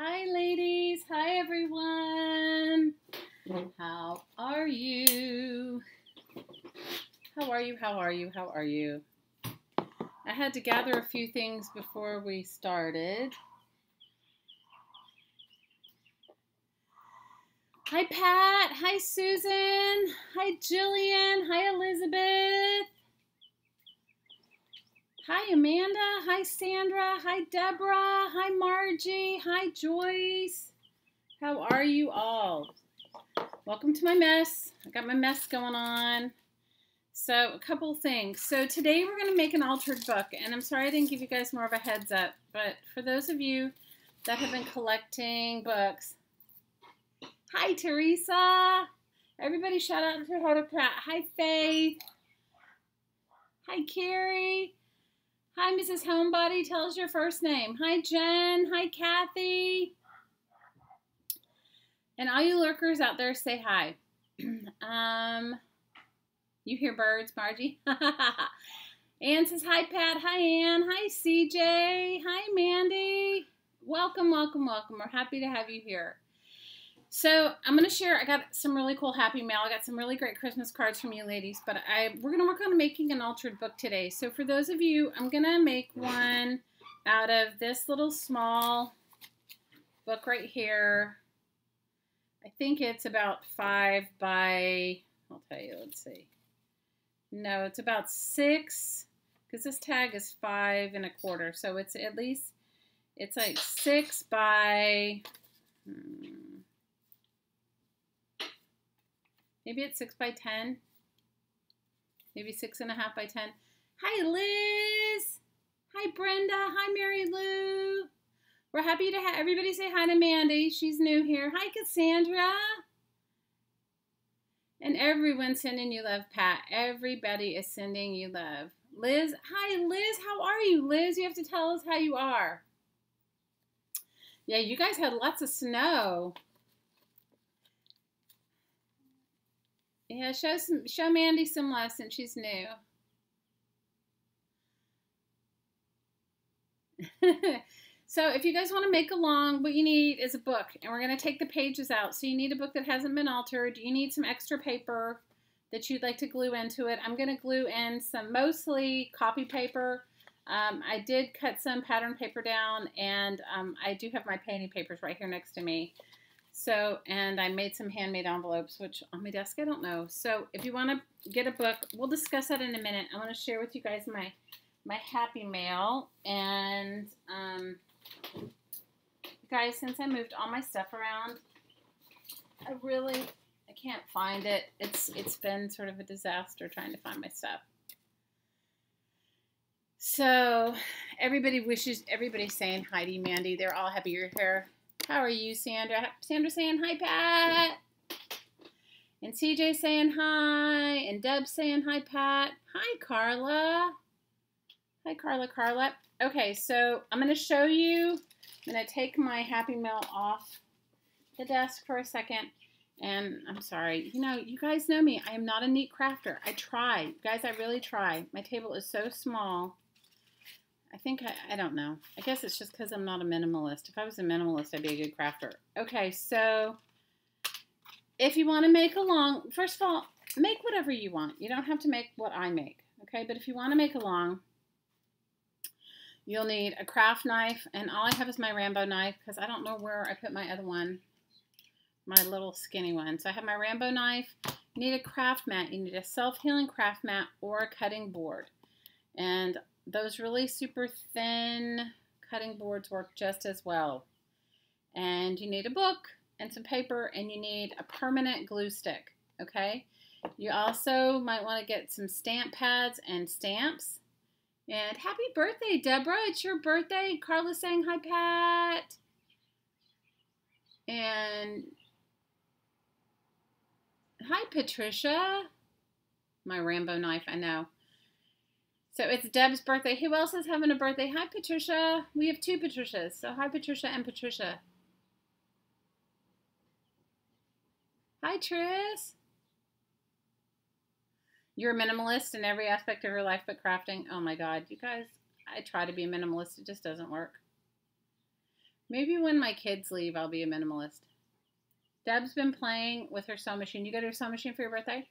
Hi, ladies. Hi, everyone. How are you? How are you? How are you? How are you? I had to gather a few things before we started. Hi, Pat. Hi, Susan. Hi, Jillian. Hi, Elizabeth. Hi, Amanda. Hi, Sandra. Hi, Deborah. Hi, Margie. Hi, Joyce. How are you all? Welcome to my mess. I got my mess going on. So a couple things. So today we're going to make an altered book, and I'm sorry I didn't give you guys more of a heads up, but for those of you that have been collecting books, hi Teresa. Everybody shout out to her to Pat. Hi Faith. Hi Carrie. Hi Mrs. Homebody. Tell us your first name. Hi Jen. Hi Kathy. And all you lurkers out there, say hi. You hear birds, Margie? Ann says, hi, Pat. Hi, Ann. Hi, CJ. Hi, Mandy. Welcome, welcome, welcome. We're happy to have you here. So I'm going to share, I got some really cool happy mail. I got some really great Christmas cards from you ladies, but we're going to work on making an altered book today. So for those of you, I'm going to make one out of this little small book right here. I think it's about 5 by, I'll tell you, let's see. No, it's about 6, because this tag is 5 1/4. So it's at least, it's like 6 by, maybe it's 6 by 10. Maybe 6.5 by 10. Hi, Liz. Hi, Brenda. Hi, Mary Lou. We're happy to have everybody say hi to Mandy. She's new here. Hi, Cassandra. And everyone's sending you love, Pat. Everybody is sending you love. Liz, hi, Liz. How are you, Liz? You have to tell us how you are. Yeah, you guys had lots of snow. Yeah, show Mandy some love since she's new. So if you guys want to make along, what you need is a book, and we're going to take the pages out. So you need a book that hasn't been altered. You need some extra paper that you'd like to glue into it. I'm going to glue in some mostly copy paper. I did cut some pattern paper down, and I do have my painting papers right here next to me. So, and I made some handmade envelopes, which on my desk I don't know. So if you want to get a book, we'll discuss that in a minute. I want to share with you guys my happy mail, and guys, since I moved all my stuff around, I can't find it. It's been sort of a disaster trying to find my stuff. So everybody's saying hi to you, Mandy. They're all happy you're here. How are you, Sandra? Sandra saying hi, Pat. And CJ saying hi. And Deb saying hi, Pat. Hi, Carla. Hi, Carla. Okay, so I'm going to show you. I'm going to take my happy mail off the desk for a second. And I'm sorry. You know, you guys know me. I am not a neat crafter. I try. Guys, I really try. My table is so small. I think, I don't know. I guess it's just because I'm not a minimalist. If I was a minimalist, I'd be a good crafter. Okay, so if you want to make along, first of all, make whatever you want. You don't have to make what I make. Okay, but if you want to make along, you'll need a craft knife, and all I have is my Rambo knife because I don't know where I put my other one, my little skinny one. So I have my Rambo knife. You need a craft mat. You need a self-healing craft mat or a cutting board. And those really super thin cutting boards work just as well. And you need a book and some paper, and you need a permanent glue stick, okay? You also might want to get some stamp pads and stamps. And happy birthday, Deborah. It's your birthday. Carla's saying hi, Pat. And hi, Patricia. My Rambo knife, I know. So it's Deb's birthday. Who else is having a birthday? Hi, Patricia. We have 2 Patricias. So hi, Patricia and Patricia. Hi, Tris. You're a minimalist in every aspect of your life but crafting. Oh my God, you guys, I try to be a minimalist. It just doesn't work. Maybe when my kids leave, I'll be a minimalist. Deb's been playing with her sewing machine. You go to a sewing machine for your birthday?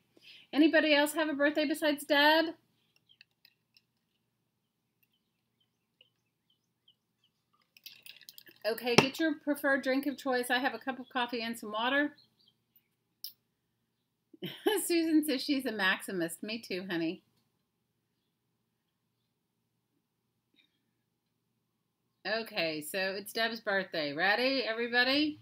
Anybody else have a birthday besides Deb? Okay, get your preferred drink of choice. I have a cup of coffee and some water. Susan says she's a maximist. Me too, honey. Okay, so it's Deb's birthday. Ready, everybody?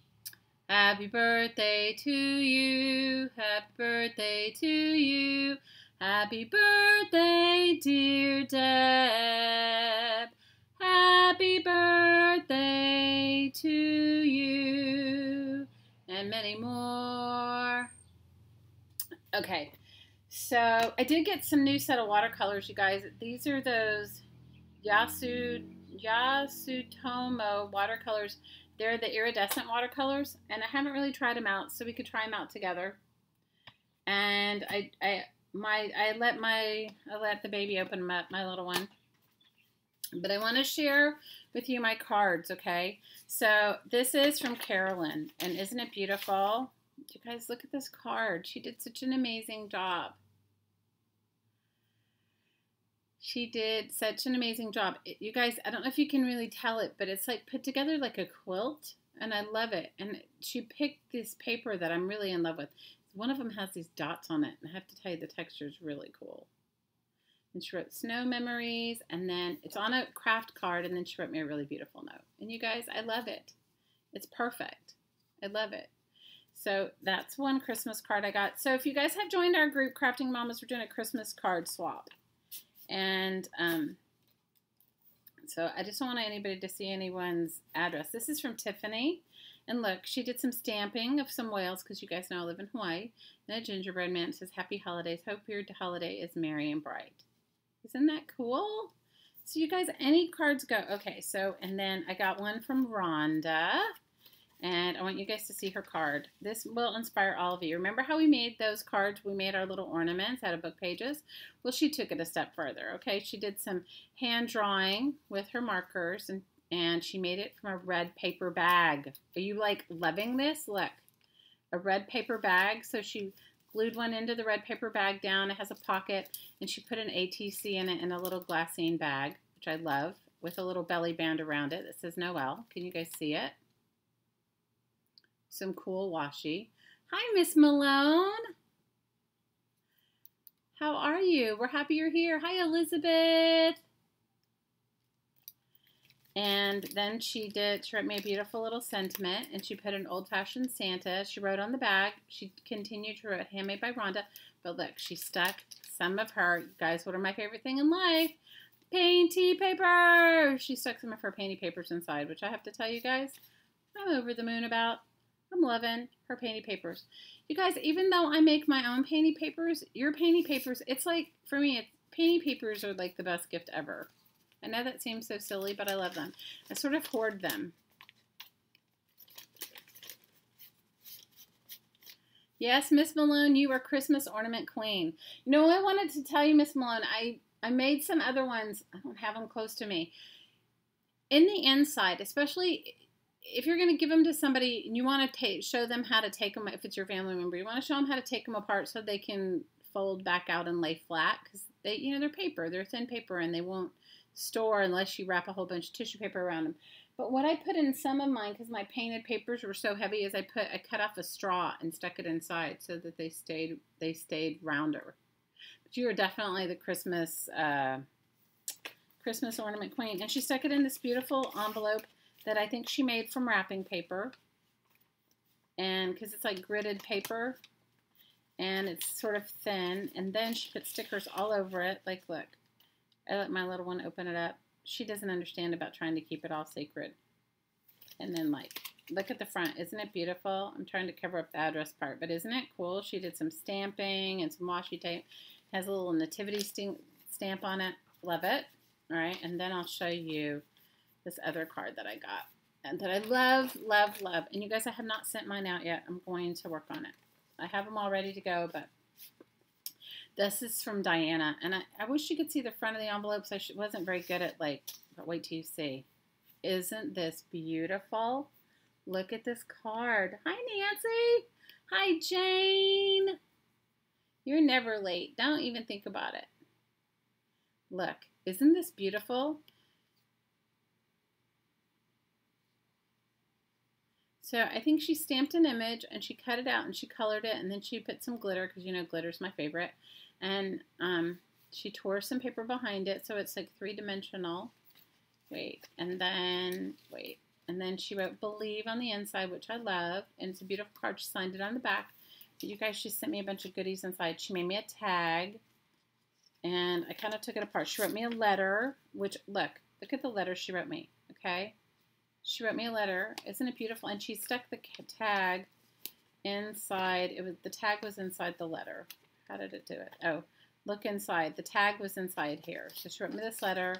Happy birthday to you. Happy birthday to you. Happy birthday, dear Deb. Happy birthday to you. And many more. Okay, so I did get some new set of watercolors, you guys. These are those Yasutomo watercolors. They're the iridescent watercolors, and I haven't really tried them out, so we could try them out together. And I let the baby open them up, my little one. But I want to share with you my cards, okay? So this is from Carolyn, and isn't it beautiful? You guys, look at this card. She did such an amazing job. She did such an amazing job. You guys, I don't know if you can really tell it, but it's like put together like a quilt, and I love it. And she picked this paper that I'm really in love with. One of them has these dots on it, and I have to tell you, the texture is really cool. And she wrote snow memories, and then it's on a craft card, and then she wrote me a really beautiful note. And you guys, I love it. It's perfect. I love it. So that's one Christmas card I got. So if you guys have joined our group, Crafting Mamas, we're doing a Christmas card swap. And so I just don't want anybody to see anyone's address. This is from Tiffany. And look, she did some stamping of some whales because you guys know I live in Hawaii. And a gingerbread man says, Happy Holidays. Hope your holiday is merry and bright. Isn't that cool? So you guys, any cards go. Okay, so, and then I got one from Rhonda. And I want you guys to see her card. This will inspire all of you. Remember how we made those cards? We made our little ornaments out of book pages. Well, she took it a step further, okay? She did some hand drawing with her markers, and she made it from a red paper bag. Are you, like, loving this? Look, a red paper bag. So she glued one into the red paper bag down. It has a pocket, and she put an ATC in it in a little glassine bag, which I love, with a little belly band around it that says Noel. Can you guys see it? Some cool washi. Hi, Miss Malone. How are you? We're happy you're here. Hi, Elizabeth. And then she wrote me a beautiful little sentiment, and she put an old-fashioned Santa. She wrote on the bag. She continued to write handmade by Rhonda. But look, she stuck some of her, you guys, what are my favorite thing in life? Painty paper. She stuck some of her painty papers inside, which I have to tell you guys, I'm over the moon about. I'm loving her painty papers. You guys, even though I make my own painty papers, your painty papers, it's like, for me, painty papers are like the best gift ever. I know that seems so silly, but I love them. I sort of hoard them. Yes, Miss Malone, you are Christmas ornament queen. You know, I wanted to tell you, Miss Malone, I made some other ones. I don't have them close to me. In the inside, especially if you're going to give them to somebody and you want to show them how to take them, if it's your family member, you want to show them how to take them apart so they can fold back out and lay flat, because they, you know, they're paper, they're thin paper, and they won't store unless you wrap a whole bunch of tissue paper around them. But what I put in some of mine, because my painted papers were so heavy, is I cut off a straw and stuck it inside so that they stayed rounder. But you are definitely the Christmas ornament queen. And she stuck it in this beautiful envelope that I think she made from wrapping paper, and because it's like gridded paper, and it's sort of thin, and then she put stickers all over it. Like, look, I let my little one open it up. She doesn't understand about trying to keep it all sacred. And then, like, look at the front. Isn't it beautiful? I'm trying to cover up the address part, but isn't it cool? She did some stamping and some washi tape. It has a little nativity stamp on it. Love it. All right, and then I'll show you this other card that I got and that I love, love, love. And you guys, I have not sent mine out yet. I'm going to work on it. I have them all ready to go, but this is from Diana. And I wish you could see the front of the envelopes. I wasn't very good at, like, but wait till you see. Isn't this beautiful? Look at this card. Hi, Nancy. Hi, Jane. You're never late. Don't even think about it. Look, isn't this beautiful? So I think she stamped an image and she cut it out and she colored it and then she put some glitter because you know glitter's my favorite. And she tore some paper behind it so it's like three-dimensional. And then she wrote believe on the inside, which I love. And it's a beautiful card. She signed it on the back. But you guys, she sent me a bunch of goodies inside. She made me a tag. And I kind of took it apart. She wrote me a letter, which, look at the letter she wrote me, okay? She wrote me a letter. Isn't it beautiful? And she stuck the tag inside. The tag was inside the letter. How did it do it? Oh, look inside. The tag was inside here. So she wrote me this letter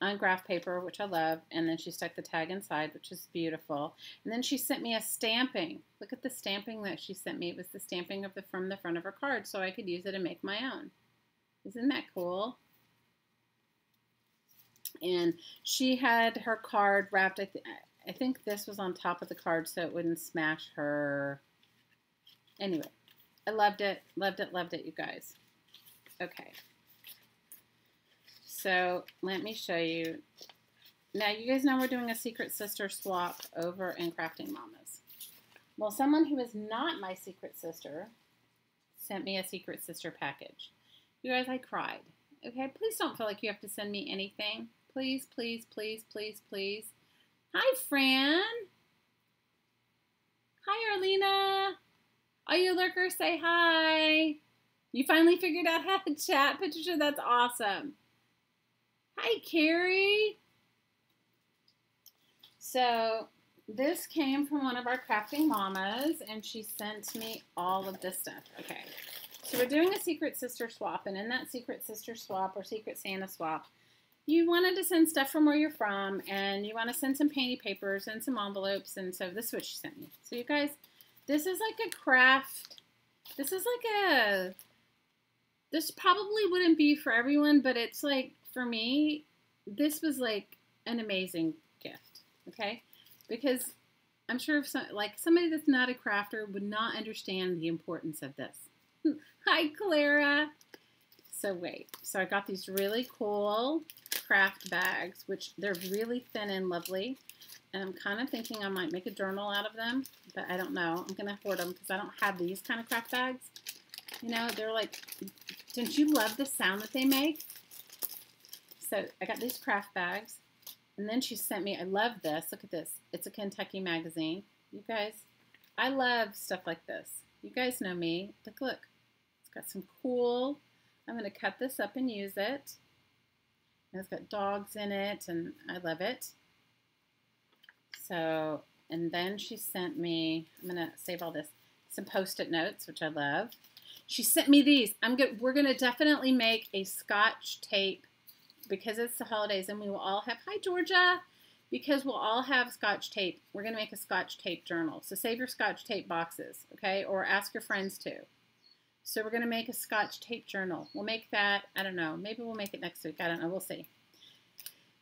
on graph paper, which I love, and then she stuck the tag inside, which is beautiful. And then she sent me a stamping. Look at the stamping that she sent me. It was the stamping from the front of her card, so I could use it and make my own. Isn't that cool? And she had her card wrapped. I think this was on top of the card so it wouldn't smash her. Anyway, I loved it, loved it, loved it, you guys. Okay. So let me show you. Now, you guys know we're doing a Secret Sister swap over in Crafting Mamas. Well, someone who is not my Secret Sister sent me a Secret Sister package. You guys, I cried. Okay, please don't feel like you have to send me anything. Please, please, please, please, please. Hi, Fran. Hi, Arlena. All you lurkers, say hi. You finally figured out how to chat, Patricia. That's awesome. Hi, Carrie. So this came from one of our Crafting Mamas, and she sent me all of this stuff. Okay. So we're doing a Secret Sister swap, and in that Secret Sister swap or Secret Santa swap, you wanted to send stuff from where you're from, and you want to send some painty papers and some envelopes, and so this is what she sent me. So you guys, this is like a craft. This is like a, this probably wouldn't be for everyone, but it's like, for me, this was like an amazing gift, okay? Because I'm sure if somebody that's not a crafter would not understand the importance of this. Hi, Clara. So so I got these really cool craft bags, which they're really thin and lovely. And I'm kind of thinking I might make a journal out of them, but I don't know. I'm going to hoard them because I don't have these kind of craft bags. You know, they're like, don't you love the sound that they make? So I got these craft bags. And then she sent me, I love this. Look at this. It's a Kentucky magazine. You guys, I love stuff like this. You guys know me. Look. It's got some cool, I'm going to cut this up and use it. And it's got dogs in it, and I love it. So, and then she sent me, I'm going to save all this, some Post-it notes, which I love. She sent me these. We're going to definitely make a Scotch tape because it's the holidays, and we will all have, hi, Georgia, because we'll all have Scotch tape. We're going to make a Scotch tape journal. So save your Scotch tape boxes, okay, or ask your friends to. So we're going to make a Scotch tape journal. We'll make that, I don't know, maybe we'll make it next week. I don't know, we'll see.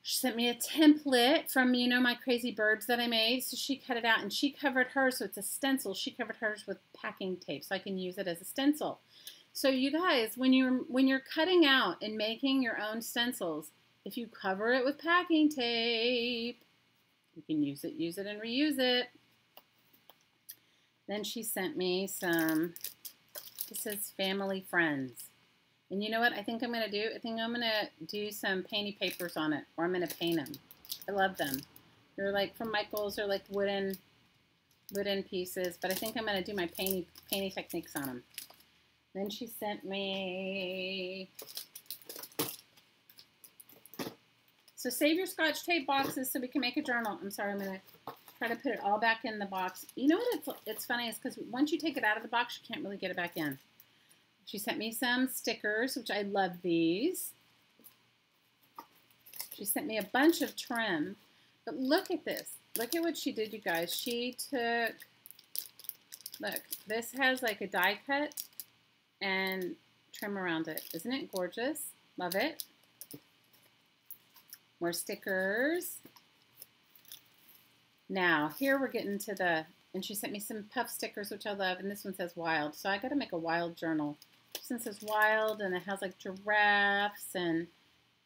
She sent me a template from, you know, my crazy birds that I made. So she cut it out, and she covered hers, so it's a stencil. She covered hers with packing tape, so I can use it as a stencil. So you guys, when you're cutting out and making your own stencils, if you cover it with packing tape, you can use it and reuse it. Then she sent me some, this says family friends. And you know what I think I'm going to do? I think I'm going to do some painty papers on it, or I'm going to paint them. I love them. They're like from Michael's, they're like wooden pieces, but I think I'm going to do my painty techniques on them. Then she sent me, so save your Scotch tape boxes so we can make a journal. I'm sorry, I'm going to try to put it all back in the box. You know what it's funny is because once you take it out of the box, you can't really get it back in. She sent me some stickers, which I love these. She sent me a bunch of trim. But look at this. Look at what she did, you guys. She took, look, this has like a die cut and trim around it. Isn't it gorgeous? Love it. More stickers. Now, here we're getting to the, and she sent me some puff stickers, which I love, and this one says wild. So I got to make a wild journal. This one says wild, and it has like giraffes and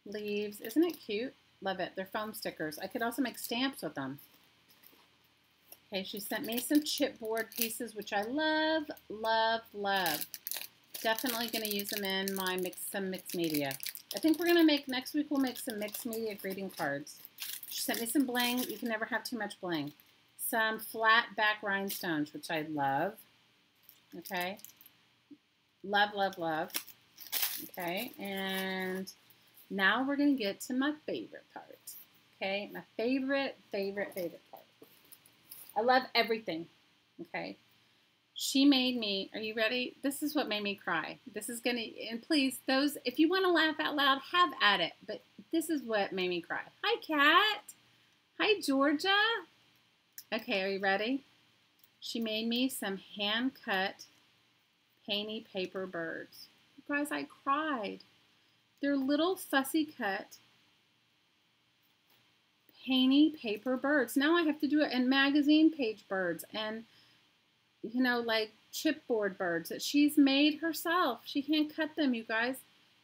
leaves. Isn't it cute? Love it. They're foam stickers. I could also make stamps with them. Okay, she sent me some chipboard pieces, which I love, love, love. Definitely going to use them in my some mixed media. I think we're going to make, next week we'll make some mixed media greeting cards. She sent me some bling. You can never have too much bling. Some flat back rhinestones, which I love. Okay. Love, love, love. Okay, and now we're going to get to my favorite part. Okay, my favorite part. I love everything. Okay. She made me, are you ready? This is what made me cry. This is going to, and please, those, if you want to laugh out loud, have at it. But this is what made me cry. Hi, Kat. Hi, Georgia. Okay, are you ready? She made me some hand-cut painty paper birds. You guys, I cried. They're little fussy cut painty paper birds. Now I have to do it in magazine page birds and, you know, like chipboard birds that she's made herself. She hand cut them, you guys.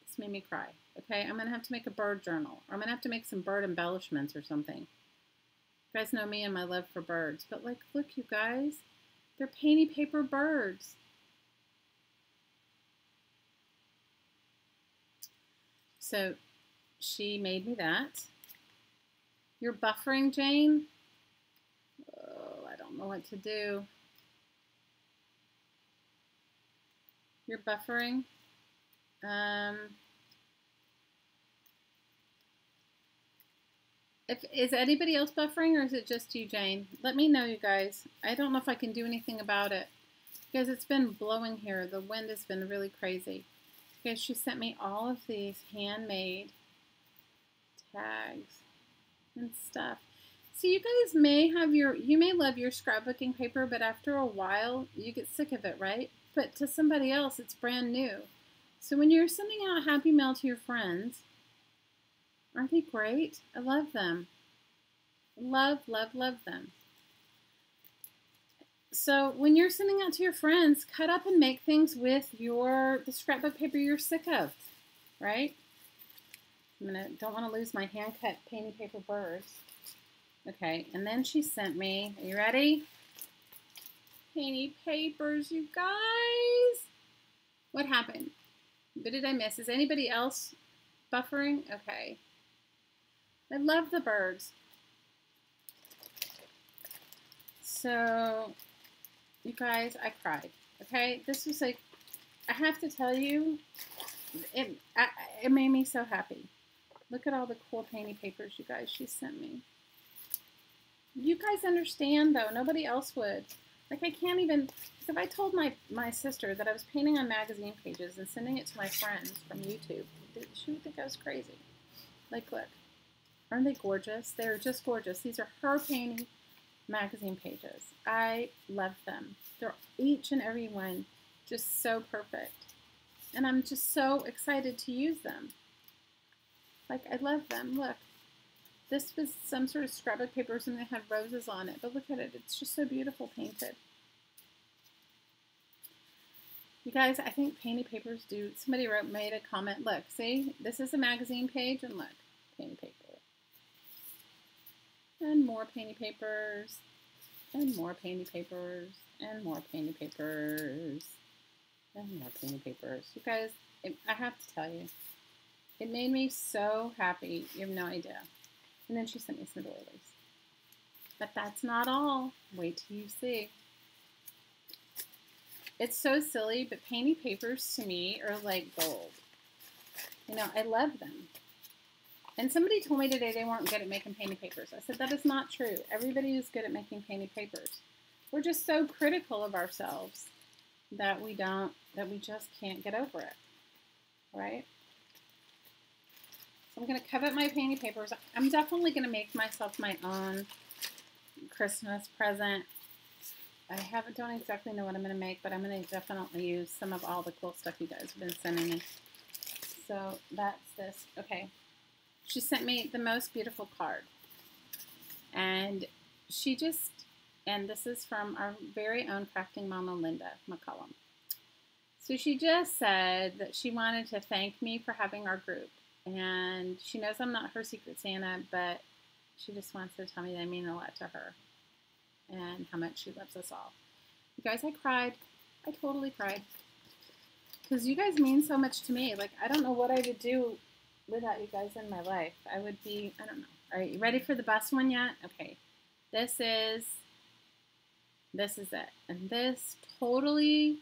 This made me cry. Okay, I'm going to have to make a bird journal. Or I'm going to have to make some bird embellishments or something. You guys know me and my love for birds. But like, look, you guys. They're painty paper birds. So she made me that. You're buffering, Jane? Oh, I don't know what to do. You're buffering? Is anybody else buffering, or is it just you, Jane? Let me know, you guys. I don't know if I can do anything about it. Because it's been blowing here. The wind has been really crazy. Okay, she sent me all of these handmade tags and stuff. So you guys may have you may love your scrapbooking paper, but after a while, you get sick of it, right? But to somebody else, it's brand new. So when you're sending out Happy Mail to your friends, aren't they great? I love them. Love, love, love them. So when you're sending out to your friends, cut up and make things with the scrapbook paper you're sick of, right? Don't want to lose my hand-cut painty paper birds. Okay, and then she sent me, are you ready? Painty papers, you guys. What happened? What did I miss? Is anybody else buffering? Okay. I love the birds. So, you guys, I cried. Okay, this was like, I have to tell you, it made me so happy. Look at all the cool painty papers, you guys, she sent me. You guys understand, though. Nobody else would. Like, I can't even, if I told my sister that I was painting on magazine pages and sending it to my friends from YouTube, she would think I was crazy. Like, look. Aren't they gorgeous? They're just gorgeous. These are her painting magazine pages. I love them. They're each and every one just so perfect. And I'm just so excited to use them. Like, I love them. Look. This was some sort of scrapbook papers and they had roses on it. But look at it. It's just so beautiful painted. You guys, I think painty papers do. Somebody made a comment. Look, see? This is a magazine page and look. Painty paper. And more painty papers. And more painty papers. And more painty papers. And more painty papers. You guys, I have to tell you. It made me so happy. You have no idea. And then she sent me some doilies. But that's not all. Wait till you see. It's so silly, but painty papers to me are like gold. You know, I love them. And somebody told me today they weren't good at making painty papers. I said, that is not true. Everybody is good at making painty papers. We're just so critical of ourselves that we just can't get over it. Right? So I'm going to cut my painty papers. I'm definitely going to make myself my own Christmas present. I don't exactly know what I'm going to make, but I'm going to definitely use some of all the cool stuff you guys have been sending me. So that's this. Okay. She sent me the most beautiful card. And she just, and this is from our very own crafting mama, Linda McCullum. So she just said that she wanted to thank me for having our group. And she knows I'm not her secret Santa, but she just wants to tell me that I mean a lot to her and how much she loves us all. You guys, I cried. I totally cried. Because you guys mean so much to me. Like, I don't know what I would do without you guys in my life. I would be, I don't know. All right, you ready for the best one yet? Okay. This is it. And this totally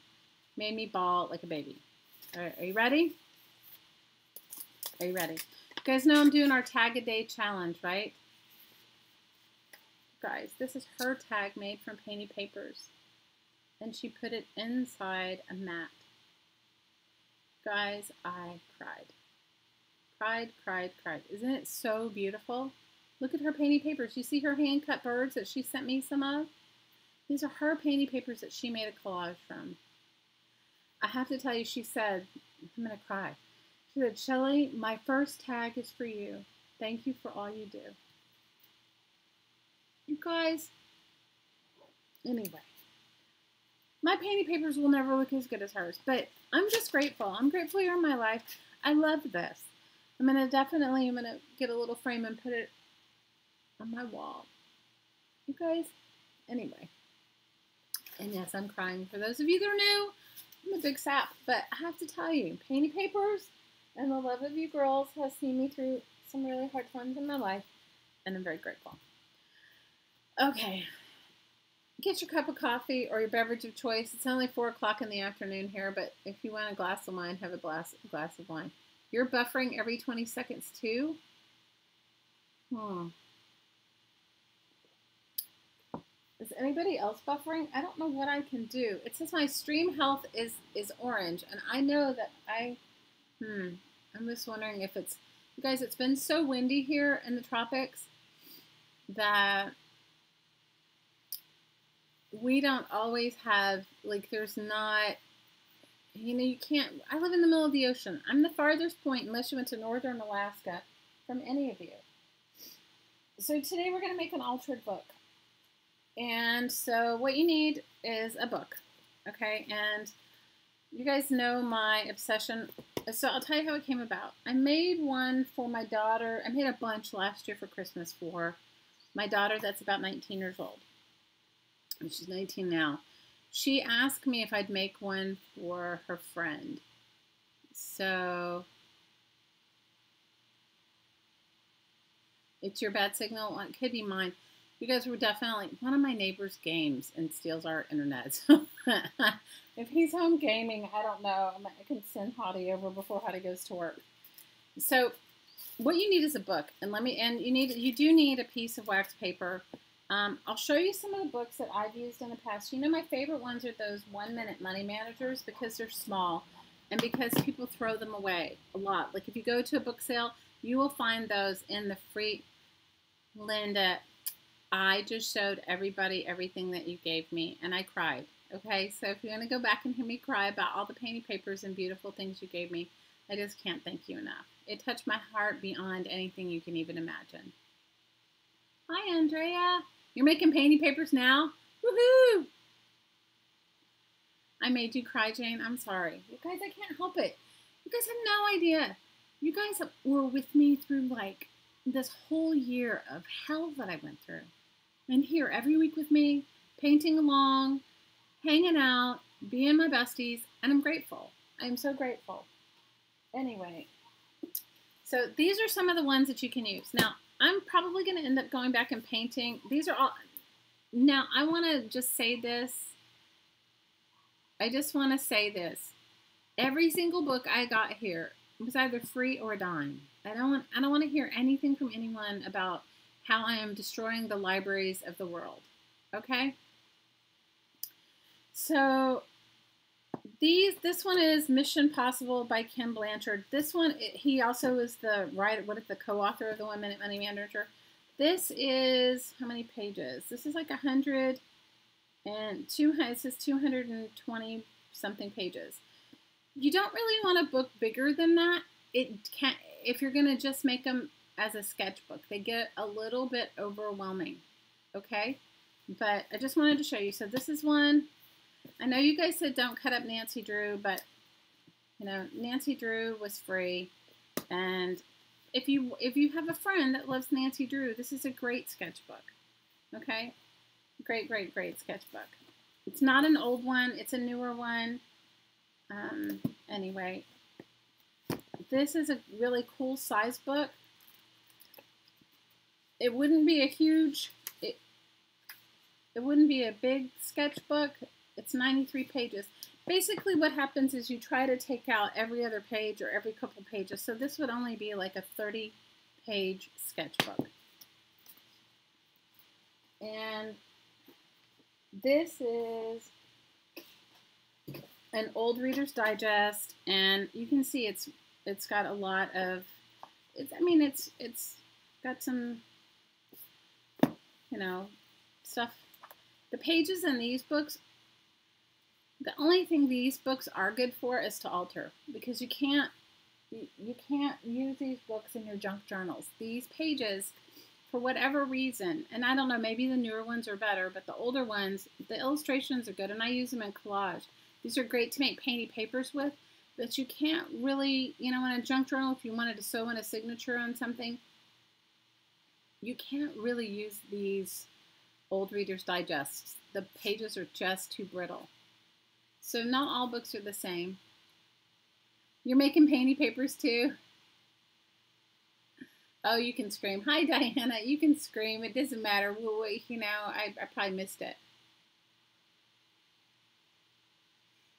made me bawl like a baby. All right, are you ready? Are you ready? You guys know I'm doing our tag a day challenge, right? Guys, this is her tag made from painted papers. And she put it inside a mat. Guys, I cried. Cried, cried, cried. Isn't it so beautiful? Look at her painted papers. You see her hand-cut birds that she sent me some of? These are her painted papers that she made a collage from. I have to tell you, she said, I'm going to cry. She said, Shelly, my first tag is for you. Thank you for all you do. You guys, anyway, my painted papers will never look as good as hers, but I'm just grateful. I'm grateful you're in my life. I love this. I'm going to get a little frame and put it on my wall. You guys, anyway. And yes, I'm crying. For those of you that are new, I'm a big sap, but I have to tell you, painted papers and the love of you girls has seen me through some really hard times in my life, and I'm very grateful. Okay, get your cup of coffee or your beverage of choice. It's only 4 o'clock in the afternoon here, but if you want a glass of wine, have a glass of wine. You're buffering every 20 seconds too? Is anybody else buffering? I don't know what I can do. It says my stream health is orange, and I know that I'm just wondering if it's, you guys, it's been so windy here in the tropics that we don't always have, like, there's not, you know, you can't, I live in the middle of the ocean. I'm the farthest point, unless you went to northern Alaska, from any of you. So today we're going to make an altered book. And so what you need is a book, okay? And you guys know my obsession. So I'll tell you how it came about. I made one for my daughter. I made a bunch last year for Christmas for my daughter that's about 19 years old. And she's 19 now. She asked me if I'd make one for her friend. So it's your bad signal. It could be mine. You guys were definitely one of my neighbor's games and steals our internet. So if he's home gaming, I don't know. I can send Hottie over before Hottie goes to work. So what you need is a book, and you do need a piece of wax paper. I'll show you some of the books that I've used in the past. You know, my favorite ones are those 1-minute money managers because they're small and because people throw them away a lot. Like if you go to a book sale, you will find those in the free. Linda, I just showed everybody everything that you gave me, and I cried. Okay, so if you're going to go back and hear me cry about all the painted papers and beautiful things you gave me, I just can't thank you enough. It touched my heart beyond anything you can even imagine. Hi, Andrea. You're making painted papers now? Woohoo! I made you cry, Jane. I'm sorry. You guys, I can't help it. You guys have no idea. You guys were with me through, like, this whole year of hell that I went through. And here every week with me, painting along, hanging out, being my besties, and I'm grateful. I'm so grateful. Anyway, so these are some of the ones that you can use. Now, I'm probably going to end up going back and painting. These are all, now I want to just say this. I just want to say this. Every single book I got here was either free or a dime. I don't want to hear anything from anyone about how I am destroying the libraries of the world. Okay? So this one is Mission Possible by Ken Blanchard. This one, he also is the co-author of the 1-Minute Money Manager. This is, how many pages? This is like 100 and it says 220 something pages. You don't really want a book bigger than that. If you're going to just make them as a sketchbook, they get a little bit overwhelming. okay? But I just wanted to show you. So this is one. I know you guys said don't cut up Nancy Drew, but you know, Nancy Drew was free. And if you have a friend that loves Nancy Drew, this is a great sketchbook. Okay? Great, great, great sketchbook. It's not an old one, it's a newer one. Anyway, this is a really cool size book. It wouldn't be a huge, it wouldn't be a big sketchbook. It's 93 pages. Basically what happens is you try to take out every other page or every couple pages. So this would only be like a 30-page sketchbook. And this is an old Reader's Digest, and you can see it's got a lot of, it's got some, you know, stuff. The pages in these books, the only thing these books are good for is to alter, because you can't use these books in your junk journals. These pages, for whatever reason, and I don't know, maybe the newer ones are better, but the older ones, the illustrations are good, and I use them in collage. These are great to make painty papers with, but you can't really, you know, in a junk journal, if you wanted to sew in a signature on something, you can't really use these old Reader's Digests. The pages are just too brittle. So not all books are the same. You're making painty papers too? Oh, you can scream. Hi, Diana. You can scream. It doesn't matter. You know, I probably missed it.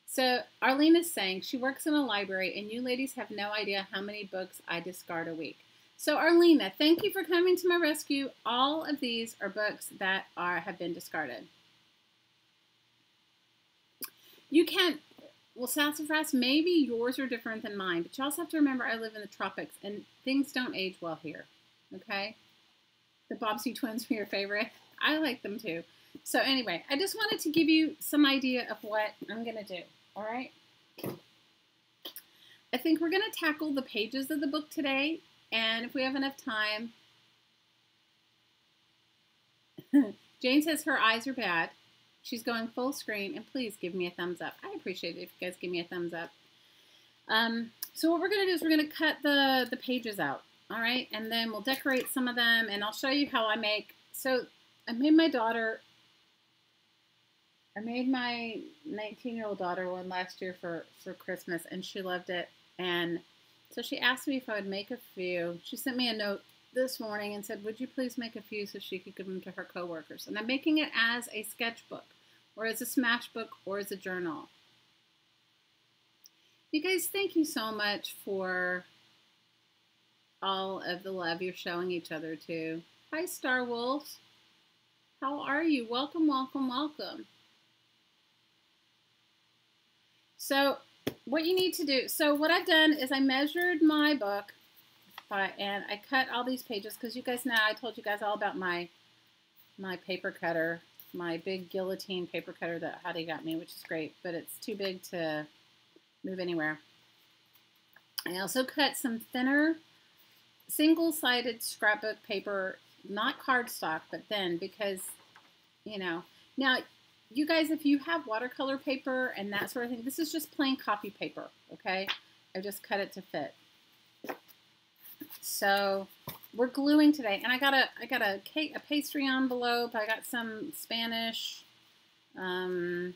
So Arlene is saying she works in a library and you ladies have no idea how many books I discard a week. So Arlena, thank you for coming to my rescue. All of these are books that have been discarded. You can't, well, Sassafras, maybe yours are different than mine, but you also have to remember I live in the tropics and things don't age well here, okay? The Bobbsey twins were your favorite. I like them too. So anyway, I just wanted to give you some idea of what I'm going to do, all right? I think we're going to tackle the pages of the book today, and if we have enough time. Jane says her eyes are bad. She's going full screen, and please give me a thumbs up. I appreciate it if you guys give me a thumbs up. So what we're going to do is we're going to cut the pages out, all right? And then we'll decorate some of them, and I'll show you how I make. So I made my 19-year-old daughter one last year for Christmas, and she loved it. And so she asked me if I would make a few. She sent me a note this morning and said, would you please make a few so she could give them to her coworkers? And I'm making it as a sketchbook or as a smash book or as a journal. You guys, thank you so much for all of the love you're showing each other too. Hi, Star Wolves. How are you? Welcome, welcome, welcome. So what you need to do, so what I've done is I measured my book and I cut all these pages because you guys know I told you guys all about my paper cutter, my big guillotine paper cutter that Hattie got me, which is great, but it's too big to move anywhere. I also cut some thinner single-sided scrapbook paper, not cardstock, but thin, because, you know, now you guys, if you have watercolor paper and that sort of thing, this is just plain copy paper, okay? I just cut it to fit. So we're gluing today, and I got a pastry envelope. I got some Spanish. I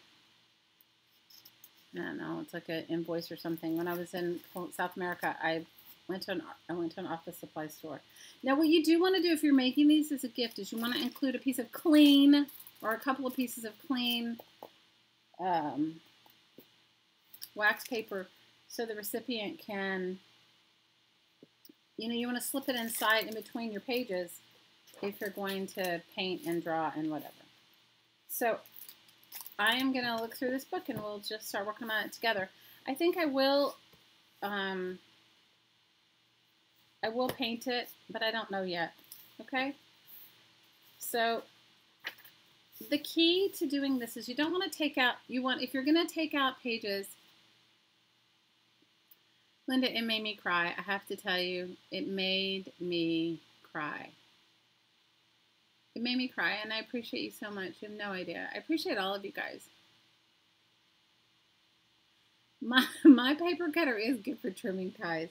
don't know. It's like an invoice or something. When I was in South America, I went to an office supply store. Now, what you do want to do if you're making these as a gift is you want to include a piece of clean or a couple of pieces of clean wax paper, so the recipient can. You know, you want to slip it inside in between your pages if you're going to paint and draw and whatever. So I am going to look through this book and we'll just start working on it together. I think I will paint it, but I don't know yet. Okay? So the key to doing this is you don't want to take out, if you're going to take out pages, Linda, it made me cry. I have to tell you, it made me cry. It made me cry, and I appreciate you so much. You have no idea. I appreciate all of you guys. My paper cutter is good for trimming ties.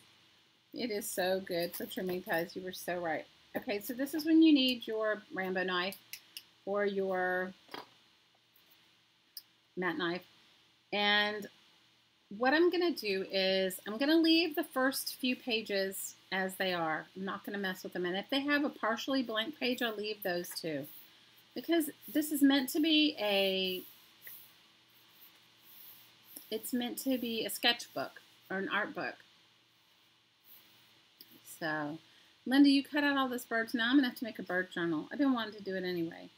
It is so good for trimming ties. You were so right. Okay, so this is when you need your Rambo knife or your mat knife. And what I'm going to do is I'm going to leave the first few pages as they are. I'm not going to mess with them. And if they have a partially blank page, I'll leave those too. Because this is meant to be it's meant to be a sketchbook or an art book. So, Linda, you cut out all those birds. Now I'm going to have to make a bird journal. I've been wanting to do it anyway.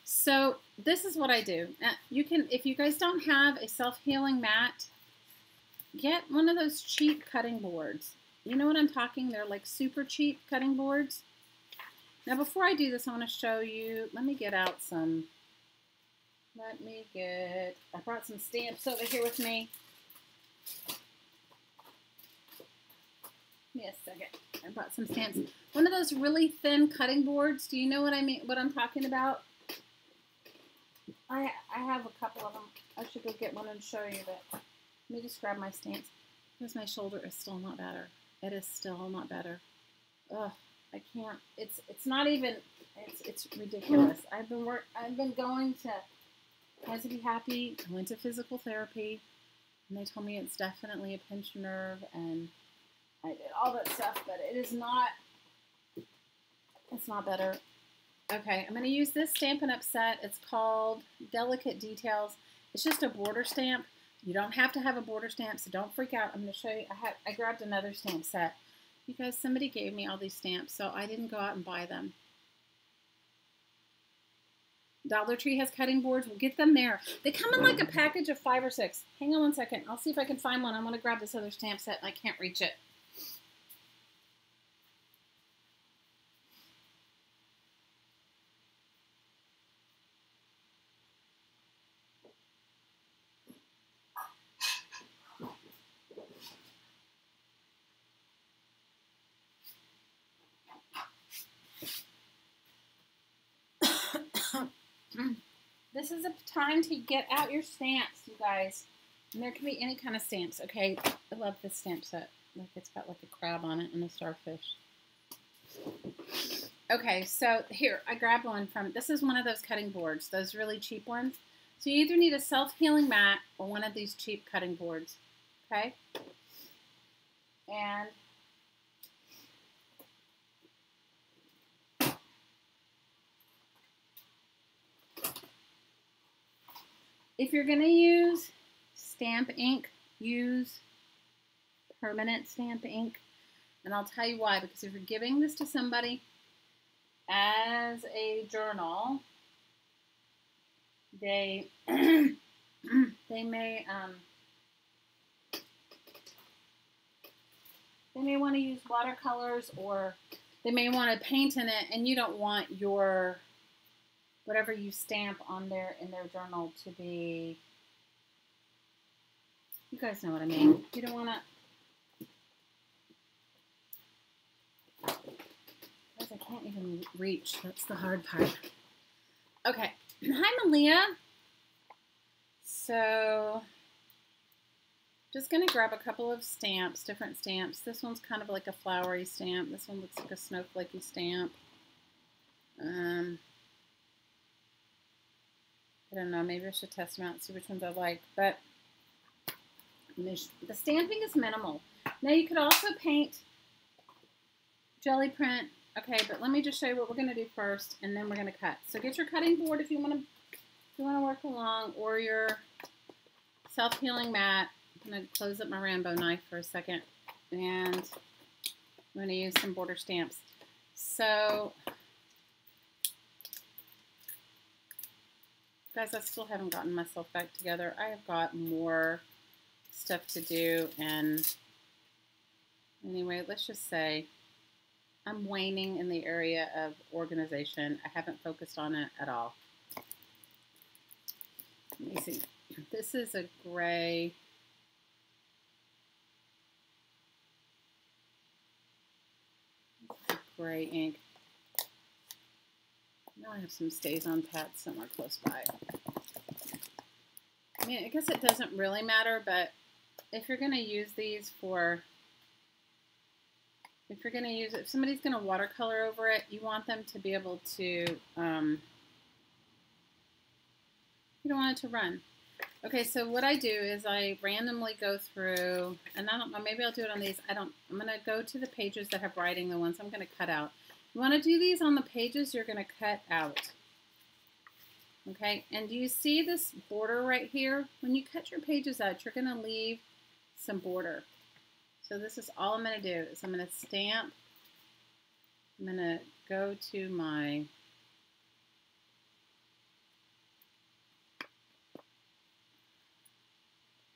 So, this is what I do. Now, you can, if you guys don't have a self-healing mat, get one of those cheap cutting boards. You know what I'm talking? They're like super cheap cutting boards. Now, before I do this, I want to show you, let me get out some, I brought some stamps over here with me. Give me a second. I brought some stamps. One of those really thin cutting boards. Do you know what I mean? What I'm talking about? I have a couple of them. I should go get one and show you that. Let me just grab my stamps. Because my shoulder is still not better. It is still not better. Ugh, I can't. It's not even. It's ridiculous. I've been going to. Guys, to be happy. I went to physical therapy, and they told me it's definitely a pinched nerve, and I did all that stuff, but it is not. It's not better. Okay, I'm going to use this Stampin' Up! Set. It's called Delicate Details. It's just a border stamp. You don't have to have a border stamp, so don't freak out. I'm going to show you. I grabbed another stamp set. You guys, somebody gave me all these stamps, so I didn't go out and buy them. Dollar Tree has cutting boards. We'll get them there. They come in like a package of 5 or 6. Hang on one second. I'll see if I can find one. I'm going to grab this other stamp set, and I can't reach it. This is a time to get out your stamps, you guys. And there can be any kind of stamps. Okay, I love this stamp set. Like it's got like a crab on it and a starfish. Okay, so here, I grabbed one from, this is one of those cutting boards, those really cheap ones. So you either need a self-healing mat or one of these cheap cutting boards. Okay? And if you're going to use stamp ink, use permanent stamp ink. And I'll tell you why. Because if you're giving this to somebody as a journal, they may want to use watercolors, or they may want to paint in it, and you don't want your whatever you stamp on there in their journal to be, you guys know what I mean. You don't want to, guys, I can't even reach. That's the hard part. Okay. Hi, Malia. So, just going to grab a couple of stamps, different stamps. This one's kind of like a flowery stamp. This one looks like a snowflakey stamp. I don't know, maybe I should test them out and see which ones I like, but the stamping is minimal. Now you could also paint jelly print, okay, but let me just show you what we're going to do first, and then we're going to cut. So get your cutting board if you want to work along, or your self-healing mat. I'm going to close up my Rambo knife for a second, and I'm going to use some border stamps. So, guys, I still haven't gotten myself back together. I have got more stuff to do, and anyway, let's just say I'm waning in the area of organization. I haven't focused on it at all. Let me see. This is a gray. Gray ink. Now I have some Stays on Pets somewhere close by. I mean, I guess it doesn't really matter, but if you're going to use these for, if somebody's going to watercolor over it, you want them to be able to, you don't want it to run. Okay, so what I do is I randomly go through, and I don't know, maybe I'll do it on these. I'm going to go to the pages that have writing, the ones I'm going to cut out. You want to do these on the pages you're going to cut out. Okay, and do you see this border right here? When you cut your pages out, you're going to leave some border. So this is all I'm going to do is I'm going to stamp. I'm going to go to my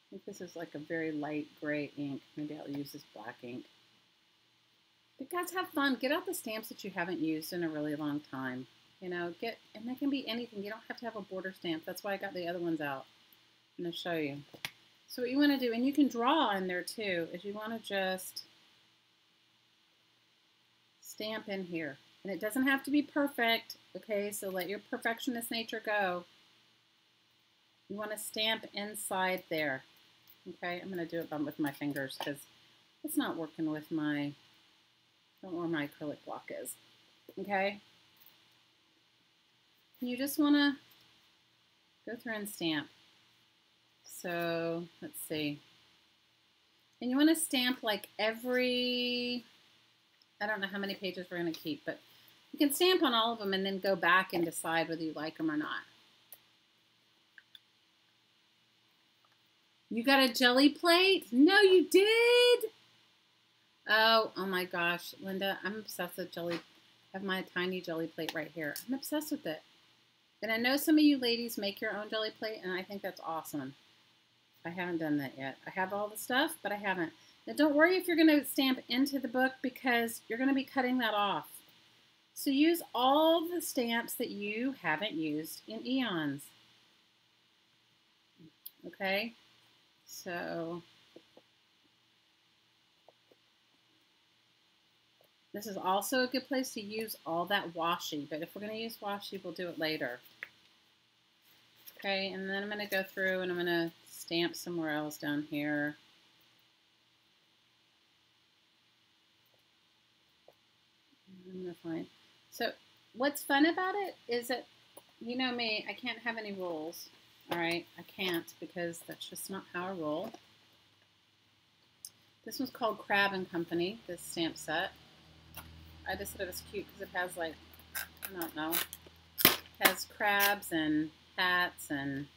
I think this is like a very light gray ink. Maybe I'll use this black ink. But guys, have fun. Get out the stamps that you haven't used in a really long time. You know, and that can be anything. You don't have to have a border stamp. That's why I got the other ones out. I'm going to show you. So what you want to do, and you can draw in there too, is you want to just stamp in here. And it doesn't have to be perfect, okay? So let your perfectionist nature go. You want to stamp inside there. Okay, I'm going to do it with my fingers because it's not working with my, I don't know where my acrylic block is. Okay? You just want to go through and stamp. So, let's see. And you want to stamp like every, I don't know how many pages we're going to keep, but you can stamp on all of them and then go back and decide whether you like them or not. You got a jelly plate? No, you did? Oh my gosh, Linda, I'm obsessed with jelly. I have my tiny jelly plate right here. I'm obsessed with it. And I know some of you ladies make your own jelly plate, and I think that's awesome. I haven't done that yet. I have all the stuff, but I haven't. Now, don't worry if you're going to stamp into the book because you're going to be cutting that off. So use all the stamps that you haven't used in eons. Okay? So this is also a good place to use all that washi, but if we're going to use washi, we'll do it later. Okay, and then I'm going to go through and I'm going to stamp somewhere else down here. I'm going to find. So what's fun about it is that, you know me, I can't have any rules. All right, I can't because that's just not how I roll. This one's called Crab and Company, this stamp set. I just thought it was cute because it has like, I don't know, it has crabs and hats and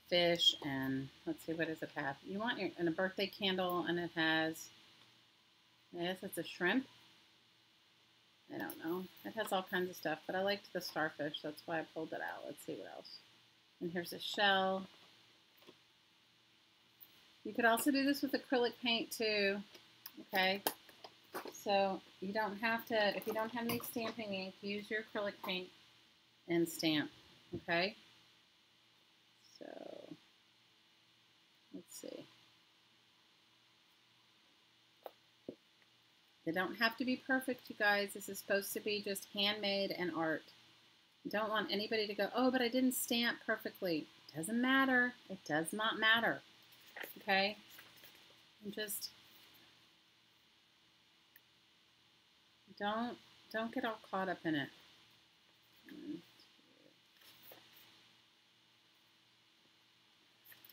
fish and let's see, what does it have? You want your, and a birthday candle, and it has, I guess it's a shrimp. I don't know. It has all kinds of stuff, but I liked the starfish. That's why I pulled it out. Let's see what else. And here's a shell. You could also do this with acrylic paint too. Okay. So you don't have to, if you don't have any stamping ink, use your acrylic paint and stamp. Okay. So let's see. They don't have to be perfect, you guys. This is supposed to be just handmade and art. You don't want anybody to go, oh, but I didn't stamp perfectly. It doesn't matter. It does not matter. Okay? And just don't get all caught up in it.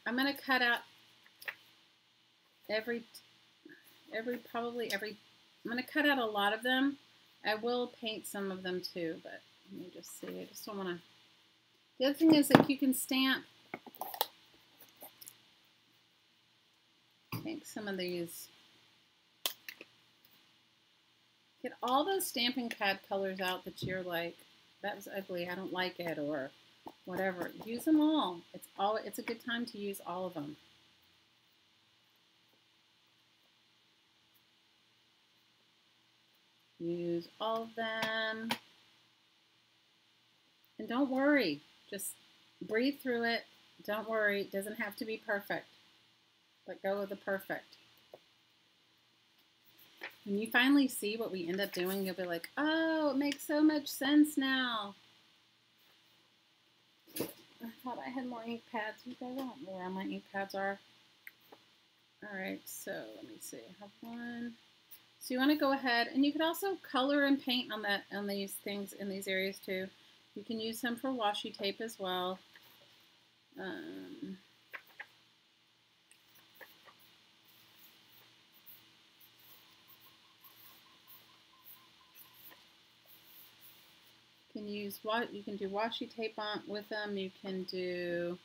I'm going to cut out I'm going to cut out a lot of them. I will paint some of them too, but let me just see. I just don't want to. The other thing is that you can stamp. Take some of these. Get all those stamping pad colors out that you're like, that was ugly, I don't like it, or whatever. Use them all. It's a good time to use all of them. Use all of them. And don't worry. Just breathe through it. Don't worry. It doesn't have to be perfect. Let go of the perfect. When you finally see what we end up doing, you'll be like, oh, it makes so much sense now. I thought I had more ink pads. You guys, I don't know where my ink pads are. All right, so let me see. I have one. So you want to go ahead, and you could also color and paint on these things in these areas too. You can use some for washi tape as well. You can do washi tape on with them. You can do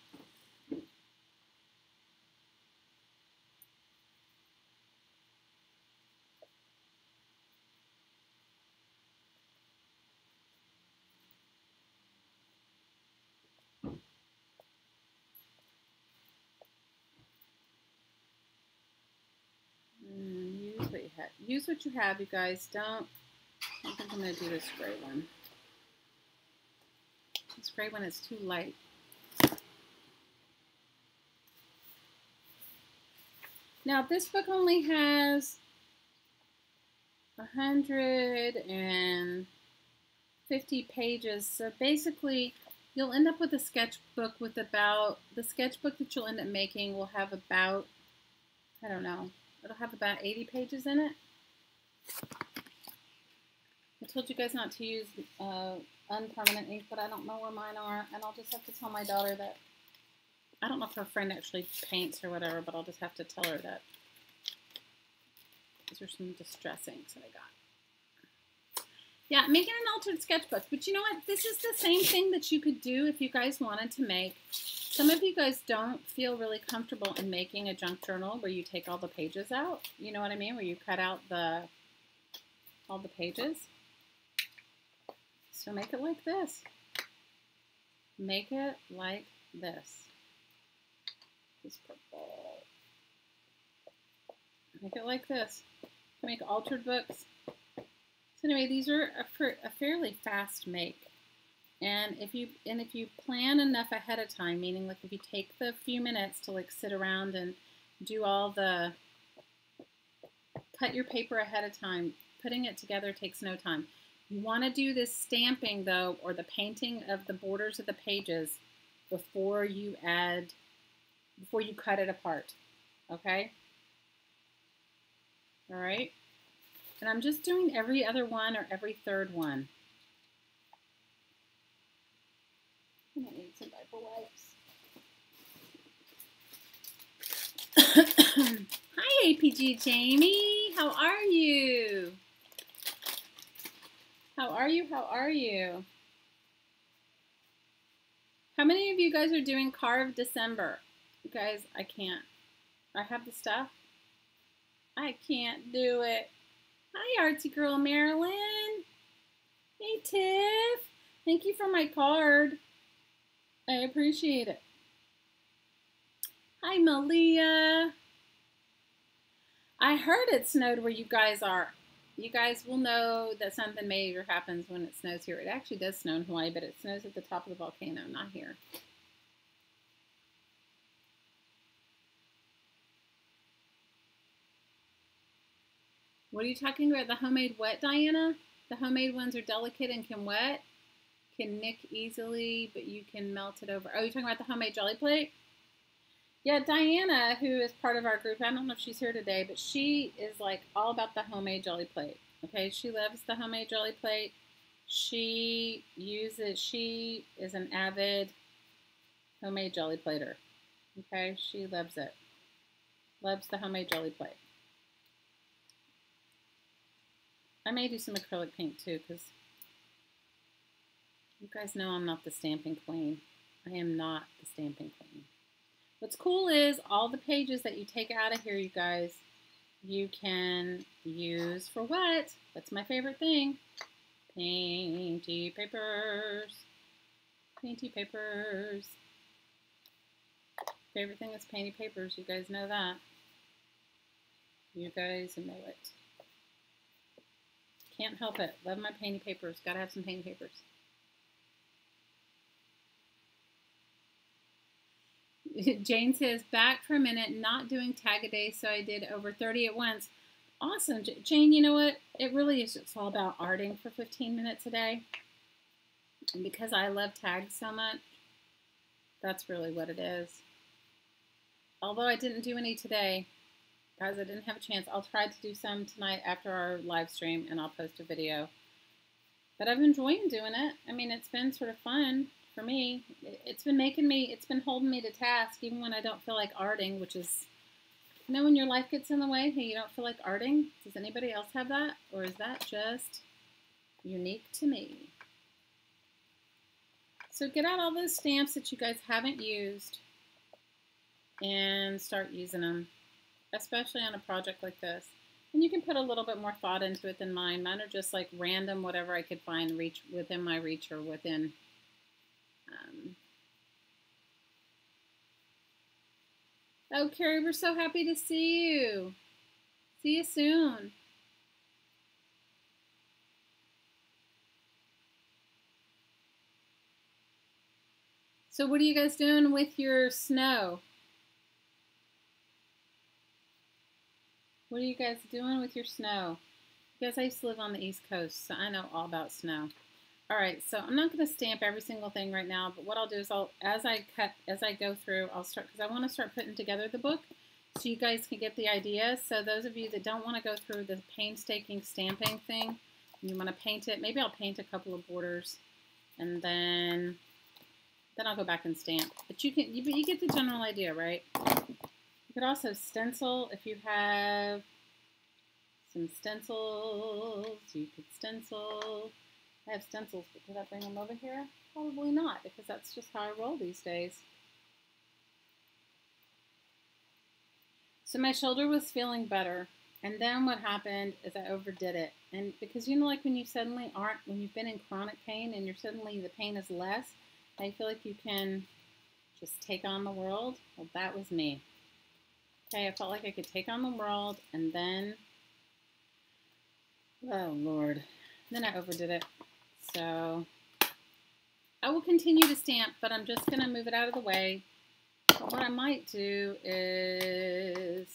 use what you have, you guys. Don't. I think I'm going to do this gray one. This gray one is too light. Now, this book only has 150 pages, so basically you'll end up with a sketchbook with about, the sketchbook that you'll end up making will have about, I don't know, it'll have about 80 pages in it. I told you guys not to use unpermanent ink, but I don't know where mine are, and I'll just have to tell my daughter that. I don't know if her friend actually paints or whatever, but I'll just have to tell her that. These are some distress inks that I got. Yeah, making an altered sketchbook. But you know what? This is the same thing that you could do if you guys wanted to make. Some of you guys don't feel really comfortable in making a junk journal where you take all the pages out. You know what I mean? Where you cut out all the pages. So make it like this. Make it like this. This purple. Make it like this. Make altered books. So anyway, these are a fairly fast make. And if you plan enough ahead of time, meaning like if you take the few minutes to like sit around and do all the, cut your paper ahead of time, putting it together takes no time. You want to do this stamping though, or the painting of the borders of the pages before you cut it apart, okay? All right, and I'm just doing every other one or every third one. I might need some diaper wipes. Hi, APG Jamie. How are you? How are you? How are you? How many of you guys are doing Carve December? You guys, I can't. I have the stuff. I can't do it. Hi, artsy girl Marilyn. Hey, Tiff. Thank you for my card. I appreciate it. Hi, Malia. I heard it snowed where you guys are. You guys will know that something major happens when it snows here. It actually does snow in Hawaii, but it snows at the top of the volcano, not here. What are you talking about? The homemade wet, Diana? The homemade ones are delicate and can wet, can nick easily, but you can melt it over. Oh, you're talking about the homemade jelly plate? Yeah, Diana, who is part of our group, I don't know if she's here today, but she is like all about the homemade jelly plate. Okay, she loves the homemade jelly plate. She is an avid homemade jelly plater. Okay, she loves it. Loves the homemade jelly plate. I may do some acrylic paint too, because you guys know I'm not the stamping queen. I am not the stamping queen. What's cool is all the pages that you take out of here, you guys, you can use for what? That's my favorite thing. Painty papers. Painty papers. Favorite thing is painty papers. You guys know that. You guys know it. Can't help it. Love my painty papers. Gotta have some painty papers. Jane says, back for a minute, not doing tag a day, so I did over 30 at once. Awesome. Jane, you know what? It really is just all about arting for 15 minutes a day. And because I love tags so much, that's really what it is. Although I didn't do any today, guys, I didn't have a chance. I'll try to do some tonight after our live stream, and I'll post a video. But I've enjoyed doing it. I mean, it's been sort of fun for me. It's been holding me to task even when I don't feel like arting, which is, you know, when your life gets in the way, hey, you don't feel like arting. Does anybody else have that? Or is that just unique to me? So get out all those stamps that you guys haven't used and start using them, especially on a project like this. And you can put a little bit more thought into it than mine. Mine are just like random, whatever I could find reach within my reach or within. Oh, Carrie, we're so happy to see you. See you soon. So what are you guys doing with your snow? What are you guys doing with your snow? Because I used to live on the East Coast, so I know all about snow. All right, so I'm not going to stamp every single thing right now, but what I'll do is as I go through, I'll start, because I want to start putting together the book so you guys can get the idea. So those of you that don't want to go through the painstaking stamping thing, and you want to paint it, maybe I'll paint a couple of borders, and then I'll go back and stamp. But you get the general idea, right? You could also stencil if you have some stencils. You could stencil. I have stencils, but did I bring them over here? Probably not, because that's just how I roll these days. So my shoulder was feeling better, and then what happened is I overdid it. And because, you know, like when you suddenly when you've been in chronic pain and the pain is less, I feel like you can just take on the world. Well, that was me. Okay, I felt like I could take on the world, and then, oh Lord, then I overdid it. So I will continue to stamp, but I'm just going to move it out of the way. But what I might do is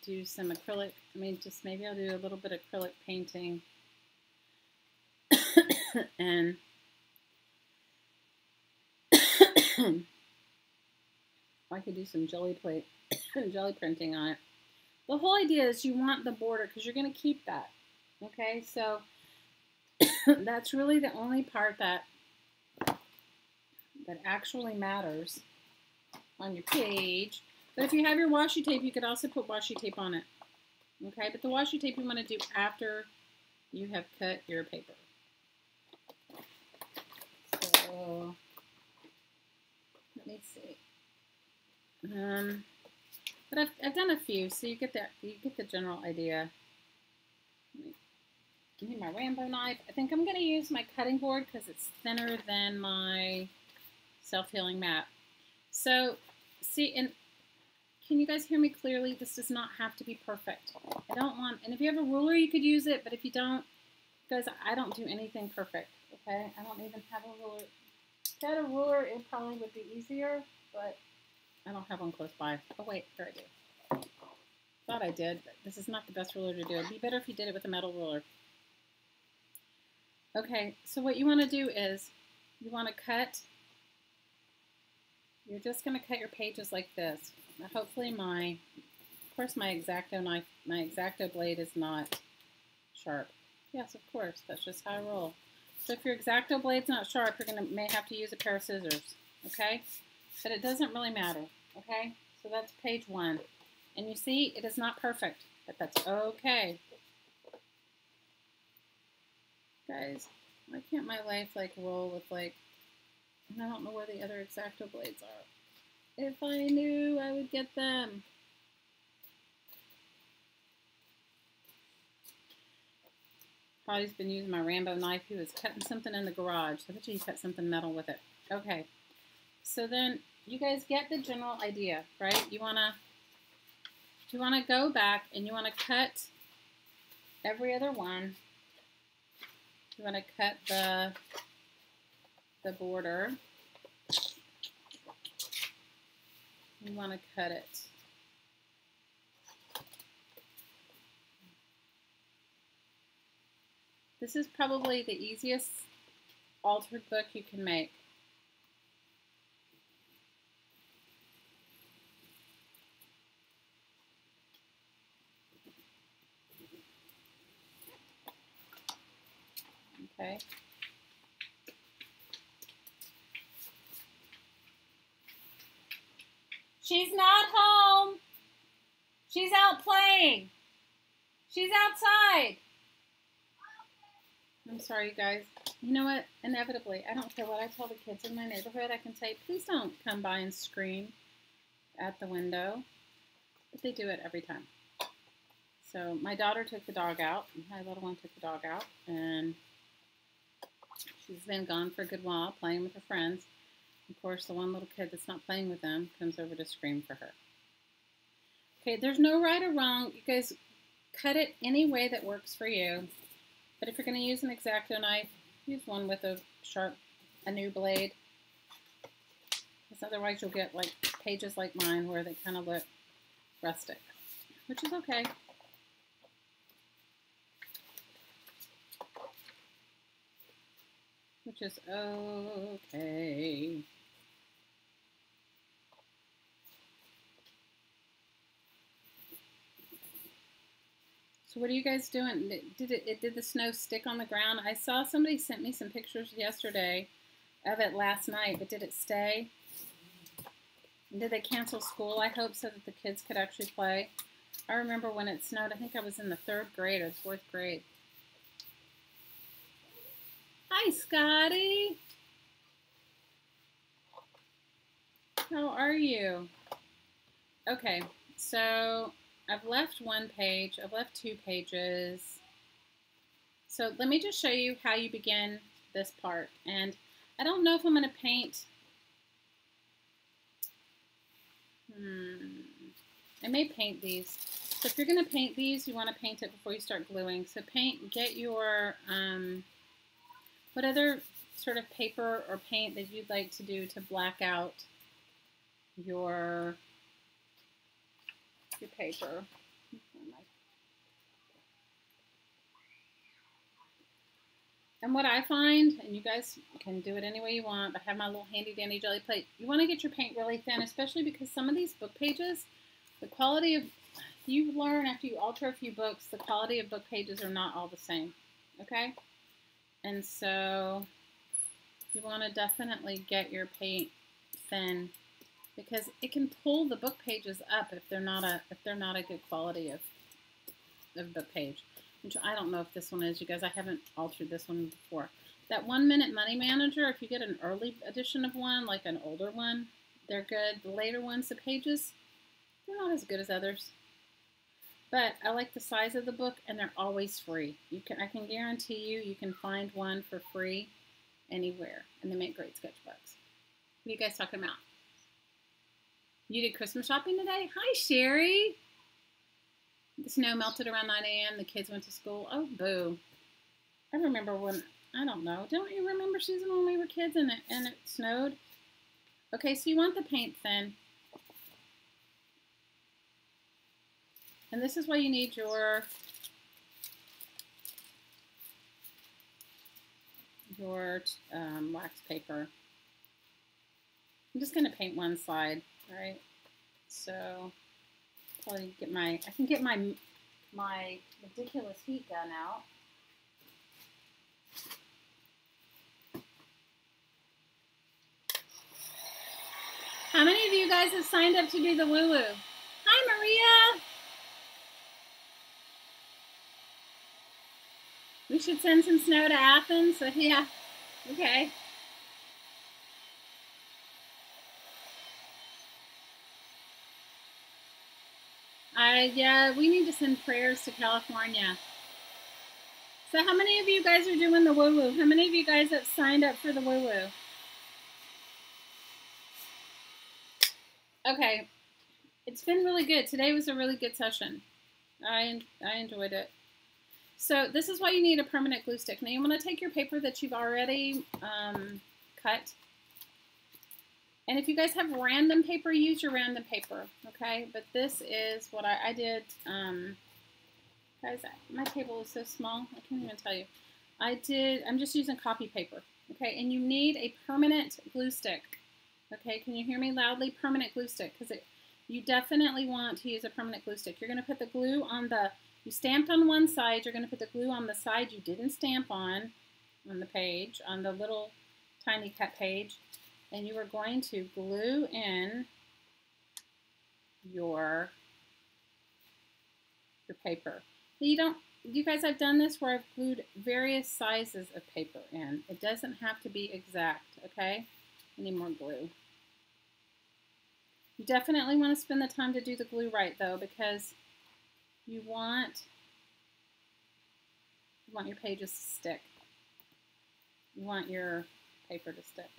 do some acrylic. I mean, just maybe I'll do a little bit of acrylic painting. And I could do some jelly printing on it. The whole idea is you want the border because you're going to keep that. Okay, so that's really the only part that actually matters on your page. But if you have your washi tape, you could also put washi tape on it. Okay, but the washi tape you want to do after you have cut your paper. So let me see. But I've done a few, so you get the general idea. I need my Rambo knife. I think I'm going to use my cutting board because it's thinner than my self-healing mat. So, see, and can you guys hear me clearly? This does not have to be perfect. I don't want, and if you have a ruler, you could use it, but if you don't, guys, I don't do anything perfect, okay? I don't even have a ruler. If I had a ruler, it probably would be easier, but I don't have one close by. Oh, wait, here I do. Thought I did, but this is not the best ruler to do. It'd be better if you did it with a metal ruler. Okay, so what you want to do is you want to cut. You're just going to cut your pages like this. Now, hopefully of course my X-Acto knife, my X-Acto blade is not sharp. Yes, of course, that's just how I roll. So if your X-Acto blade's not sharp, may have to use a pair of scissors, okay? But it doesn't really matter, okay? So that's page 1. And you see, it is not perfect, but that's okay. Guys, why can't my life like roll with like, and I don't know where the other X-Acto blades are. If I knew, I would get them. Patty's been using my Rambo knife. He was cutting something in the garage. I bet you he cut something metal with it. Okay. So then you guys get the general idea, right? You wanna go back and you wanna cut every other one. You want to cut the border. You want to cut it This is probably the easiest altered book you can make. Okay. She's not home. She's out playing. She's outside. I'm sorry, you guys. You know what? Inevitably, I don't care what I tell the kids in my neighborhood. I can say, please don't come by and scream at the window. But they do it every time. So my daughter took the dog out. My little one took the dog out. And she's been gone for a good while playing with her friends. Of course, the one little kid that's not playing with them comes over to scream for her. Okay, there's no right or wrong. You guys cut it any way that works for you. But if you're going to use an X-Acto knife, use one with a sharp, a new blade. Because otherwise you'll get like pages like mine where they kind of look rustic, which is okay. Which is okay. So what are you guys doing? Did the snow stick on the ground? I saw somebody sent me some pictures yesterday of it last night, but did it stay? Did they cancel school, I hope, so that the kids could actually play? I remember when it snowed, I think I was in the 3rd grade or 4th grade. Hi, Scotty. How are you? Okay, so I've left one page. I've left 2 pages. So let me just show you how you begin this part. And I don't know if I'm going to paint. I may paint these. So if you're going to paint these, you want to paint it before you start gluing. So get your, what other sort of paper or paint that you'd like to do to black out your paper. And what I find, and you guys can do it any way you want, but I have my little handy dandy jelly plate. You want to get your paint really thin, especially because some of these book pages, the quality of, you learn after you alter a few books, the quality of book pages are not all the same, okay? And so you want to definitely get your paint thin because it can pull the book pages up if they're not a good quality of book page. Which I don't know if this one is, you guys. I haven't altered this one before. That 1 Minute Money Manager, if you get an early edition of one, like an older one, they're good. The later ones, the pages, they're not as good as others. But I like the size of the book, and they're always free. I can guarantee you can find one for free anywhere, and they make great sketchbooks. What are you guys talking about? You did Christmas shopping today? Hi, Sherry. The snow melted around 9 a.m. The kids went to school. Oh, boo. I remember when, I don't know. Don't you remember, Susan, when we were kids and it snowed? Okay, so you want the paint thin. And this is why you need your wax paper. I'm just going to paint one side, all right? So probably I can get my ridiculous heat gun out. How many of you guys have signed up to do the woo-woo? Hi, Maria. We should send some snow to Athens. So yeah, okay. Yeah, we need to send prayers to California. So how many of you guys are doing the woo-woo? How many of you guys have signed up for the woo-woo? Okay, it's been really good. Today was a really good session. I enjoyed it. So this is why you need a permanent glue stick. Now you want to take your paper that you've already cut. And if you guys have random paper, use your random paper, okay? But this is what I did. Guys, my table is so small, I can't even tell you. I'm just using copy paper, okay? And you need a permanent glue stick, okay? Can you hear me loudly? Permanent glue stick, because you definitely want to use a permanent glue stick. You're going to put the glue on you stamped on one side, you're going to put the glue on the side you didn't stamp on the page, on the little tiny cut page, and you are going to glue in your paper. You guys, I've done this where I've glued various sizes of paper in. It doesn't have to be exact, okay? I need more glue. You definitely want to spend the time to do the glue right, though, because you want your pages to stick. You want your paper to stick.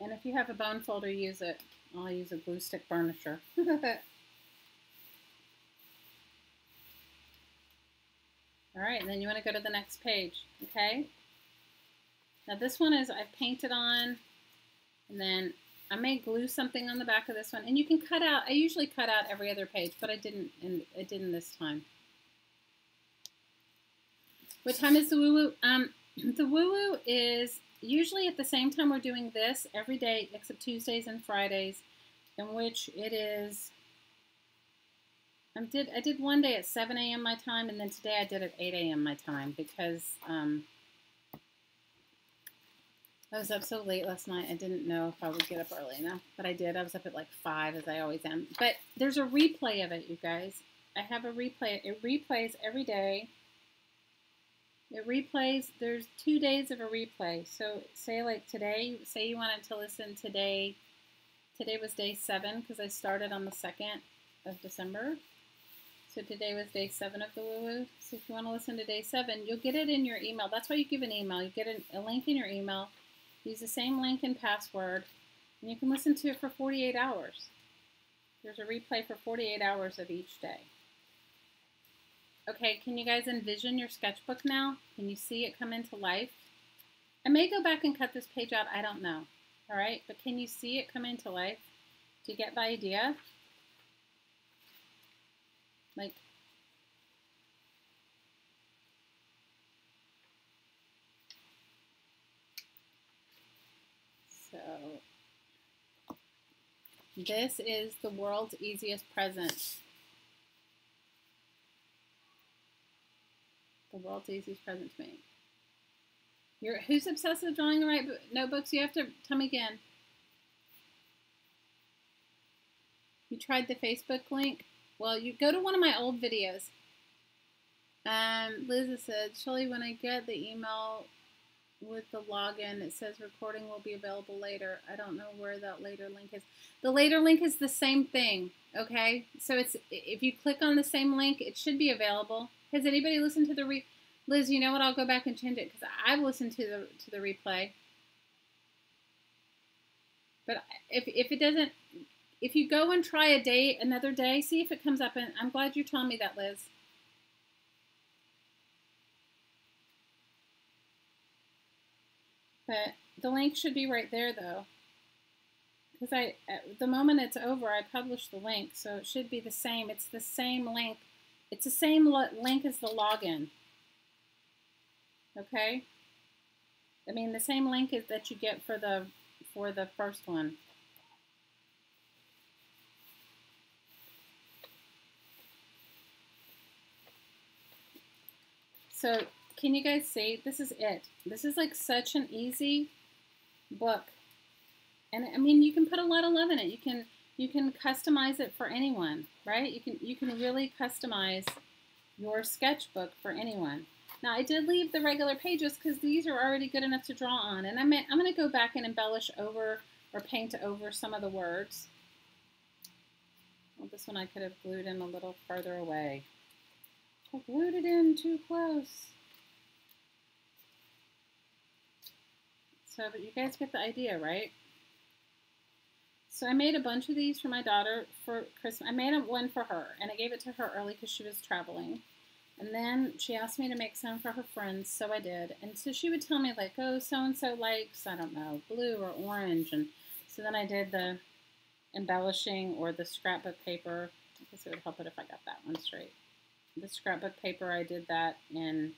And if you have a bone folder, use it. I'll use a glue stick burnisher. All right, and then you want to go to the next page, okay? Now this one is I've painted on, and then I may glue something on the back of this one. And you can cut out, I usually cut out every other page, but I didn't this time. What time is the woo-woo? The woo-woo is usually at the same time we're doing this every day except Tuesdays and Fridays, in which it is, I did one day at 7 a.m. my time, and then today I did at 8 a.m. my time because I was up so late last night. I didn't know if I would get up early enough, but I did. I was up at like 5, as I always am. But there's a replay of it, you guys. I have a replay. It replays every day. It replays. There's 2 days of a replay. So say like today, say you wanted to listen today. Today was day 7 because I started on the 2nd of December. So today was day 7 of the woo-woo. So if you want to listen to day 7, you'll get it in your email. That's why you give an email. You get a link in your email. Use the same link and password, and you can listen to it for 48 hours. There's a replay for 48 hours of each day. Okay, can you guys envision your sketchbook now? Can you see it come into life? I may go back and cut this page out. I don't know. All right, but can you see it come into life? Do you get the idea? Like, so this is the world's easiest present. The world's easiest present to me. Who's obsessed with drawing and write notebooks? You have to tell me again. You tried the Facebook link? Well, you go to one of my old videos. Liz said, Shirley, when I get the email with the login, it says recording will be available later. I don't know where that later link is. The later link is the same thing, okay? So it's if you click on the same link, it should be available. Has anybody listened to the Liz, you know what? I'll go back and change it because I've listened to the replay. But if it doesn't, if you go and try another day, see if it comes up. And I'm glad you're telling me that, Liz. But the link should be right there, though. Because at the moment it's over, I published the link, so it should be the same. It's the same link. It's the same link as the login. Okay? I mean, the same link is that you get for the first one. So, can you guys see? This is it. This is like such an easy book. And I mean, you can put a lot of love in it. You can customize it for anyone, right? You can really customize your sketchbook for anyone. Now, I did leave the regular pages because these are already good enough to draw on. And I'm going to go back and embellish over or paint over some of the words. Well, this one I could have glued in a little further away. I glued it in too close. So, but you guys get the idea, right? So I made a bunch of these for my daughter for Christmas. I made one for her, and I gave it to her early because she was traveling. And then she asked me to make some for her friends, so I did. And so she would tell me, like, oh, so-and-so likes, I don't know, blue or orange. And So then I did the embellishing or the scrapbook paper. I guess it would help it if I got that one straight. The scrapbook paper, I did that in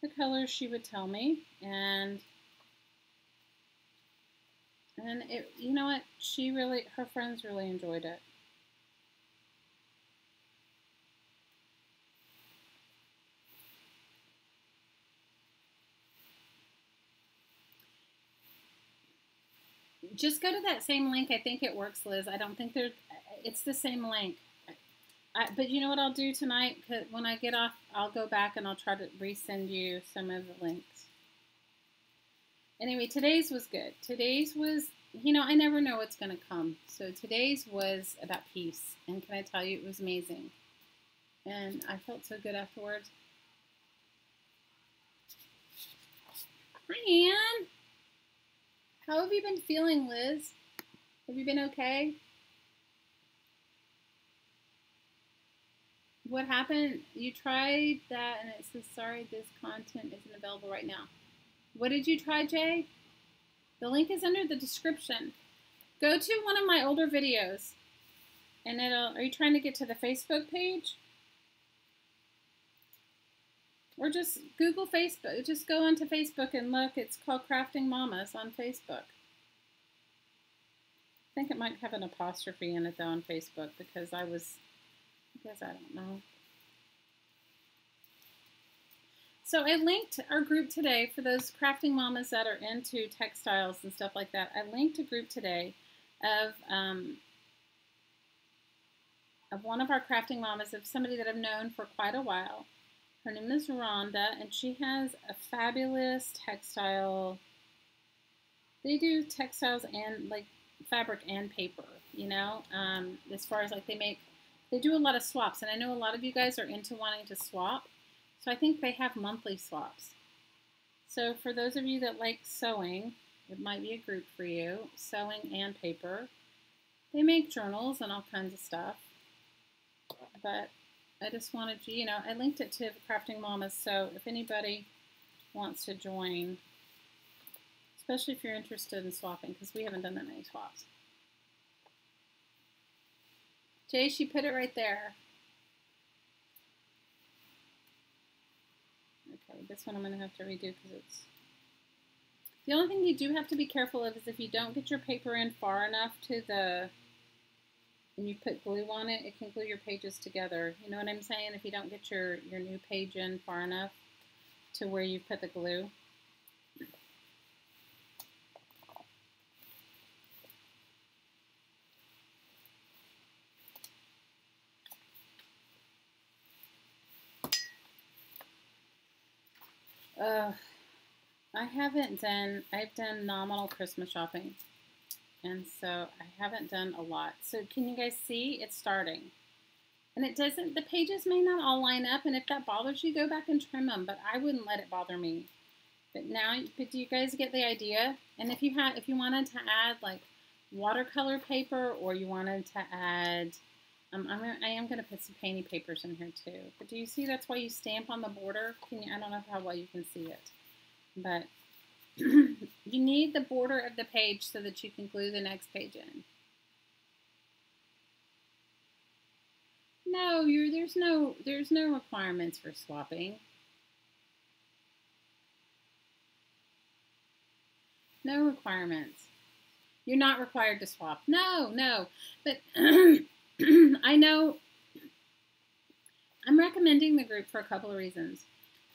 the colors she would tell me, and it, you know what, her friends really enjoyed it. Just go to that same link. I think it works, Liz. I don't think it's the same link. But you know what I'll do tonight? 'Cause when I get off, I'll go back and I'll try to resend you some of the links. Anyway, today's was good. Today's was, you know, I never know what's going to come. So today's was about peace. And can I tell you, it was amazing. And I felt so good afterwards. Hi, Ann. How have you been feeling, Liz? Have you been okay? What happened? You tried that and it says, sorry, this content isn't available right now. What did you try, Jay? The link is under the description. Go to one of my older videos and are you trying to get to the Facebook page? Or just Google Facebook. Just go onto Facebook and look. It's called Crafting Mamas on Facebook. I think it might have an apostrophe in it though on Facebook because I don't know. So I linked our group today for those crafting mamas that are into textiles and stuff like that. I linked a group today of one of our crafting mamas, of somebody that I've known for quite a while. Her name is Rhonda, and she has a fabulous textile. They do textiles and like fabric and paper, you know, as far as like they do a lot of swaps. And I know a lot of you guys are into wanting to swap. So I think they have monthly swaps. So for those of you that like sewing, it might be a group for you, sewing and paper. They make journals and all kinds of stuff. But I just wanted you, I linked it to Crafting Mamas, so if anybody wants to join, especially if you're interested in swapping, because we haven't done that many swaps. Jay, she put it right there. Okay, this one I'm going to have to redo because it's... The only thing you do have to be careful of is if you don't get your paper in far enough to the... and you put glue on it, it can glue your pages together. You know what I'm saying? If you don't get your new page in far enough to where you put the glue. I've done nominal Christmas shopping. And so I haven't done a lot. So can you guys see? It's starting. And it doesn't, the pages may not all line up. And if that bothers you, go back and trim them. But I wouldn't let it bother me. But do you guys get the idea? And if you wanted to add like watercolor paper, or you wanted to add, I am going to put some painty papers in here too. But do you see that's why you stamp on the border? I don't know how well you can see it. But you need the border of the page so that you can glue the next page in. No, there's no requirements for swapping. No requirements. You're not required to swap. No. But I know I'm recommending the group for a couple of reasons.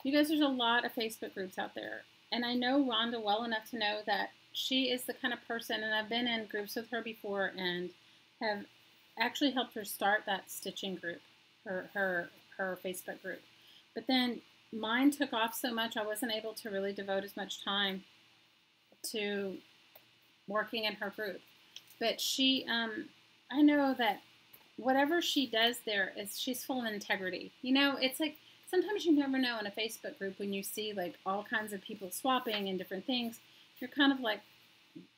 You guys, there's a lot of Facebook groups out there. And I know Rhonda well enough to know that she is the kind of person, and I've been in groups with her before and have actually helped her start that stitching group, her Facebook group. But then mine took off so much I wasn't able to really devote as much time to working in her group. But she, I know that whatever she does there she's full of integrity. You know, it's like, sometimes you never know in a Facebook group when you see like all kinds of people swapping and different things. You're kind of like,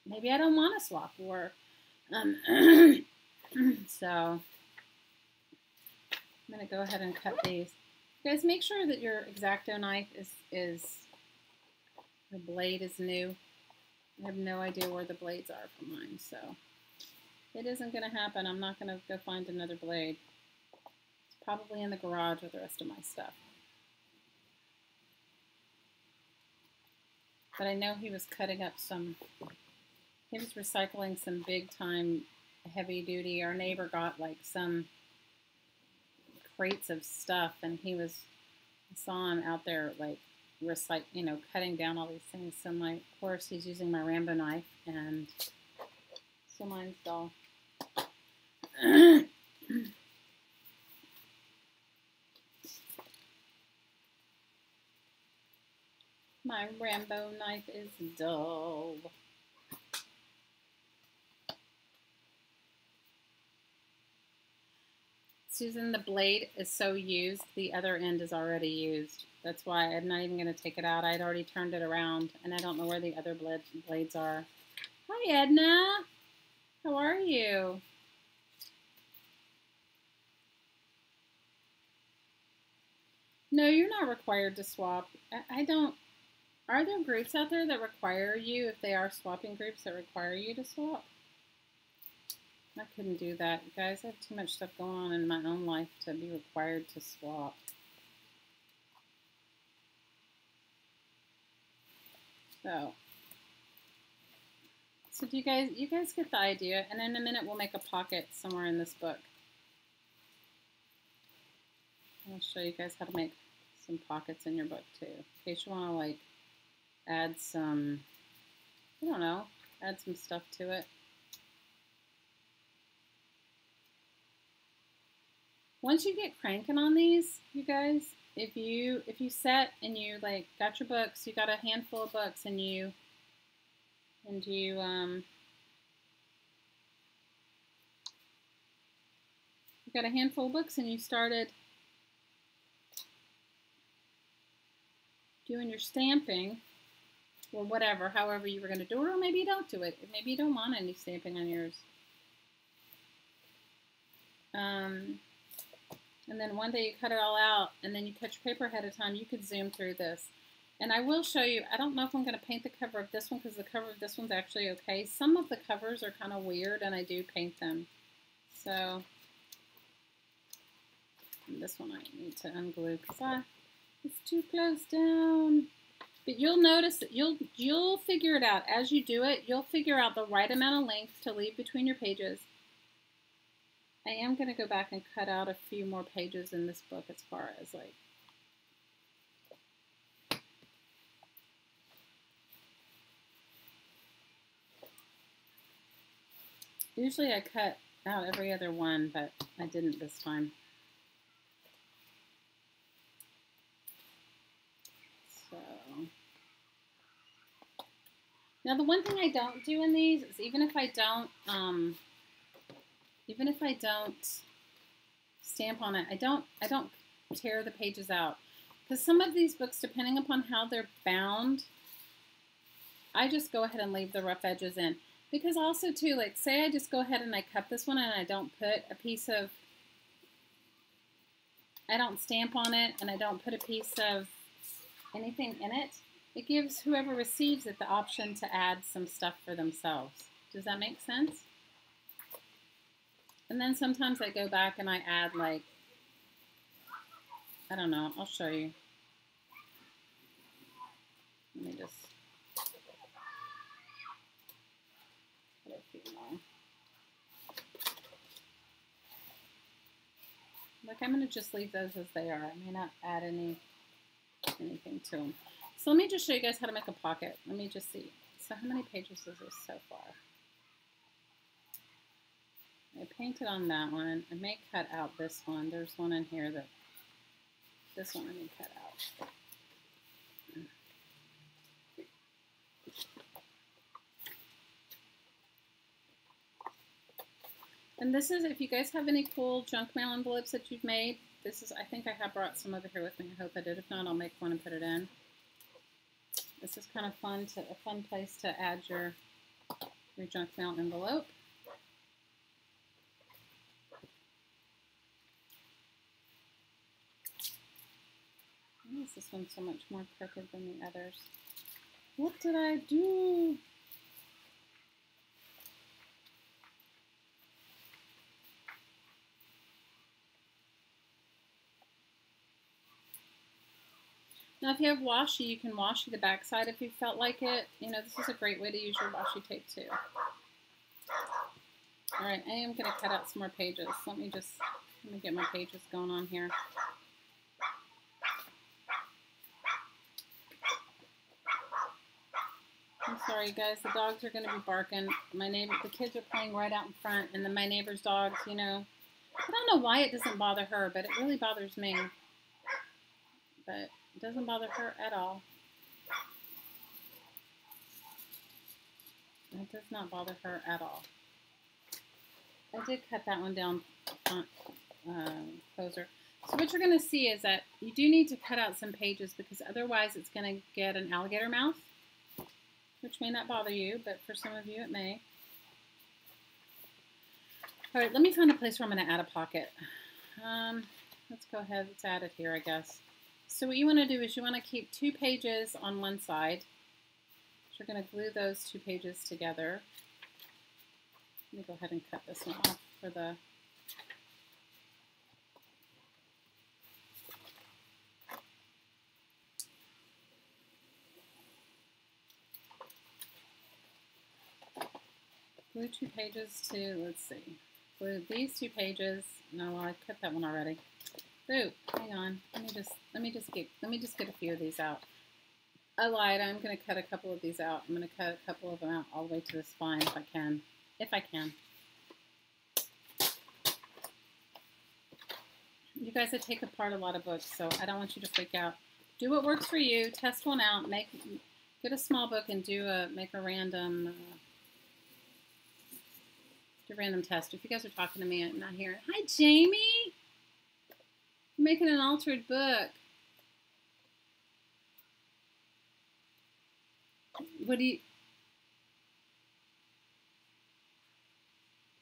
maybe I don't want to swap. Or so I'm going to go ahead and cut these. You guys, make sure that your X-Acto knife is the blade is new. I have no idea where the blades are for mine, so it isn't going to happen. I'm not going to go find another blade. It's probably in the garage with the rest of my stuff. But I know he was cutting up some, he was recycling some big time heavy duty. Our neighbor got like some crates of stuff, and I saw him out there like cutting down all these things. So of course he's using my Rambo knife, and so mine's dull. My Rambo knife is dull. Susan, the blade is so used, the other end is already used. That's why I'm not even going to take it out. I'd already turned it around, and I don't know where the other blades are. Hi, Edna. How are you? No, you're not required to swap. I don't. Are there groups out there that require you, if they are swapping groups, that require you to swap? I couldn't do that, you guys. I have too much stuff going on in my own life to be required to swap. So do you guys get the idea? And in a minute, we'll make a pocket somewhere in this book. I'll show you guys how to make some pockets in your book too, in case you want to like add some, I don't know, add some stuff to it. Once you get cranking on these, you guys, if you set and you like got your books, you got a handful of books, and you got a handful of books, and you started doing your stamping or whatever, however you were going to do it, or maybe you don't do it. Maybe you don't want any stamping on yours. And then one day you cut it all out, and then you cut your paper ahead of time. You could zoom through this. And I will show you, I don't know if I'm going to paint the cover of this one, because the cover of this one's actually okay. Some of the covers are kind of weird, and I do paint them. So, and this one I need to unglue, because it's too close down. But you'll notice that you'll figure it out. As you do it, you'll figure out the right amount of length to leave between your pages. I am going to go back and cut out a few more pages in this book as far as like, usually I cut out every other one, but I didn't this time. So, now the one thing I don't do in these is even if I don't stamp on it, I don't tear the pages out. Because some of these books, depending upon how they're bound, I just go ahead and leave the rough edges in. Because also too, like say I just go ahead and I cut this one and I don't put a piece of, I don't stamp on it and I don't put a piece of anything in it, it gives whoever receives it the option to add some stuff for themselves. Does that make sense? And then sometimes I go back and I add like, I don't know, I'll show you. Let me just put a few more. Like I'm going to just leave those as they are. I may not add anything to them. So let me just show you guys how to make a pocket. Let me just see. So how many pages is this so far? I painted on that one. I may cut out this one. There's one in here that, this one I may cut out. And this is, if you guys have any cool junk mail envelopes that you've made, this is, I think I have brought some over here with me. I hope I did. If not, I'll make one and put it in. This is kind of fun, a fun place to add your junk mail envelope. Why is this one so much more crooked than the others? What did I do? Now, if you have washi, you can washi the back side if you felt like it. You know, this is a great way to use your washi tape too. All right, I am going to cut out some more pages. Let me get my pages going on here. I'm sorry, you guys. The dogs are going to be barking. The kids are playing right out in front, and then my neighbor's dogs, you know. I don't know why it doesn't bother her, but it really bothers me. But it doesn't bother her at all. It does not bother her at all. I did cut that one down, closer. So what you're going to see is that you do need to cut out some pages because otherwise it's going to get an alligator mouth, which may not bother you, but for some of you it may. All right, let me find a place where I'm going to add a pocket. Let's go ahead, let's add it here, I guess. So what you want to do is you want to keep 2 pages on one side. So you're going to glue those 2 pages together. Let me go ahead and cut this one off for the... Glue 2 pages to, let's see, glue these 2 pages. No, I cut that one already. Ooh, hang on. Let me just get a few of these out. I lied. I'm going to cut a couple of these out. I'm going to cut a couple of them out all the way to the spine if I can. If I can. You guys, I take apart a lot of books, so I don't want you to freak out. Do what works for you. Test one out. Get a small book and make a random test. If you guys are talking to me, I'm not hearing. Hi, Jamie. I'm making an altered book. What do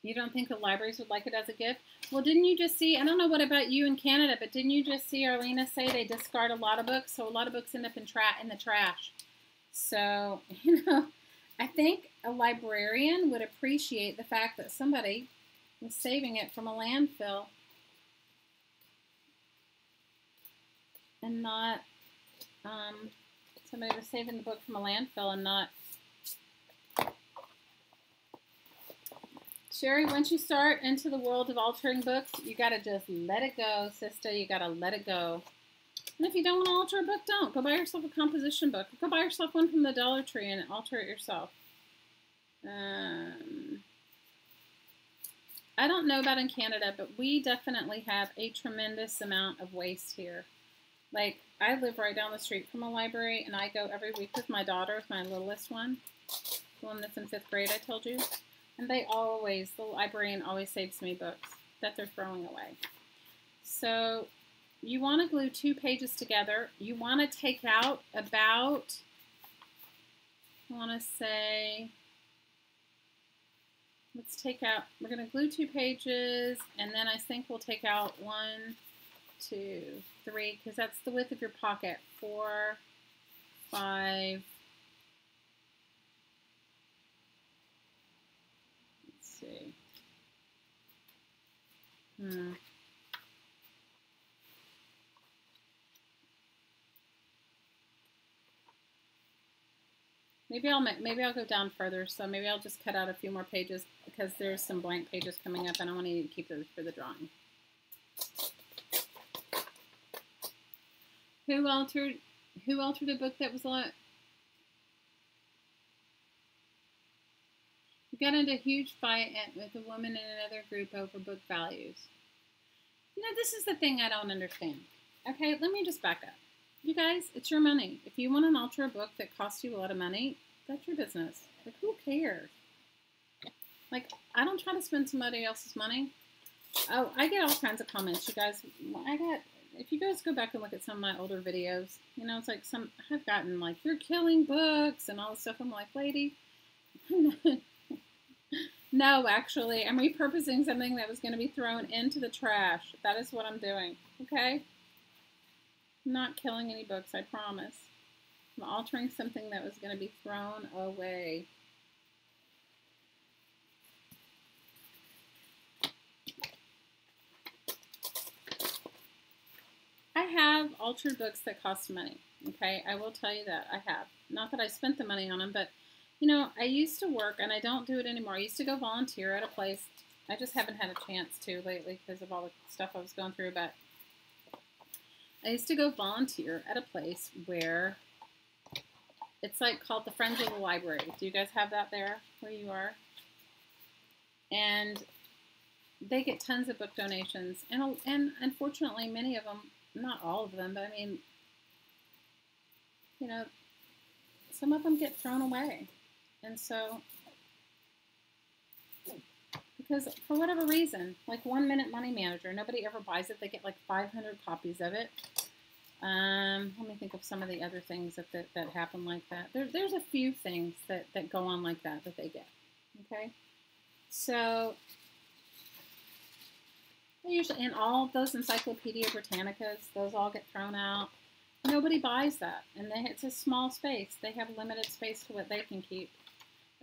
you don't think the libraries would like it as a gift? Well, didn't you just see, I don't know what about you in Canada, but didn't you just see Arlena say they discard a lot of books? So a lot of books end up in the trash. So, you know, I think a librarian would appreciate the fact that somebody was saving it from a landfill and not, somebody was saving the book from a landfill and not. Sherry, once you start into the world of altering books, you got to just let it go, sister. You got to let it go. And if you don't want to alter a book, don't. Go buy yourself a composition book. Go buy yourself one from the Dollar Tree and alter it yourself. I don't know about in Canada, but we definitely have a tremendous amount of waste here. Like, I live right down the street from a library, and I go every week with my daughter, with my littlest one, the one that's in 5th grade, I told you. And the librarian always saves me books that they're throwing away. So you want to glue 2 pages together. You want to take out about, I want to say, we're going to glue 2 pages, and then I think we'll take out 1, 2, 3, because that's the width of your pocket. 4, 5, let's see. Maybe I'll go down further, so maybe I'll just cut out a few more pages because there's some blank pages coming up and I want to keep those for the drawing. Who altered a book that was a lot? We got into a huge fight with a woman in another group over book values. You know, this is the thing I don't understand. Okay, let me just back up. You guys, it's your money. If you want to alter a book that costs you a lot of money, that's your business. Like, who cares? Like, I don't try to spend somebody else's money. Oh, I get all kinds of comments, you guys. If you guys go back and look at some of my older videos, you know, it's like I've gotten like, you're killing books and all this stuff. I'm like, lady, no, actually, I'm repurposing something that was going to be thrown into the trash. That is what I'm doing, okay? I'm not killing any books, I promise. I'm altering something that was going to be thrown away. I have altered books that cost money. Okay, I will tell you that I have. Not that I spent the money on them, but you know, I used to work, and I don't do it anymore. I used to go volunteer at a place. I just haven't had a chance to lately because of all the stuff I was going through, but I used to go volunteer at a place where it's like called the Friends of the Library. Do you guys have that there where you are? And they get tons of book donations, and unfortunately, many of them, not all of them, but I mean, you know, some of them get thrown away. And so, because for whatever reason, like 1 Minute Money Manager, nobody ever buys it. They get like 500 copies of it. Let me think of some of the other things that happen like that. There's a few things that go on like that they get. Okay, so they usually, and all of those Encyclopedia Britannicas, those all get thrown out. Nobody buys that, and it's a small space. They have limited space to what they can keep.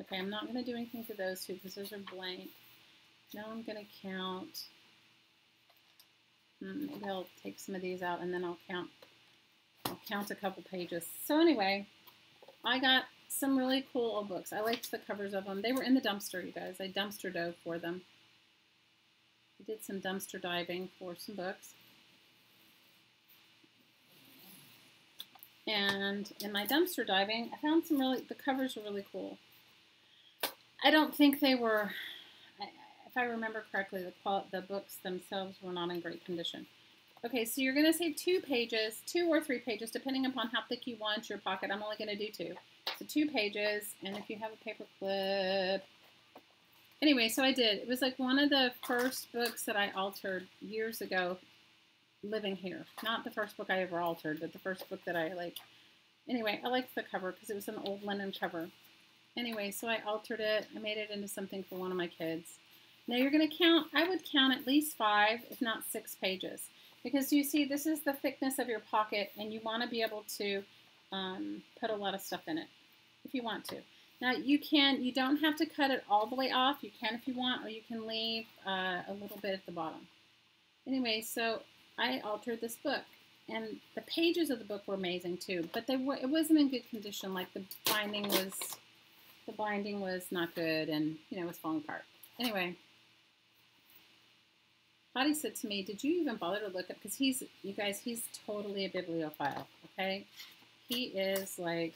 Okay, I'm not going to do anything to those two because those are blank. Now I'm going to count. Maybe I'll take some of these out and then I'll count a couple pages. So anyway, I got some really cool old books. I liked the covers of them. They were in the dumpster, you guys. I dumpster dove for them. I did some dumpster diving for some books. And in my dumpster diving, I found the covers were really cool. I don't think they were, if I remember correctly, the books themselves were not in great condition. Okay, so you're going to say 2 pages, 2 or 3 pages, depending upon how thick you want your pocket. I'm only going to do 2. So 2 pages, and if you have a paper clip. Anyway, so I did. It was like one of the first books that I altered years ago living here. Not the first book I ever altered, but the first book that I like. Anyway, I liked the cover because it was an old linen cover. Anyway, so I altered it. I made it into something for one of my kids. Now you're going to count, I would count at least 5, if not 6 pages. Because you see, this is the thickness of your pocket, and you want to be able to put a lot of stuff in it, if you want to. Now you don't have to cut it all the way off. You can if you want, or you can leave a little bit at the bottom. Anyway, so I altered this book. And the pages of the book were amazing too, but it wasn't in good condition. Like the binding was not good, and you know, it was falling apart. Anyway, Hottie said to me, "Did you even bother to look up?" Because he's totally a bibliophile. Okay, he is like,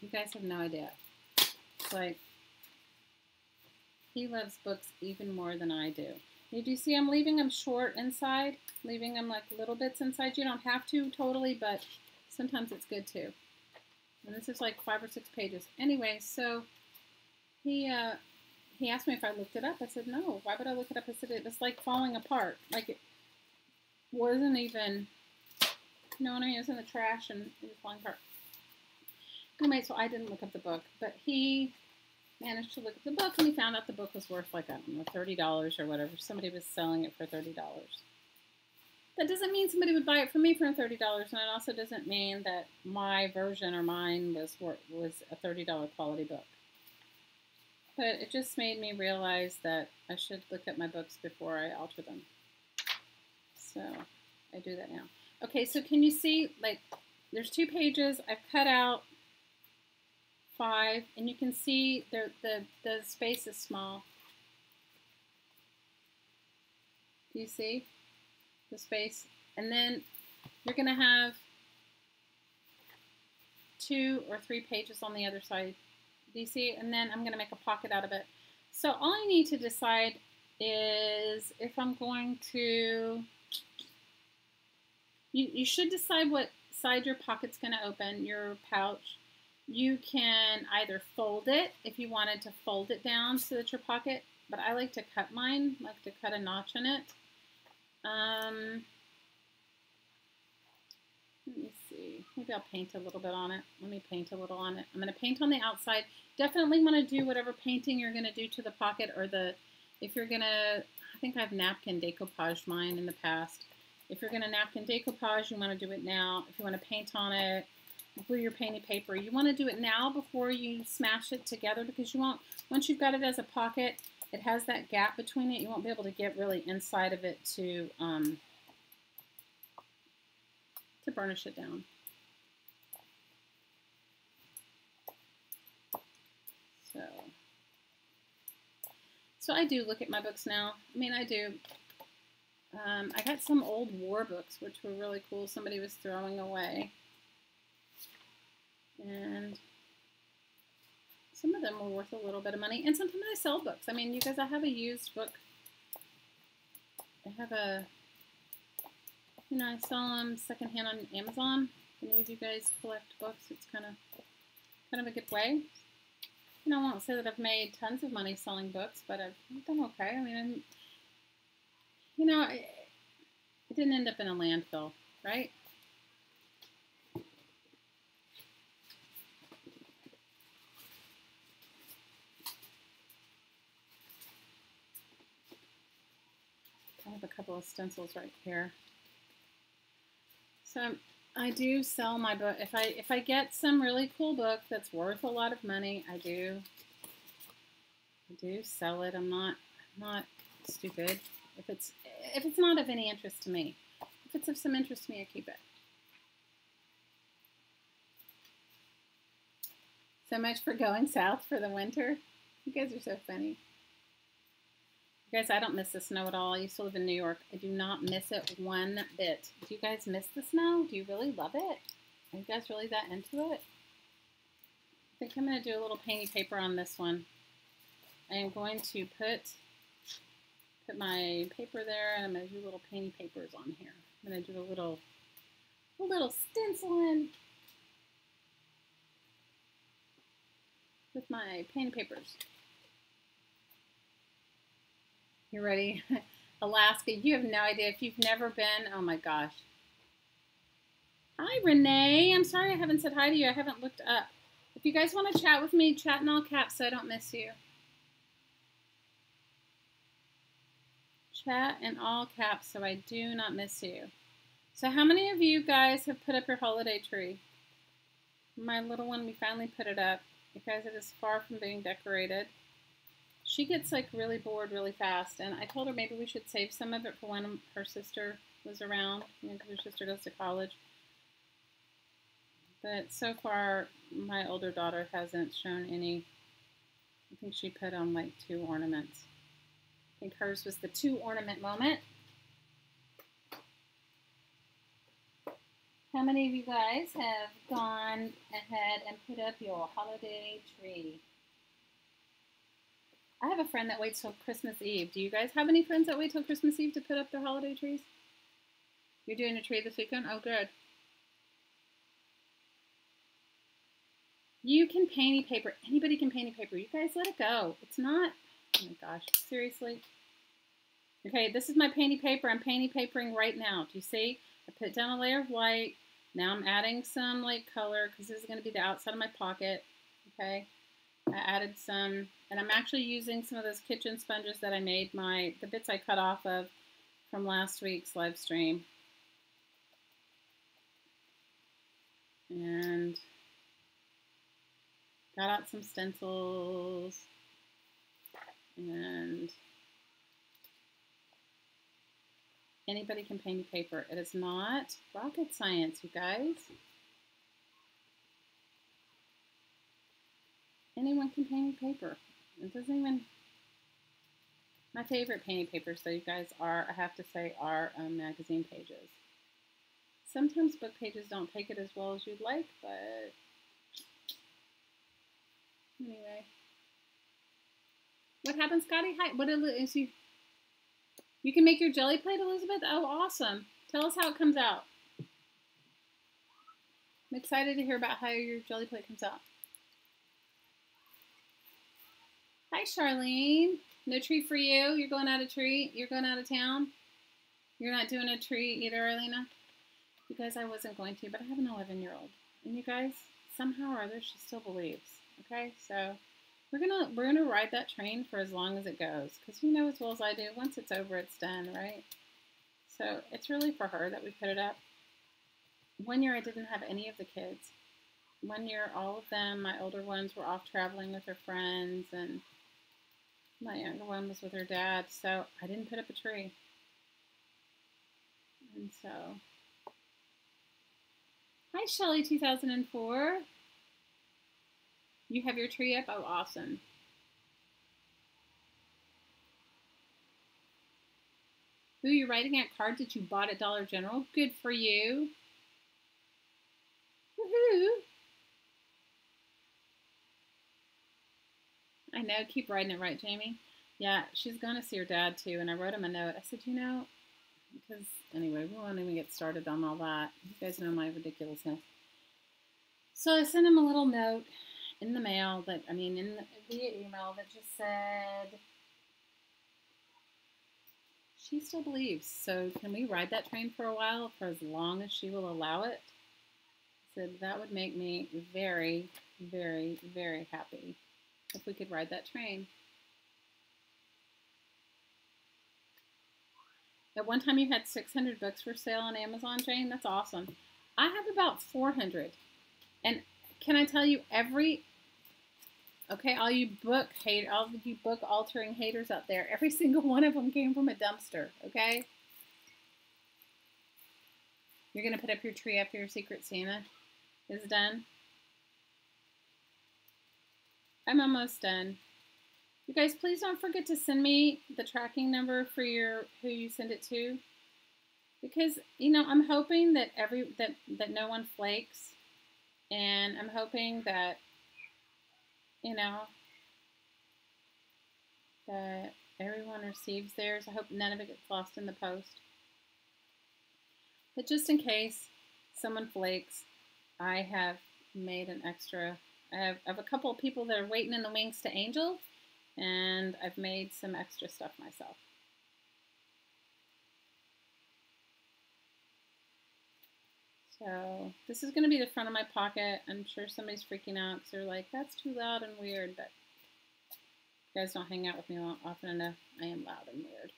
you guys have no idea. It's like he loves books even more than I do. Did you see I'm leaving them short inside? Leaving them like little bits inside. You don't have to totally, but sometimes it's good too. And this is like 5 or 6 pages. Anyway, so he asked me if I looked it up. I said, no. Why would I look it up? I said, it was like falling apart. Like it wasn't even, you know what I mean? It was in the trash and it was falling apart. Anyway, so I didn't look up the book, but he managed to look at the book, and he found out the book was worth like, I don't know, $30 or whatever. Somebody was selling it for $30. That doesn't mean somebody would buy it from me for $30, and it also doesn't mean that my version or mine was a $30 quality book. But it just made me realize that I should look at my books before I alter them. So I do that now. Okay, so can you see, like, there's 2 pages. I've cut out 5, and you can see the space is small. Do you see the space? And then you're going to have 2 or 3 pages on the other side. Do you see? And then I'm going to make a pocket out of it. So all I need to decide is if I'm going to, you should decide what side your pocket's going to open, your pouch. You can either fold it if you wanted to fold it down so that your pocket, but I like to cut mine, like to cut a notch in it. Let me see, maybe I'll paint a little bit on it. Let me paint a little on it. I'm going to paint on the outside. Definitely want to do whatever painting you're going to do to the pocket, or if you're going to, I think I've napkin decoupaged mine in the past. If you're going to napkin decoupage, you want to do it now. If you want to paint on it, glue your painty paper, you want to do it now before you smash it together, because you won't, once you've got it as a pocket, it has that gap between it, you won't be able to get really inside of it to to burnish it down. So I do look at my books now. I mean, I do. I got some old war books, which were really cool. Somebody was throwing away. And some of them were worth a little bit of money. And sometimes I sell books. I mean, you guys, I have a used book. I have a, I sell them secondhand on Amazon. If any of you guys collect books, it's kind of a good way. I won't say that I've made tons of money selling books, but I've done okay. I mean, it didn't end up in a landfill, right? I have a couple of stencils right here. So I do sell my book. If I get some really cool book that's worth a lot of money, I do sell it. I'm not stupid. If it's not of any interest to me. If it's of some interest to me, I keep it. So much for going south for the winter. You guys are so funny. You guys, I don't miss the snow at all. I used to live in New York. I do not miss it one bit. Do you guys miss the snow? Do you really love it? Are you guys really that into it? I think I'm going to do a little painty paper on this one. I am going to put my paper there, and I'm going to do little painty papers on here. I'm going to do a little stenciling with my painty papers. You ready? Alaska, you have no idea. If you've never been, oh my gosh. Hi, Renee. I'm sorry I haven't said hi to you. I haven't looked up. If you guys want to chat with me, chat in all caps so I don't miss you. Chat in all caps so I do not miss you. So how many of you guys have put up your holiday tree? My little one, we finally put it up. You guys, it is far from being decorated. She gets like really bored really fast, and I told her maybe we should save some of it for when her sister was around, because her sister goes to college. But so far, my older daughter hasn't shown any. I think she put on like 2 ornaments. I think hers was the 2 ornament moment. How many of you guys have gone ahead and put up your holiday tree? I have a friend that waits till Christmas Eve. Do you guys have any friends that wait till Christmas Eve to put up their holiday trees? You're doing a tree this weekend? Oh, good. You can painty paper. Anybody can painty paper. You guys let it go. It's not, oh my gosh, seriously? Okay, this is my painty paper. I'm painty papering right now. Do you see? I put down a layer of white. Now I'm adding some like color because this is going to be the outside of my pocket. Okay. I added some, and I'm actually using some of those kitchen sponges that I made the bits I cut off of from last week's live stream. And got out some stencils, and anybody can paint paper. It is not rocket science, you guys. Anyone can paint paper. It doesn't even... My favorite painting papers, though, you guys, I have to say, are magazine pages. Sometimes book pages don't take it as well as you'd like, but anyway. What happened, Scotty? Hi. What is you? You can make your jelly plate, Elizabeth? Oh, awesome. Tell us how it comes out. I'm excited to hear about how your jelly plate comes out. Hi, Charlene. No tree for you? You're going out of tree? You're going out of town? You're not doing a tree either, Arlena? You guys, I wasn't going to, but I have an 11-year-old. And you guys, somehow or other, she still believes. Okay? So we're gonna ride that train for as long as it goes. Because you know as well as I do, once it's over, it's done, right? So it's really for her that we put it up. One year I didn't have any of the kids. One year, all of them, my older ones, were off traveling with their friends, and my younger one was with her dad, so I didn't put up a tree. And so Hi, Shelly 2004. You have your tree up? Oh, awesome. Ooh, you're writing out cards that you bought at Dollar General? Good for you. Woohoo! I know. Keep writing it, right, Jamie? Yeah, she's going to see her dad, too. And I wrote him a note. I said, you know, because anyway, we won't even get started on all that. You guys know my ridiculousness. So I sent him a little note in the mail via email that just said, she still believes. So can we ride that train for a while, for as long as she will allow it? I said, that would make me very, very, very happy if we could ride that train. At one time you had 600 books for sale on Amazon, Jane? That's awesome. I have about 400. And can I tell you, all you book altering haters out there, every single one of them came from a dumpster, okay? You're going to put up your tree after your Secret Santa is done? I'm almost done. You guys, please don't forget to send me the tracking number for who you send it to. Because, I'm hoping that that no one flakes. And I'm hoping that, that everyone receives theirs. I hope none of it gets lost in the post. But just in case someone flakes, I have made an extra. I have a couple of people that are waiting in the wings to Angel. And I've made some extra stuff myself. So this is going to be the front of my pocket. I'm sure somebody's freaking out because they're like, that's too loud and weird. But you guys don't hang out with me often enough. I am loud and weird.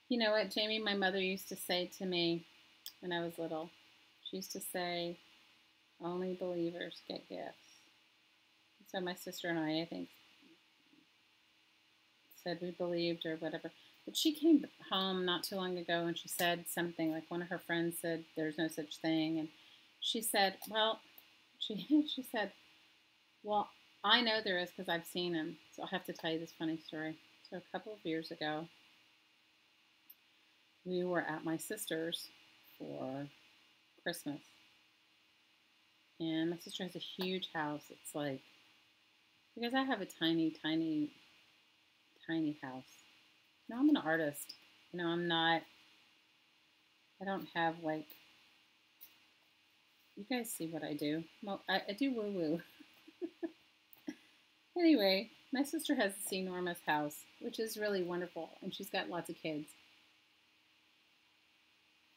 You know what, Jamie? My mother used to say to me when I was little, she used to say, only believers get gifts. So my sister and I think, said we believed or whatever. But she came home not too long ago and she said something like one of her friends said there's no such thing. And she said, well, she said, well, I know there is because I've seen him. So I'll have to tell you this funny story. So a couple of years ago, we were at my sister's for Christmas. And my sister has a huge house. It's like, because I have a tiny, tiny, tiny house. No, I'm an artist. I don't have like, you guys see what I do. Well, I do woo-woo. Anyway, my sister has this enormous house, which is really wonderful, and she's got lots of kids.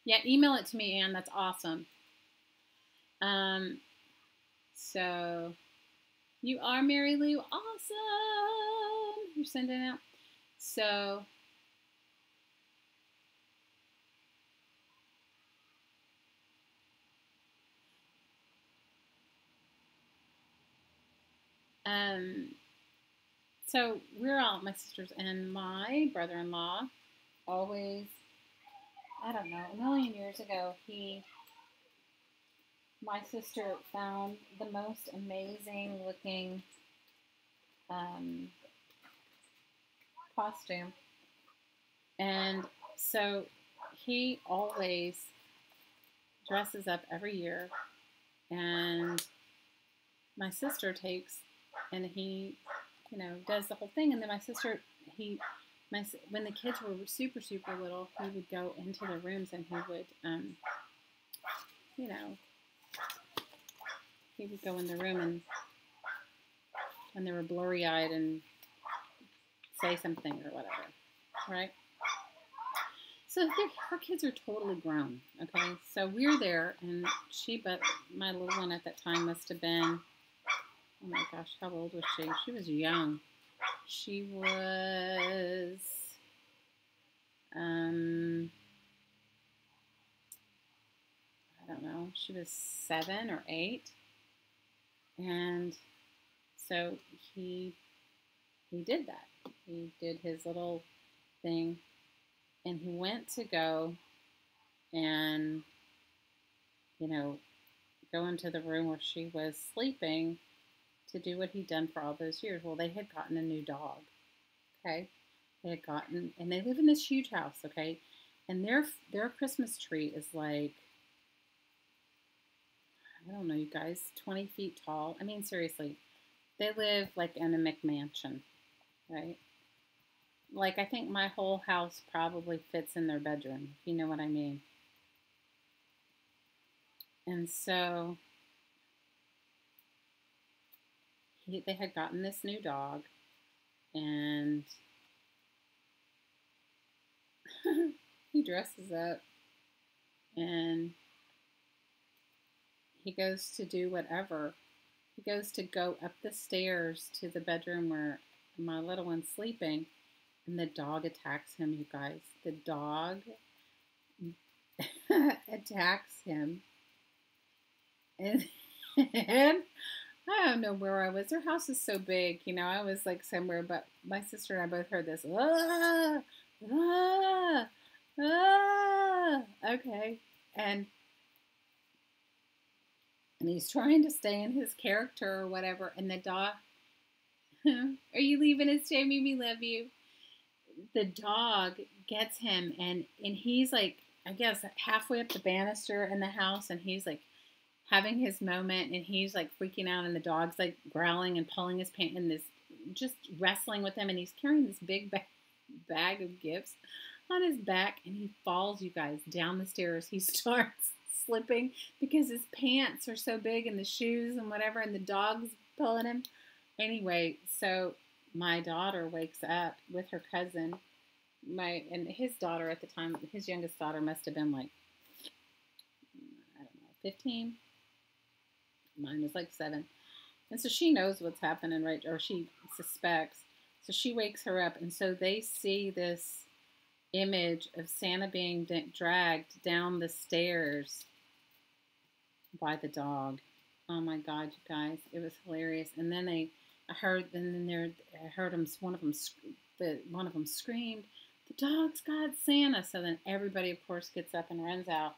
Yeah, email it to me, Anne. That's awesome. So you are Mary Lou. Awesome. You're sending out. So so we're all, my sisters and my brother-in-law, always, I don't know, a million years ago, my sister found the most amazing looking costume. And so he always dresses up every year. And my sister takes, and he, does the whole thing. And then my sister, when the kids were super, super little, he would go into the rooms and he would, he would go in the room and when they were blurry-eyed and say something or whatever, right? So her kids are totally grown, okay? So we're there, and but my little one at that time must have been, oh my gosh, how old was she? She was young. She was, I don't know, she was 7 or 8. And so he did that. He did his little thing. And he went to go and, you know, go into the room where she was sleeping to do what he'd done for all those years. Well, they had gotten a new dog, okay? They had gotten, and they live in this huge house, okay? And their Christmas tree is like, I don't know, you guys, 20 feet tall. I mean, seriously, they live like in a McMansion, right? Like, I think my whole house probably fits in their bedroom, if you know what I mean. And so they had gotten this new dog, and he dresses up and he goes to do whatever. He goes to go up the stairs to the bedroom where my little one's sleeping, and the dog attacks him, you guys. The dog attacks him. And, and I don't know where I was. Their house is so big, you know. I was like somewhere, but my sister and I both heard this. Ah, ah, ah. Okay. And he's trying to stay in his character or whatever. And the dog, are you leaving us, Jamie? We love you. The dog gets him, and he's like, I guess, halfway up the banister in the house, and he's like having his moment, and he's like freaking out, and the dog's like growling and pulling his pants, and this just wrestling with him, and he's carrying this big bag of gifts on his back, and he falls, you guys, down the stairs. He starts slipping because his pants are so big and the shoes and whatever, and the dog's pulling him. Anyway, so my daughter wakes up with her cousin, and his daughter at the time, his youngest daughter must have been like, I don't know, 15. Mine was like 7. And so she knows what's happening, right? Or she suspects. So she wakes her up, and so they see this image of Santa being dragged down the stairs by the dog. Oh my God, you guys, it was hilarious. And then I heard one of them screamed, "The dog's got Santa!" So then everybody, of course, gets up and runs out.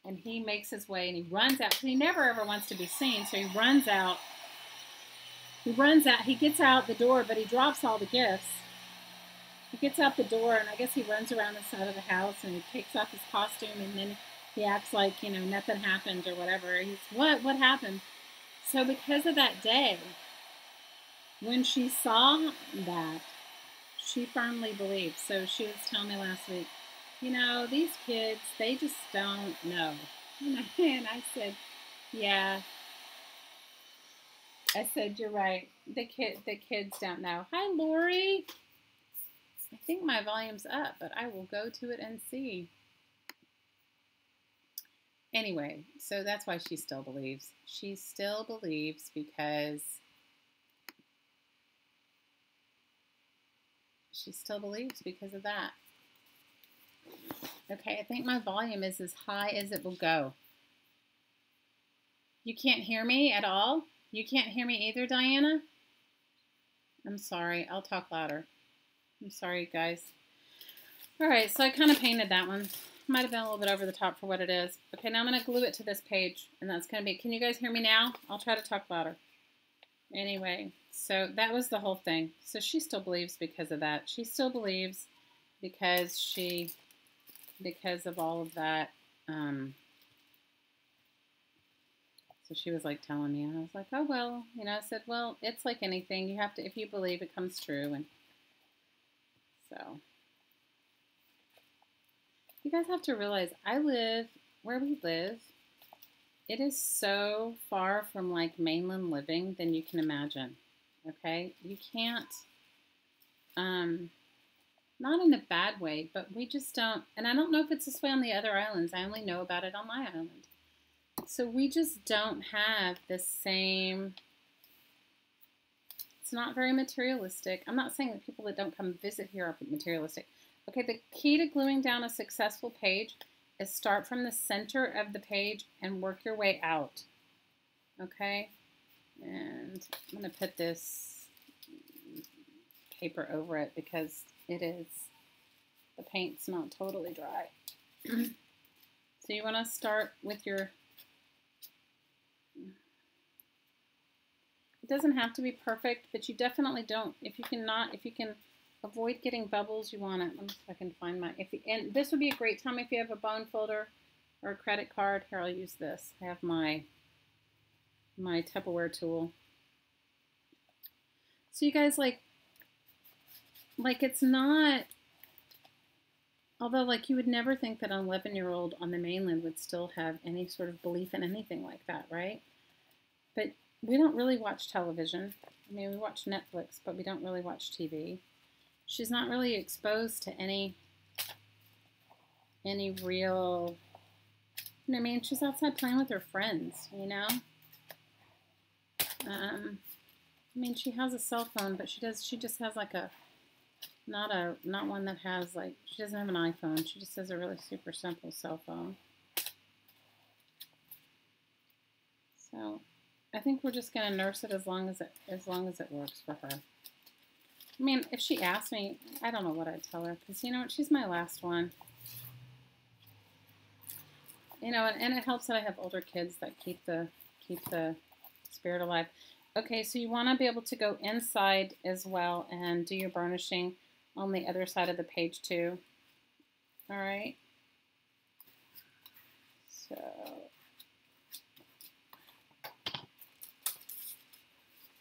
And he makes his way, and he runs out. He never ever wants to be seen, so he runs out. He gets out the door, but he drops all the gifts. He gets out the door, and I guess he runs around the side of the house, and he takes off his costume, and then he acts like, you know, nothing happened or whatever. He's, what happened? So because of that day, when she saw that, she firmly believed. So she was telling me last week, you know, these kids, they just don't know. And I said, yeah. I said, you're right. The kids don't know. Hi, Lori. I think my volume's up, but I will go to it and see. Anyway, so that's why she still believes. She still believes because of that. Okay, I think my volume is as high as it will go. You can't hear me at all? You can't hear me either, Diana? I'm sorry. I'll talk louder. I'm sorry, guys. All right, so I kind of painted that one. Might have been a little bit over the top for what it is. Okay, now I'm going to glue it to this page, and that's going to be, can you guys hear me now? I'll try to talk louder. Anyway, so that was the whole thing. So she still believes because of that. She still believes because of all of that. So she was like telling me, and I was like, oh, well, you know, I said, well, it's like anything. You have to, if you believe, it comes true. And so you guys have to realize I live where we live. It is so far from like mainland living than you can imagine. Okay. You can't, not in a bad way, but we just don't, and I don't know if it's this way on the other islands. I only know about it on my island. So we just don't have the same, it's not very materialistic. I'm not saying that people that don't come visit here are materialistic. Okay, the key to gluing down a successful page is start from the center of the page and work your way out. Okay, and I'm going to put this paper over it because it is the paint's not totally dry. So you want to start with your, it doesn't have to be perfect, but you definitely don't, if you can avoid getting bubbles, you want it. Let me see if I can find my, and this would be a great time if you have a bone folder or a credit card. Here, I'll use this. I have my Tupperware tool. So you guys, like it's not, although like you would never think that an 11-year-old on the mainland would still have any sort of belief in anything like that, right? But we don't really watch television. I mean, we watch Netflix, but we don't really watch TV. She's not really exposed to any real, you know, I mean, she's outside playing with her friends, you know? I mean, she has a cell phone, but she just has like a, not one that has like, she doesn't have an iPhone. She just has a really super simple cell phone. So I think we're just gonna nurse it as long as it works for her. I mean, if she asked me, I don't know what I'd tell her, because you know what, she's my last one. You know, and it helps that I have older kids that keep the spirit alive. Okay, so you want to be able to go inside as well and do your burnishing on the other side of the page too. All right.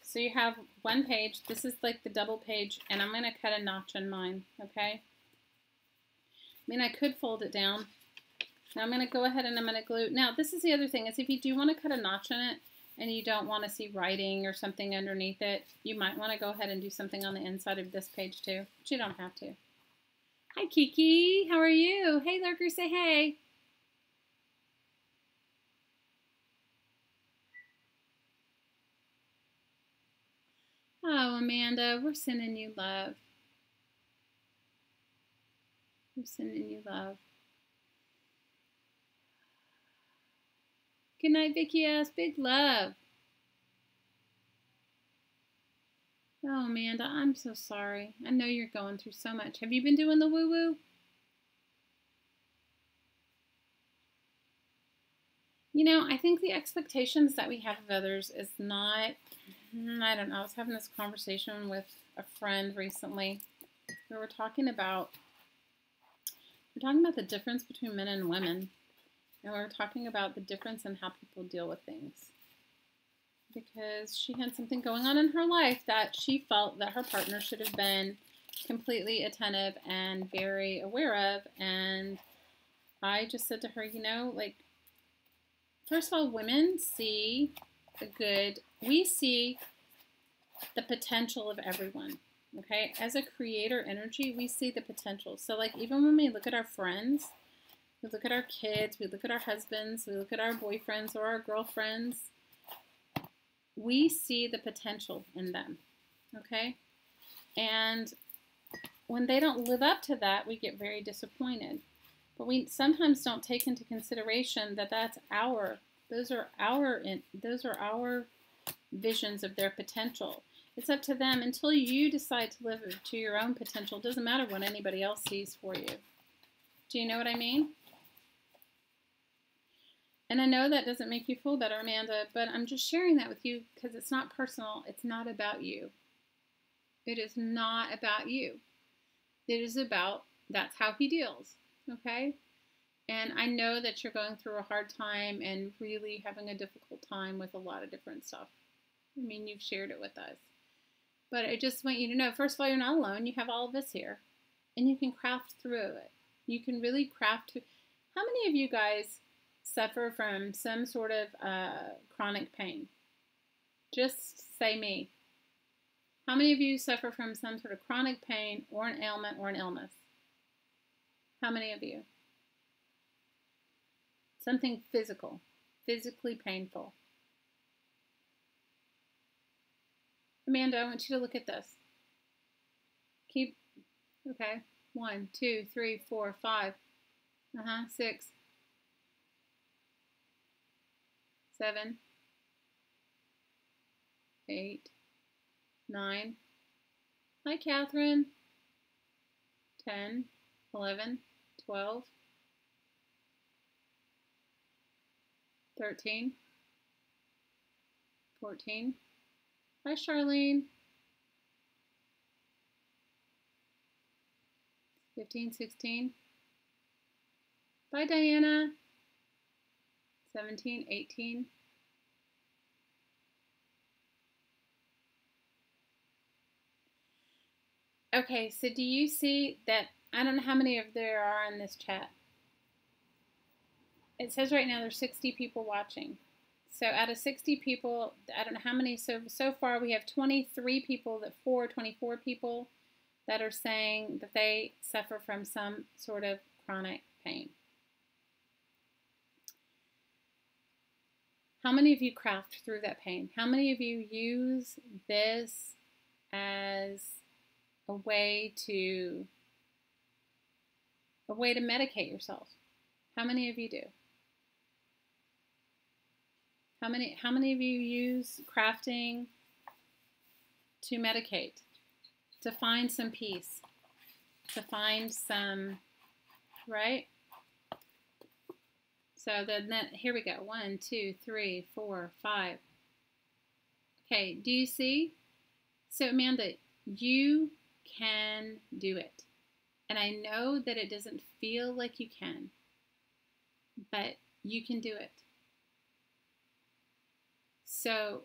So you have one page. This is like the double page, and I'm going to cut a notch in mine, okay? I mean, I could fold it down. Now I'm going to go ahead and I'm going to glue. Now, this is the other thing, is if you do want to cut a notch in it and you don't want to see writing or something underneath it, you might want to go ahead and do something on the inside of this page too, but you don't have to. Hi, Kiki. How are you? Hey, Lurker, say hey. Oh, Amanda, we're sending you love. We're sending you love. Good night, Vicky S. Big love. Oh, Amanda, I'm so sorry. I know you're going through so much. Have you been doing the woo-woo? You know, I think the expectations that we have of others is not, I don't know. I was having this conversation with a friend recently. We were talking about the difference between men and women. And we were talking about the difference in how people deal with things. Because she had something going on in her life that she felt that her partner should have been completely attentive and very aware of. And I just said to her, you know, like, first of all, women see we see the potential of everyone, okay? As a creator energy, we see the potential. So, like, even when we look at our friends, we look at our kids, we look at our husbands, we look at our boyfriends or our girlfriends, we see the potential in them, okay? And when they don't live up to that, we get very disappointed. But we sometimes don't take into consideration that those are our visions of their potential. It's up to them until you decide to live to your own potential. It doesn't matter what anybody else sees for you. Do you know what I mean? And I know that doesn't make you feel better, Amanda, but I'm just sharing that with you because it's not personal. It's not about you. It is not about you. It is about, that's how he deals, okay? And I know that you're going through a hard time and really having a difficult time with a lot of different stuff. I mean, you've shared it with us. But I just want you to know, first of all, you're not alone. You have all of us here. And you can craft through it. You can really craft. How many of you guys suffer from some sort of chronic pain? Just say me. How many of you suffer from some sort of chronic pain or an ailment or an illness? How many of you? Something physical, physically painful. Amanda, I want you to look at this. Okay. 1, 2, 3, 4, 5. 6. 7. 8. 9. Hi, Catherine. 10. 11, 12, 13, 14. Hi, Charlene. 15, 16. Bye, Diana. 17, 18. Okay, so do you see that? I don't know how many of there are in this chat. It says right now there's 60 people watching. So out of 60 people, I don't know how many, so far we have 23 people, 24 people that are saying that they suffer from some sort of chronic pain. How many of you craft through that pain? How many of you use this as a way to medicate yourself? How many of you do? How many of you use crafting to medicate, to find some peace, to find some, right? So then here we go. 1, 2, 3, 4, 5. Okay, do you see? So Amanda, you can do it. And I know that it doesn't feel like you can, but you can do it. So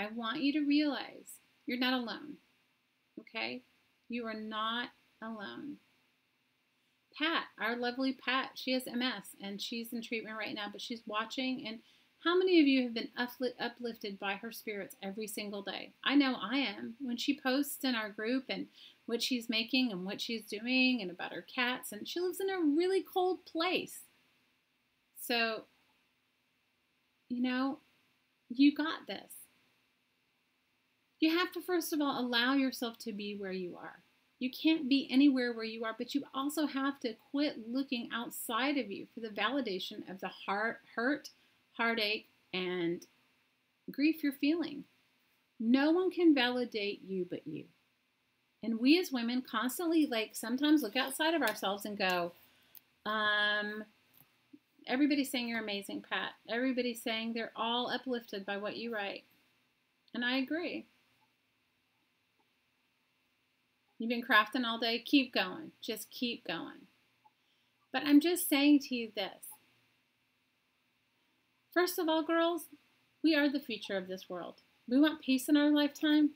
I want you to realize you're not alone, okay? You are not alone. Pat, our lovely Pat, she has MS and she's in treatment right now, but she's watching. And how many of you have been uplifted by her spirits every single day? I know I am. When she posts in our group and what she's making and what she's doing and about her cats, and she lives in a really cold place. So, you know, you got this. You have to, first of all, allow yourself to be where you are. You can't be anywhere where you are, but you also have to quit looking outside of you for the validation of the hurt, heartache, and grief you're feeling. No one can validate you but you. And we as women constantly, sometimes look outside of ourselves and go, everybody's saying you're amazing, Pat. Everybody's saying they're all uplifted by what you write. And I agree. You've been crafting all day. Keep going. Just keep going. But I'm just saying to you this. First of all, girls, we are the future of this world. We want peace in our lifetime.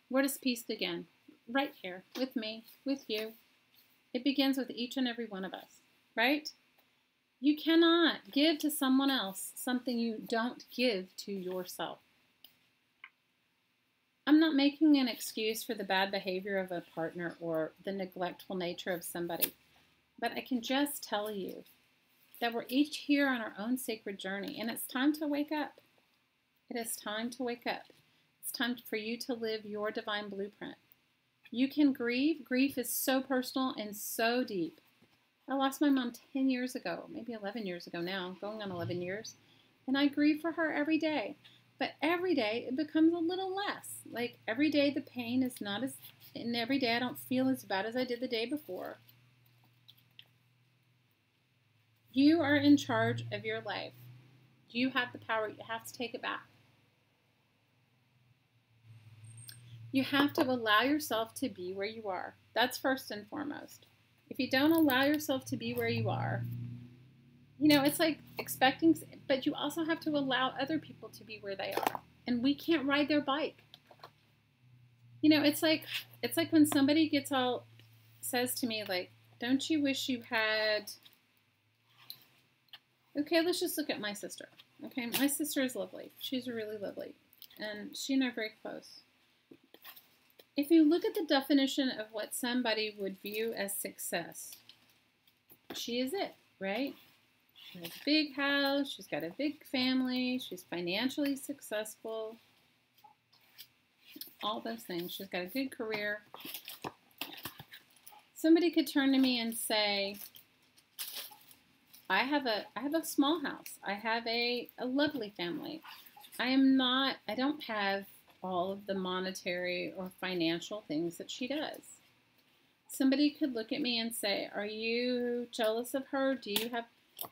Where does peace begin? Right here, with me, with you. It begins with each and every one of us, right? You cannot give to someone else something you don't give to yourself. I'm not making an excuse for the bad behavior of a partner or the neglectful nature of somebody, but I can just tell you that we're each here on our own sacred journey, and it's time to wake up. It is time to wake up. It's time for you to live your divine blueprint. You can grieve. Grief is so personal and so deep. I lost my mom 10 years ago, maybe 11 years ago now, going on 11 years, and I grieve for her every day. But every day it becomes a little less. Like every day the pain is not as, and every day I don't feel as bad as I did the day before. You are in charge of your life. You have the power. You have to take it back. You have to allow yourself to be where you are. That's first and foremost. If you don't allow yourself to be where you are, you know, it's like expecting, but you also have to allow other people to be where they are. And we can't ride their bike. You know, it's like when somebody says to me, like, don't you wish you had, okay, let's just look at my sister. Okay, my sister is lovely. She's really lovely. And she and I are very close. If you look at the definition of what somebody would view as success, she is it, right? She has a big house, she's got a big family, she's financially successful, all those things. She's got a good career. Somebody could turn to me and say, I have a small house. I have a lovely family. I don't have all of the monetary or financial things that she does. somebody could look at me and say, are you jealous of her? Do you have...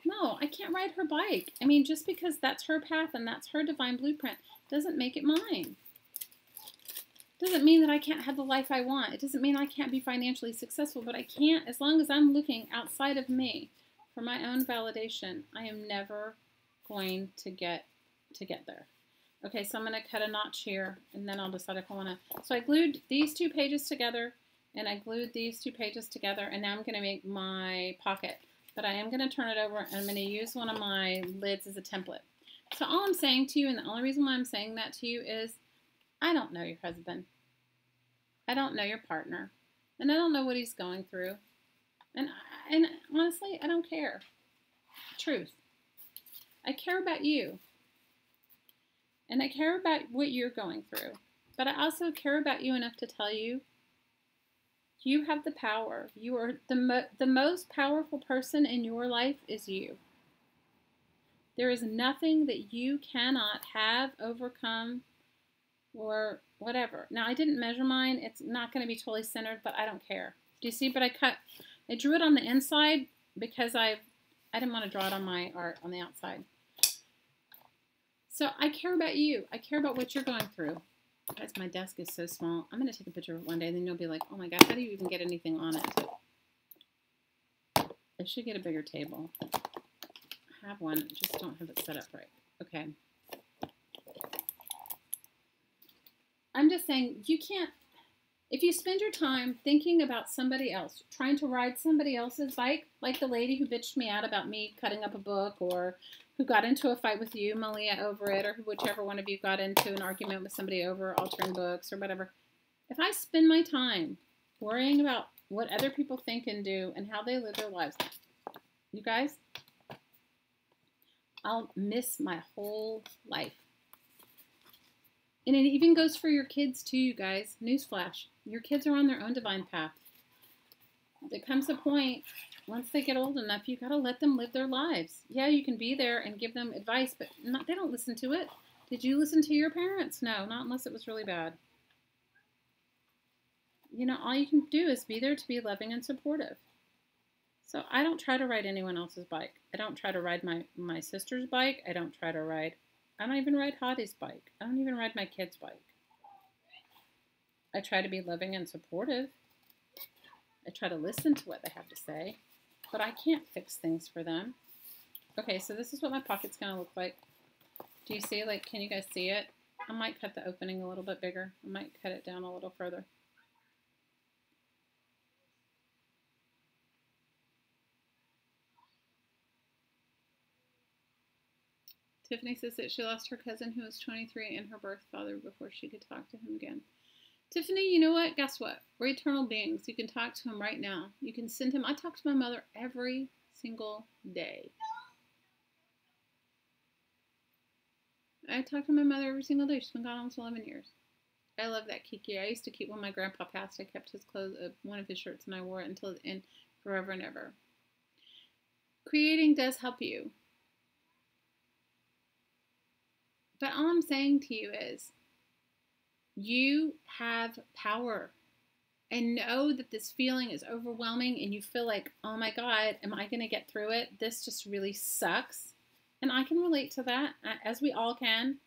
No, I can't ride her bike. I mean, just because that's her path and that's her divine blueprint doesn't make it mine. Doesn't mean that I can't have the life I want. It doesn't mean I can't be financially successful, but I can't, as long as I'm looking outside of me for my own validation, I am never going to get there. Okay, so I'm going to cut a notch here, and then I'll decide if I want to. So I glued these 2 pages together, and I glued these 2 pages together, and now I'm going to make my pocket. But I am going to turn it over, and I'm going to use one of my lids as a template. So all I'm saying to you, and the only reason why I'm saying that to you is, I don't know your husband. I don't know your partner. And I don't know what he's going through. And honestly, I don't care. Truth. I care about you. And I care about what you're going through. But I also care about you enough to tell you, you have the power. You are the most powerful person in your life is you. There is nothing that you cannot have, overcome, or whatever. Now, I didn't measure mine. It's not going to be totally centered, but I don't care. Do you see? But I drew it on the inside because I didn't want to draw it on my art on the outside. So I care about you. I care about what you're going through. Guys, my desk is so small. I'm going to take a picture of it one day, and then you'll be like, oh my God, how do you even get anything on it? I should get a bigger table. I have one, just don't have it set up right. Okay. I'm just saying, you can't, if you spend your time thinking about somebody else, trying to ride somebody else's bike, like the lady who bitched me out about me cutting up a book, or who got into a fight with you, Malia, over it, or whichever one of you got into an argument with somebody over altering books or whatever. If I spend my time worrying about what other people think and do and how they live their lives, you guys, I'll miss my whole life. And it even goes for your kids too, you guys. Newsflash. Your kids are on their own divine path. There comes a point, once they get old enough, you got to let them live their lives. Yeah, you can be there and give them advice, but they don't listen to it. Did you listen to your parents? No, not unless it was really bad. You know, all you can do is be there to be loving and supportive. So I don't try to ride anyone else's bike. I don't try to ride my sister's bike. I don't even ride Hottie's bike. I don't even ride my kid's bike. I try to be loving and supportive. I try to listen to what they have to say, but I can't fix things for them. Okay, so this is what my pocket's going to look like. Do you see, like, can you guys see it? I might cut the opening a little bit bigger. I might cut it down a little further. Tiffany says that she lost her cousin who was 23 and her birth father before she could talk to him again. Tiffany, you know what? Guess what? We're eternal beings. You can talk to him right now. You can send him. I talk to my mother every single day. I talk to my mother every single day. She's been gone almost 11 years. I love that, Kiki. I used to keep, when my grandpa passed, I kept his clothes, one of his shirts, and I wore it until the end, forever and ever. Creating does help you. But all I'm saying to you is, you have power. And know that this feeling is overwhelming and you feel like, oh my God, am I going to get through it? This just really sucks. And I can relate to that, as we all can.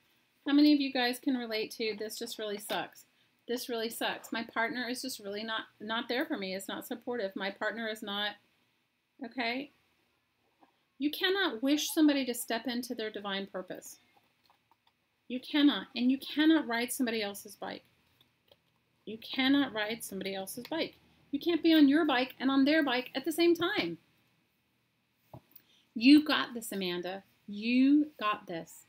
How many of you guys can relate to, this just really sucks? This really sucks. My partner is just really not there for me. It's not supportive. My partner is not, okay? You cannot wish somebody to step into their divine purpose. You cannot. And you cannot ride somebody else's bike. You cannot ride somebody else's bike. You can't be on your bike and on their bike at the same time. You got this, Amanda. You got this.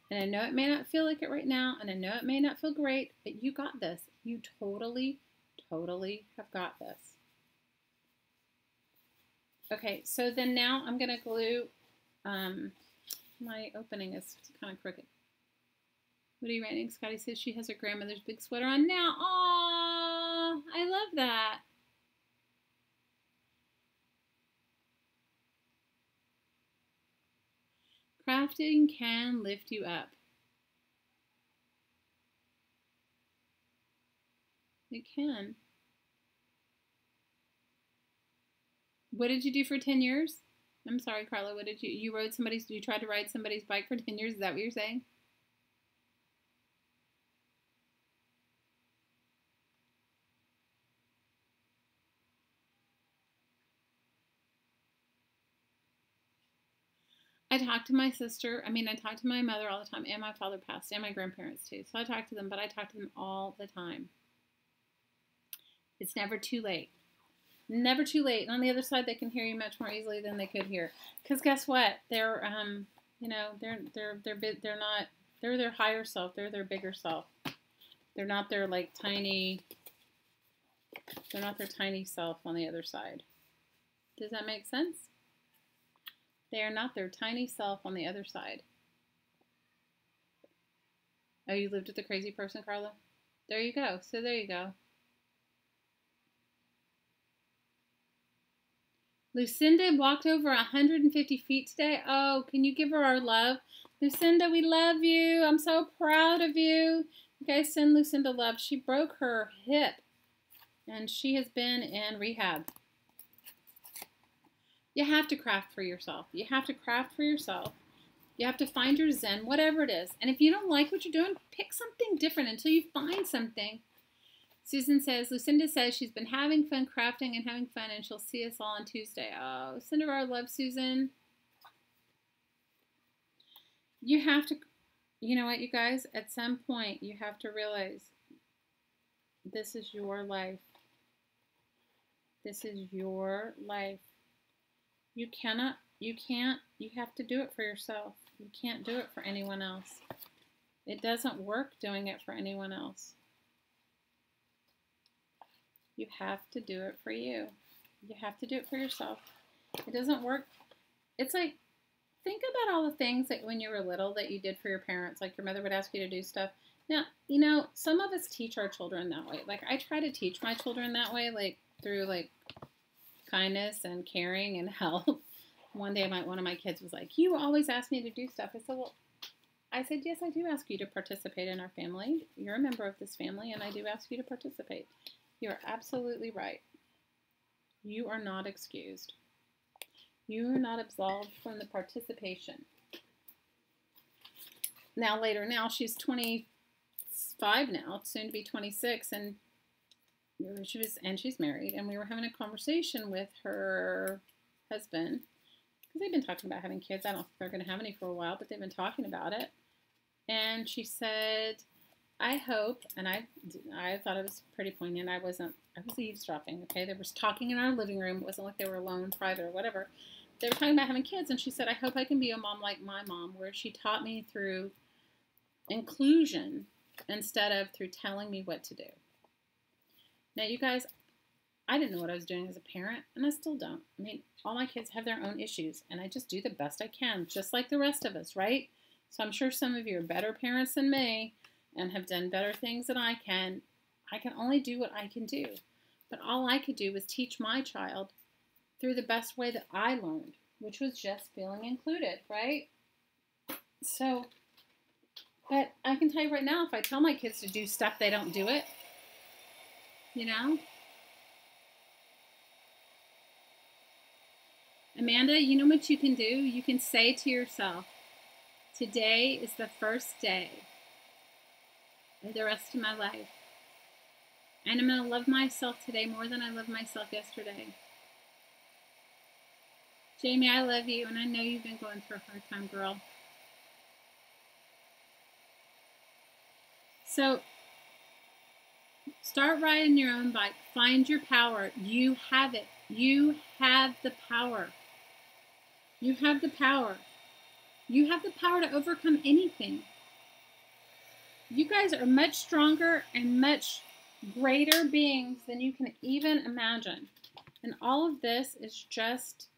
And I know it may not feel like it right now, and I know it may not feel great, but you got this. You totally, totally have got this. Okay, so then now I'm going to glue, my opening is kind of crooked. What are you writing? Scotty says she has her grandmother's big sweater on now. Aww, I love that. Crafting can lift you up. It can. What did you do for 10 years? I'm sorry, Carla. What did you rode somebody's, you tried to ride somebody's bike for 10 years? Is that what you're saying? I talk to my sister. I talk to my mother all the time, and my father passed, and my grandparents too. So I talk to them, but I talk to them all the time. It's never too late. Never too late. And on the other side, they can hear you much more easily than they could here. Because guess what? They're, they're their higher self. They're their bigger self. They're not their tiny. They're not their tiny self on the other side. Does that make sense? They are not their tiny self on the other side. Oh, you lived with a crazy person, Carla? There you go. So there you go. Lucinda walked over 150 feet today. Oh, can you give her our love? Lucinda, we love you. I'm so proud of you. You guys send Lucinda love. She broke her hip, and she has been in rehab. You have to craft for yourself. You have to craft for yourself. You have to find your zen, whatever it is. And if you don't like what you're doing, pick something different until you find something. Susan says, Lucinda says she's been having fun crafting and having fun, and she'll see us all on Tuesday. Oh, send her our love, Susan. You have to, you know what, you guys? At some point, you have to realize this is your life. This is your life. You cannot, you can't, you have to do it for yourself. You can't do it for anyone else. It doesn't work doing it for anyone else. You have to do it for you. You have to do it for yourself. It doesn't work. It's like, think about all the things that when you were little that you did for your parents. Like your mother would ask you to do stuff. Now, you know, some of us teach our children that way. Like I try to teach my children that way, like through kindness and caring and help. One day one of my kids was like, you always ask me to do stuff. I said, yes, I do ask you to participate in our family. You're a member of this family, and I do ask you to participate. You're absolutely right. You are not excused. You are not absolved from the participation. Now she's 25 now, soon to be 26, and she's married, and we were having a conversation with her husband because they've been talking about having kids. I don't think they're going to have any for a while, but they've been talking about it. And she said, I hope, and I thought it was pretty poignant. I was eavesdropping, okay? They were talking in our living room. It wasn't like they were alone, private, or whatever. They were talking about having kids, and she said, I hope I can be a mom like my mom, where she taught me through inclusion instead of through telling me what to do. Now, you guys, I didn't know what I was doing as a parent, and I still don't. I mean, all my kids have their own issues, and I just do the best I can, just like the rest of us, right? So I'm sure some of you are better parents than me and have done better things than I can. I can only do what I can do. But all I could do was teach my child through the best way that I learned, which was just feeling included, right? So, but I can tell you right now, if I tell my kids to do stuff, they don't do it. You know? Amanda, you know what you can do? You can say to yourself, today is the first day of the rest of my life. And I'm going to love myself today more than I loved myself yesterday. Jamie, I love you, and I know you've been going through a hard time, girl. So, start riding your own bike. Find your power. You have it. You have the power. You have the power. You have the power to overcome anything. You guys are much stronger and much greater beings than you can even imagine. And all of this is just,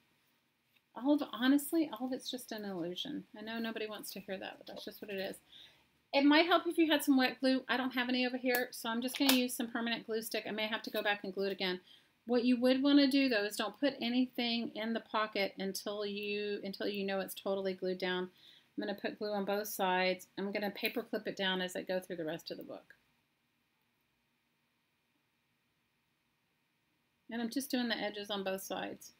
honestly, all of it's just an illusion. I know nobody wants to hear that, but that's just what it is. It might help if you had some wet glue. I don't have any over here, so I'm just going to use some permanent glue stick. I may have to go back and glue it again. What you would want to do, though, is don't put anything in the pocket until you know it's totally glued down. I'm going to put glue on both sides. I'm going to paper clip it down as I go through the rest of the book. And I'm just doing the edges on both sides.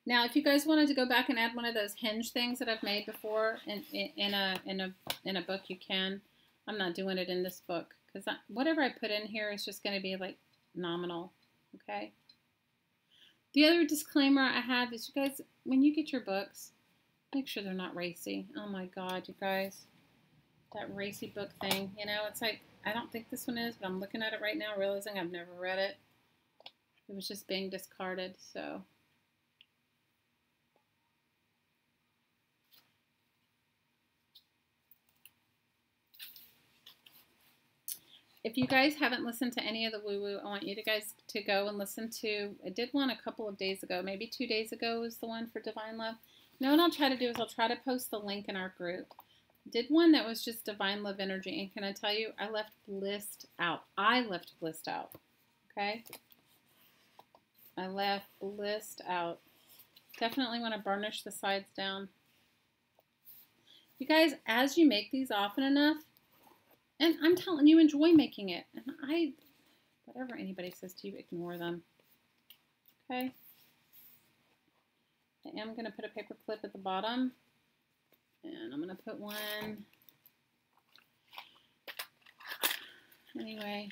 Now, if you guys wanted to go back and add one of those hinge things that I've made before in a book, you can. I'm not doing it in this book because whatever I put in here is just going to be like nominal. Okay. The other disclaimer I have is, you guys, when you get your books, make sure they're not racy. Oh my God, you guys, that racy book thing. You know, it's like, I don't think this one is, but I'm looking at it right now, realizing I've never read it. It was just being discarded, so. If you guys haven't listened to any of the woo-woo, I want you guys to go and listen to, I did one a couple of days ago, maybe 2 days ago was the one for Divine Love. You know what I'll try to do is I'll try to post the link in our group. Did one that was just Divine Love Energy, and can I tell you, I left blissed out. I left blissed out, okay? I left blissed out. Definitely want to burnish the sides down. You guys, as you make these often enough, and I'm telling you, enjoy making it. And whatever anybody says to you, ignore them. Okay? I am going to put a paper clip at the bottom. And I'm going to put one. Anyway.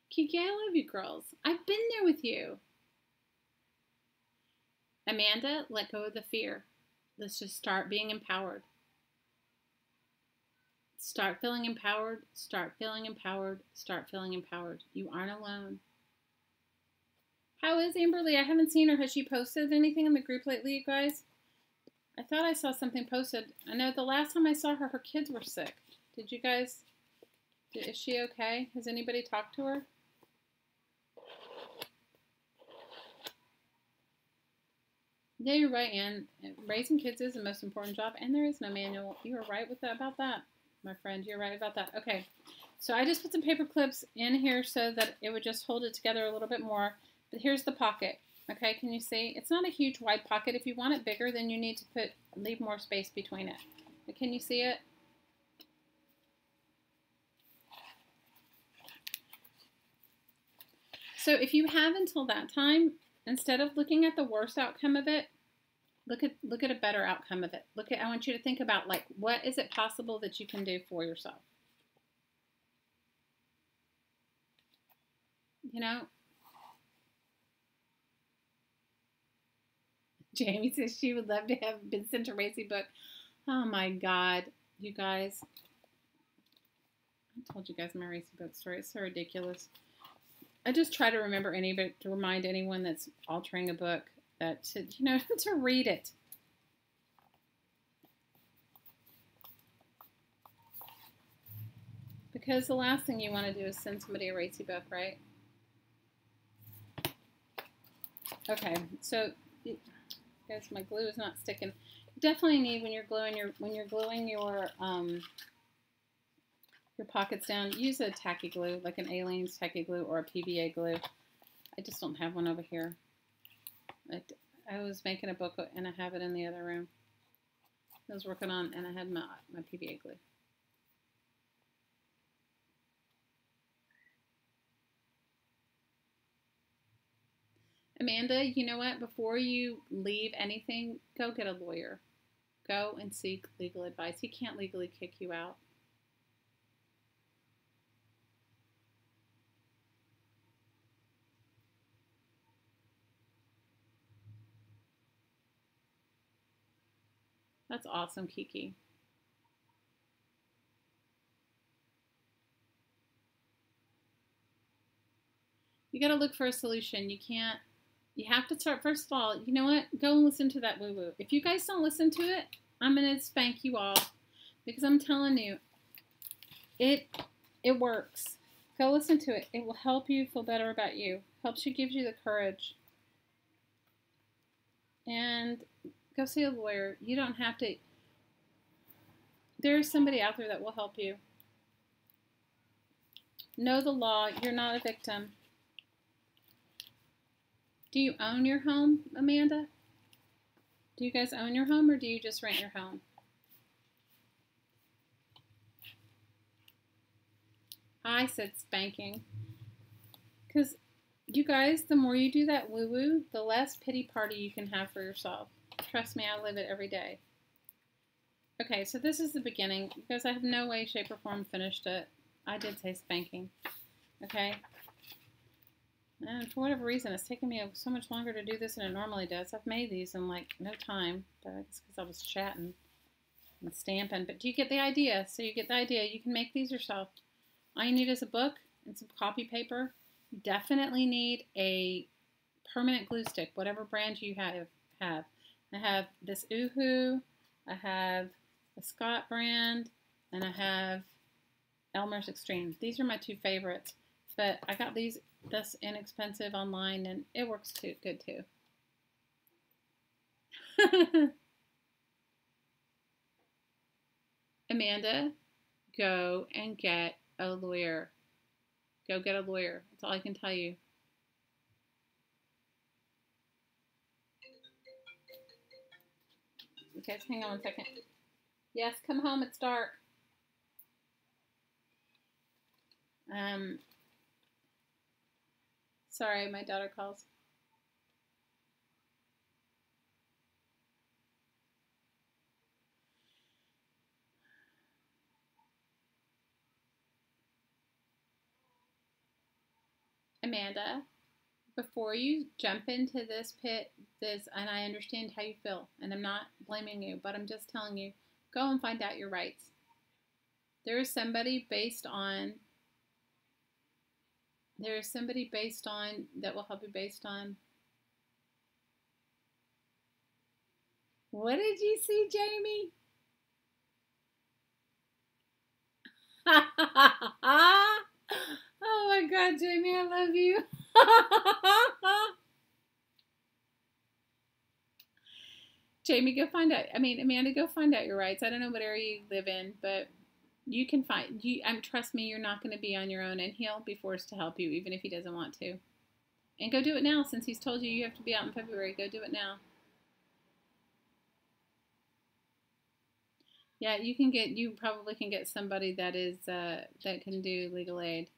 Kiki, I love you girls. I've been there with you. Amanda, let go of the fear. Let's just start being empowered. Start feeling empowered. Start feeling empowered. Start feeling empowered. You aren't alone. How is Amberly? I haven't seen her. Has she posted anything in the group lately, you guys? I thought I saw something posted. I know the last time I saw her, her kids were sick. Did you guys? Is she okay? Has anybody talked to her? Yeah, you're right, Anne. Raising kids is the most important job, and there is no manual. You are right with that, about that, my friend. You're right about that. Okay, so I just put some paper clips in here so that it would just hold it together a little bit more. But here's the pocket. Okay, can you see? It's not a huge wide pocket. If you want it bigger, then you need to leave more space between it. But can you see it? So if you have until that time, instead of looking at the worst outcome of it, look at a better outcome of it. I want you to think about, like, what is it possible that you can do for yourself? You know? Jamie says she would love to have been sent a racy book. Oh my God, you guys. I told you guys my racy book story. It's so ridiculous. I just try to remember to remind anyone that's altering a book that to, you know, to read it. Because the last thing you want to do is send somebody a racy book, right? Okay, so guys, my glue is not sticking. You definitely need, when you're gluing your pockets down, use a tacky glue, like an Aleene's tacky glue or a PVA glue. I just don't have one over here. I was making a book and I have it in the other room. I was working on, and I had my PVA glue. Amanda, you know what? Before you leave anything, go get a lawyer. Go and seek legal advice. He can't legally kick you out. That's awesome, Kiki. You got to look for a solution. You have to start, first of all, you know what? Go and listen to that woo-woo. If you guys don't listen to it, I'm going to spank you all. Because I'm telling you, it works. Go listen to it. It will help you feel better about you. Helps you, gives you the courage. And go see a lawyer. You don't have to. There's somebody out there that will help you. Know the law. You're not a victim. Do you own your home, Amanda? Do you guys own your home, or do you just rent your home? I said spanking. Because you guys, the more you do that woo-woo, the less pity party you can have for yourself. Trust me, I live it every day. Okay, so this is the beginning. Because I have no way, shape, or form finished it. I did say spanking. Okay? And for whatever reason, it's taken me so much longer to do this than it normally does. I've made these in like no time. But it's because I was chatting and stamping. But do you get the idea? So you get the idea. You can make these yourself. All you need is a book and some copy paper. You definitely need a permanent glue stick, whatever brand you have. I have this Oohoo. I have the Scott brand. And I have Elmer's Extreme. These are my two favorites. But I got this inexpensive online, and it works good too. Amanda, go and get a lawyer. Go get a lawyer. That's all I can tell you. Okay, so hang on 1 second. Yes, come home. It's dark. Sorry, my daughter calls. Amanda, before you jump into this pit, and I understand how you feel, and I'm not blaming you, but I'm just telling you, go and find out your rights. There is somebody based on that will help you based on. What did you see, Jamie? Oh my God, Jamie, I love you. Jamie, go find out. Amanda, go find out your rights. I don't know what area you live in, but you can find. Trust me, you're not going to be on your own, and he'll be forced to help you, even if he doesn't want to. And go do it now, since he's told you you have to be out in February. Go do it now. Yeah, you probably can get somebody that can do legal aid.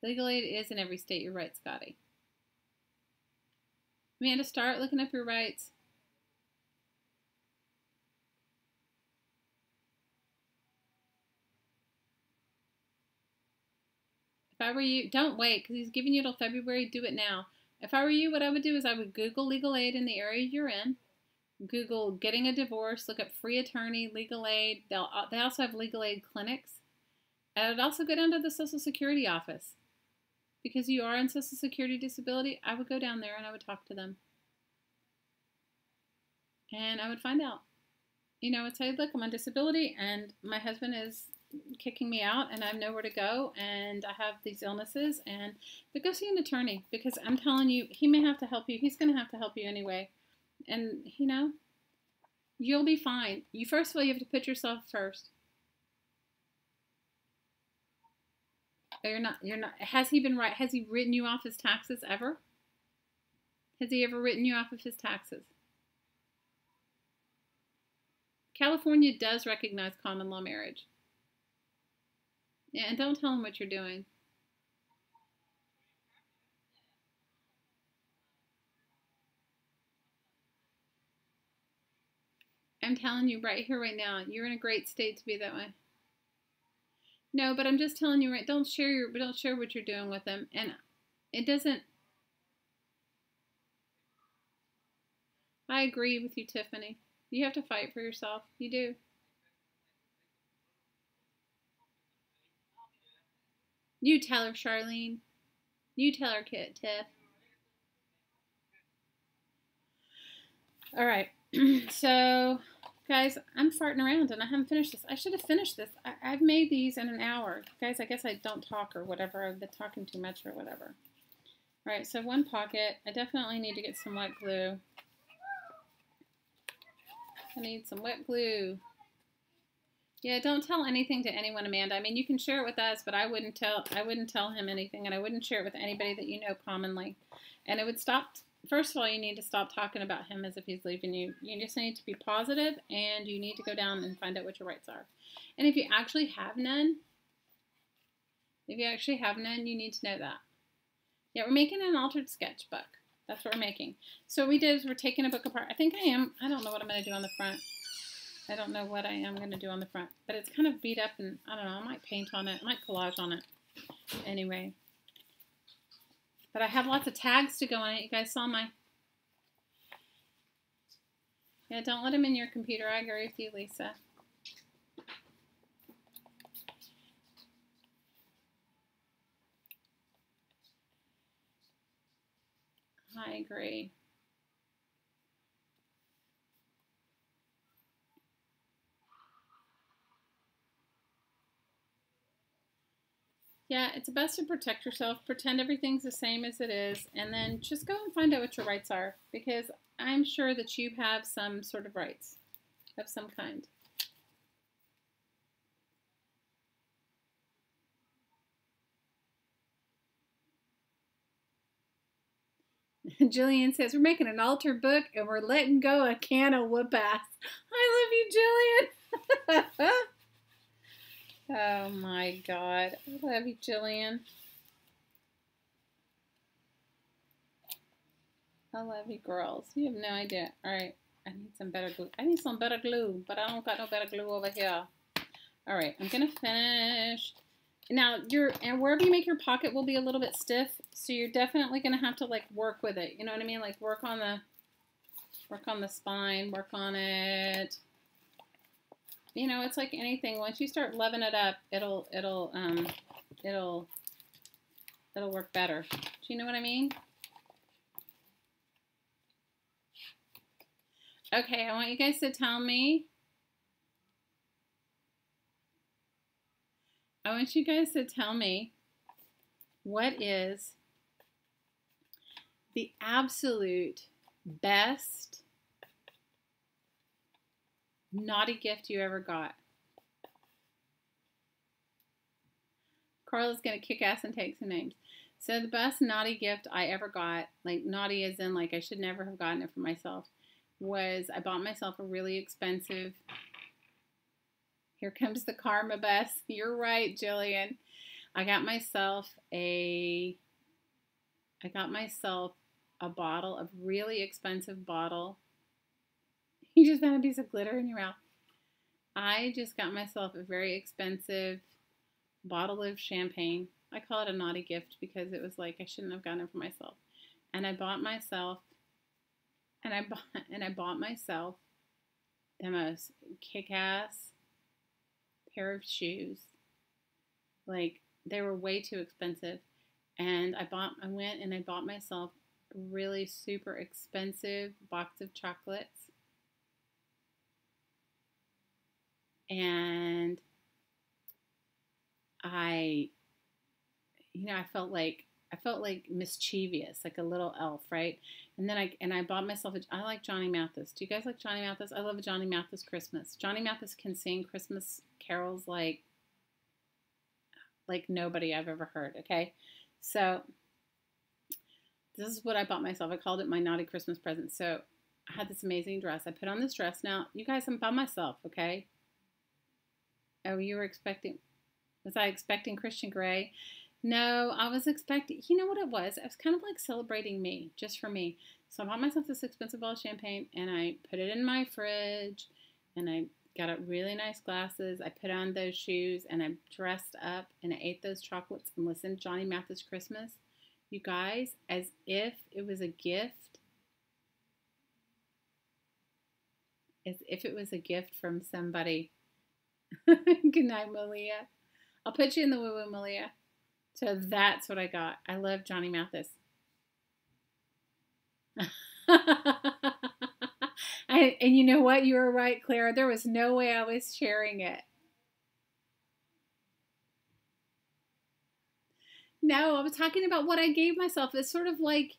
Legal aid is in every state. You're right, Scotty. Amanda, start looking up your rights. If I were you, don't wait, because he's giving you till February. Do it now. If I were you, what I would do is I would Google legal aid in the area you're in. Google getting a divorce, look up free attorney, legal aid. They also have legal aid clinics. And I would also go down to the Social Security office. Because you are on Social Security disability, I would go down there and I would talk to them. And I would find out. I would say, look, I'm on disability and my husband is kicking me out and I have nowhere to go and I have these illnesses. But go see an attorney, because I'm telling you, he may have to help you. He's going to have to help you anyway. And, you'll be fine. First of all, you have to put yourself first. You're not. Has he been right? Has he written you off his taxes ever? Has he ever written you off of his taxes? California does recognize common law marriage. Yeah, and don't tell him what you're doing. I'm telling you right here, right now, you're in a great state to be that way. No, but I'm just telling you, right? Don't share what you're doing with them, and it doesn't. I agree with you, Tiffany. You have to fight for yourself. You do. You tell her, Charlene. You tell her, Tiff. All right. So, guys, I'm farting around and I haven't finished this. I should have finished this. I've made these in an hour. Guys, I guess I don't talk or whatever. I've been talking too much or whatever. All right, so one pocket. I definitely need to get some wet glue. I need some wet glue. Yeah, don't tell anything to anyone, Amanda. I mean, you can share it with us, but I wouldn't tell him anything, and I wouldn't share it with anybody that you know commonly. And it would stop. First of all, you need to stop talking about him as if he's leaving you. You just need to be positive, and you need to go down and find out what your rights are. And if you actually have none, you need to know that. Yeah, we're making an altered sketchbook. That's what we're making. So what we did is we're taking a book apart. I think I am. I don't know what I'm going to do on the front. I don't know what I am going to do on the front. But it's kind of beat up, and I don't know. I might paint on it. I might collage on it. Anyway. But I have lots of tags to go on it. You guys saw my... Yeah, don't let them in your computer. I agree with you, Lisa. I agree. Yeah, it's best to protect yourself. Pretend everything's the same as it is. And then just go and find out what your rights are. Because I'm sure that you have some sort of rights of some kind. Jillian says, we're making an altered book and we're letting go a can of whoop ass. I love you, Jillian. Oh my God. I love you, Jillian. I love you, girls. You have no idea. All right. I need some better glue. I need some better glue, but I don't got no better glue over here. All right. I'm going to finish. Now, and wherever you make your pocket will be a little bit stiff, so you're definitely going to have to, like, work with it. You know what I mean? Like, work on the spine, work on it. You know, it's like anything. Once you start loving it up, it'll work better. Do you know what I mean? Okay, I want you guys to tell me. I want you guys to tell me what is the absolute best naughty gift you ever got. Carla's going to kick ass and take some names. So the best naughty gift I ever got, like naughty as in like I should never have gotten it for myself, was I bought myself a really expensive... Here comes the karma bus. You're right, Jillian. I got myself a bottle, a really expensive bottle. You just found a piece of glitter in your mouth. I just got myself a very expensive bottle of champagne. I call it a naughty gift because it was like I shouldn't have gotten it for myself. And I bought myself the most kick-ass pair of shoes. Like, they were way too expensive. And I went and I bought myself a really super expensive box of chocolates. And I felt like mischievous, like a little elf, right? And then I bought myself I like Johnny Mathis. Do you guys like Johnny Mathis? I love a Johnny Mathis Christmas. Johnny Mathis can sing Christmas carols like nobody I've ever heard, okay? So this is what I bought myself. I called it my naughty Christmas present. So I had this amazing dress. I put on this dress. Now, you guys, I'm by myself, okay? Oh, you were expecting... Was I expecting Christian Grey? No, I was expecting... You know what it was? I was kind of like celebrating me, just for me. So I bought myself this expensive bottle of champagne, and I put it in my fridge, and I got up really nice glasses. I put on those shoes, and I dressed up, and I ate those chocolates and listened to Johnny Mathis Christmas. You guys, as if it was a gift. As if it was a gift from somebody. Good night, Malia. I'll put you in the woo-woo, Malia. So that's what I got. I love Johnny Mathis. And you know what? You were right, Clara. There was no way I was sharing it. No, I was talking about what I gave myself. It's sort of like,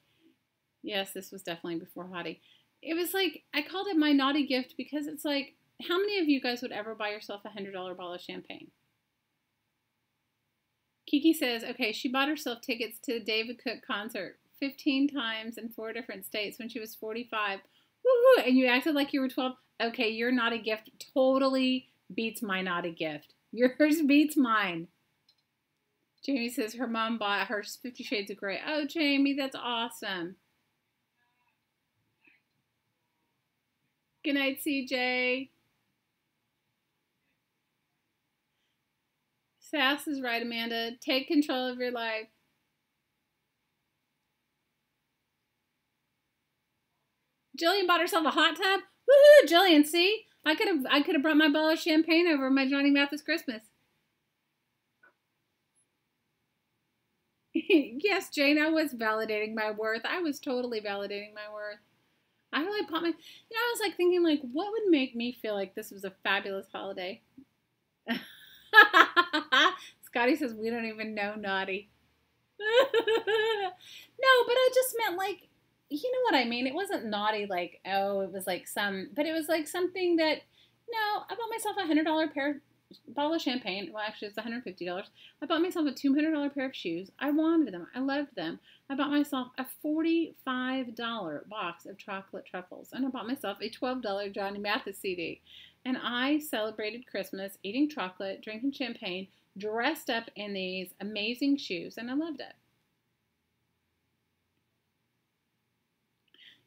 yes, this was definitely before Hottie. It was like, I called it my naughty gift because it's like, how many of you guys would ever buy yourself a $100 bottle of champagne? Kiki says, okay, she bought herself tickets to the David Cook concert 15 times in 4 different states when she was 45. Woo-hoo! And you acted like you were 12. Okay, your naughty gift totally beats my naughty gift. Yours beats mine. Jamie says her mom bought her 50 Shades of Grey. Oh, Jamie, that's awesome. Good night, CJ. Sass is right, Amanda. Take control of your life. Jillian bought herself a hot tub. Woohoo, Jillian! See, I could have brought my bottle of champagne over my Johnny Mathis Christmas. Yes, Jane, I was validating my worth. I was totally validating my worth. I really bought my. I was like thinking like, what would make me feel like this was a fabulous holiday? Scotty says we don't even know naughty. No, but I just meant like, you know what I mean? It wasn't naughty like, oh, it was like but it was like something that, no, I bought myself $100 bottle of champagne. Well, actually, it's $150. I bought myself a $200 pair of shoes. I wanted them. I loved them. I bought myself a $45 box of chocolate truffles. And I bought myself a $12 Johnny Mathis CD. And I celebrated Christmas eating chocolate, drinking champagne, dressed up in these amazing shoes, and I loved it.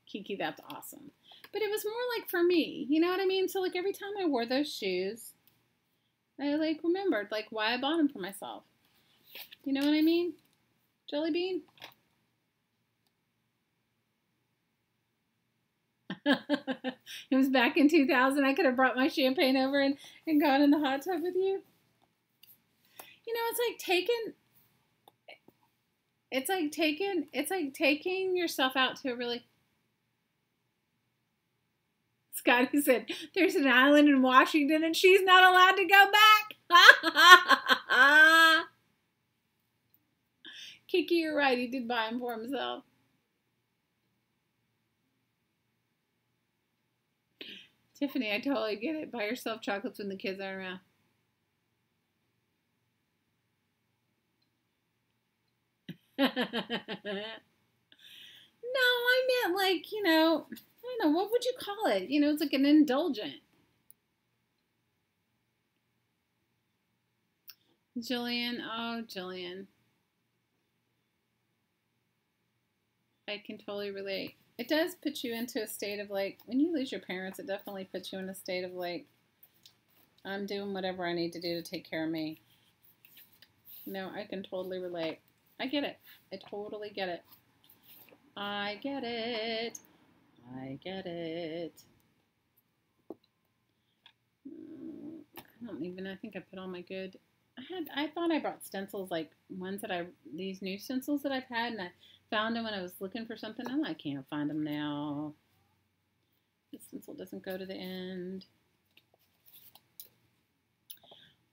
Kiki, that's awesome. But it was more like for me, you know what I mean? So like every time I wore those shoes, I like remembered like why I bought them for myself. You know what I mean? Jelly Bean? It was back in 2000. I could have brought my champagne over and gone in the hot tub with you. You know, it's like taking yourself out to a really. Scotty said, there's an island in Washington and she's not allowed to go back. Kiki, you're right. He did buy them for himself. Tiffany, I totally get it. Buy yourself chocolates when the kids aren't around. No, I meant like, I don't know, what would you call it? It's like an indulgent. Jillian, oh, Jillian. I can totally relate. It does put you into a state of like, when you lose your parents, it definitely puts you in a state of like, I'm doing whatever I need to do to take care of me. I can totally relate. I get it. I totally get it. I get it. I get it. I think I put all my good. I thought I brought stencils, like ones that these new stencils that I've had, and I found them when I was looking for something. Oh, I can't find them now. This stencil doesn't go to the end.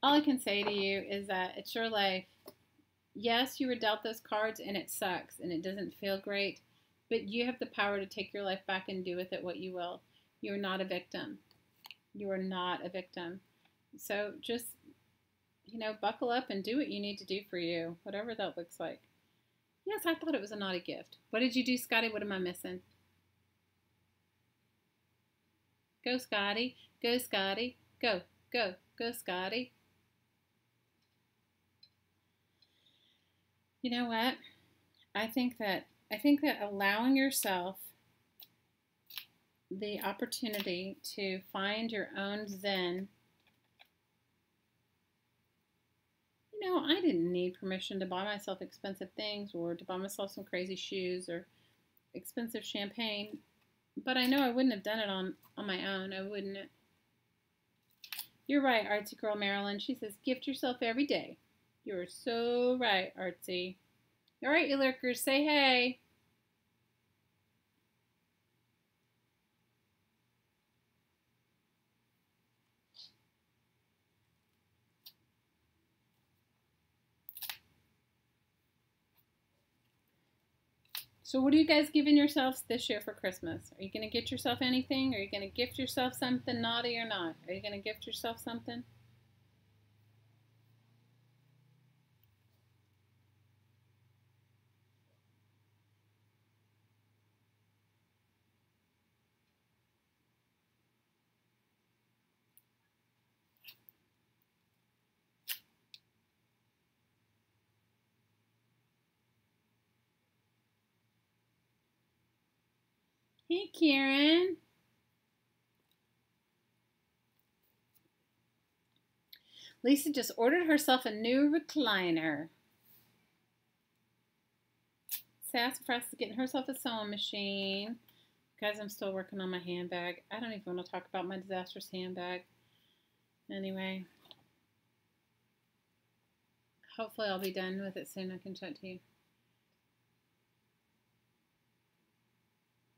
All I can say to you is that it's your life. Yes, you were dealt those cards and it sucks and it doesn't feel great, but you have the power to take your life back and do with it what you will. You're not a victim. You are not a victim. So just, buckle up and do what you need to do for you, whatever that looks like. Yes, I thought it was a naughty gift. What did you do, Scotty? What am I missing? Go, Scotty. Go, Scotty. Go, go, go, Scotty. You know what? I think that allowing yourself the opportunity to find your own zen. I didn't need permission to buy myself expensive things or to buy myself some crazy shoes or expensive champagne, but I know I wouldn't have done it on my own. I wouldn't. You're right, Artsy Girl Marilyn. She says, gift yourself every day. You're so right, Artsy. All right, you lurkers, say hey. So what are you guys giving yourselves this year for Christmas? Are you going to get yourself anything? Are you going to gift yourself something naughty or not? Are you going to gift yourself something? Hey, Karen. Lisa just ordered herself a new recliner. Sassafras is getting herself a sewing machine. Guys, I'm still working on my handbag. I don't even want to talk about my disastrous handbag. Anyway. Hopefully I'll be done with it soon. I can show it to you.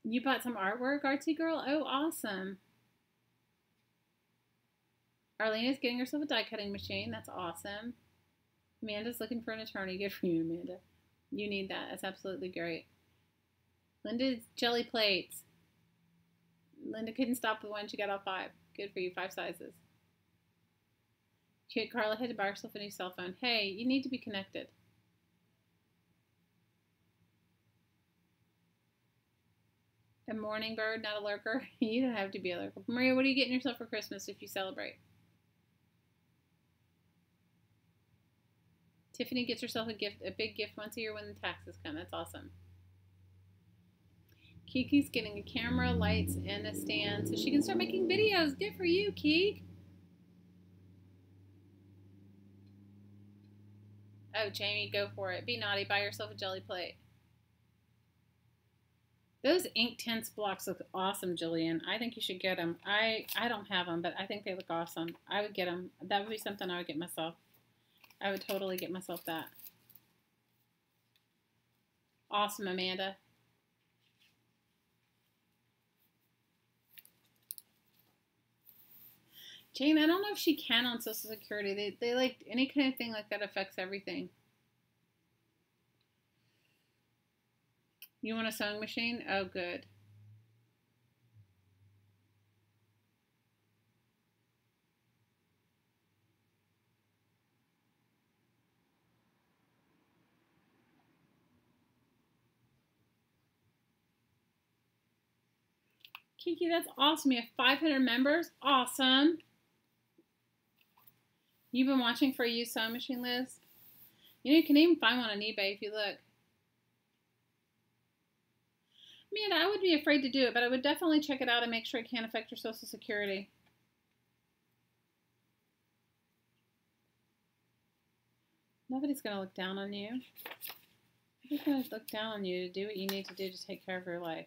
You bought some artwork, Artsy Girl? Oh, awesome. Arlena's getting herself a die cutting machine. That's awesome. Amanda's looking for an attorney. Good for you, Amanda. You need that. That's absolutely great. Linda's jelly plates. Linda couldn't stop with one. She got all 5. Good for you. 5 sizes. Carla had to buy herself a new cell phone. Hey, you need to be connected. A morning bird, not a lurker. You don't have to be a lurker. Maria, what are you getting yourself for Christmas if you celebrate? Tiffany gets herself a big gift once a year when the taxes come. That's awesome. Kiki's getting a camera, lights, and a stand so she can start making videos. Good for you, Kiki. Oh, Jamie, go for it. Be naughty. Buy yourself a jelly plate. Those Inktense blocks look awesome, Jillian. I think you should get them. I don't have them, but I think they look awesome. I would get them. That would be something I would get myself. I would totally get myself that. Awesome, Amanda. Jane, I don't know if she can on Social Security. They like any kind of thing like that affects everything. You want a sewing machine? Oh, good. Kiki, that's awesome. You have 500 members. Awesome. You've been watching for a used sewing machine, Liz? You know, you can even find one on eBay if you look. Man, I would be afraid to do it, but I would definitely check it out and make sure it can't affect your Social Security. Nobody's going to look down on you. Nobody's going to look down on you to do what you need to do to take care of your life.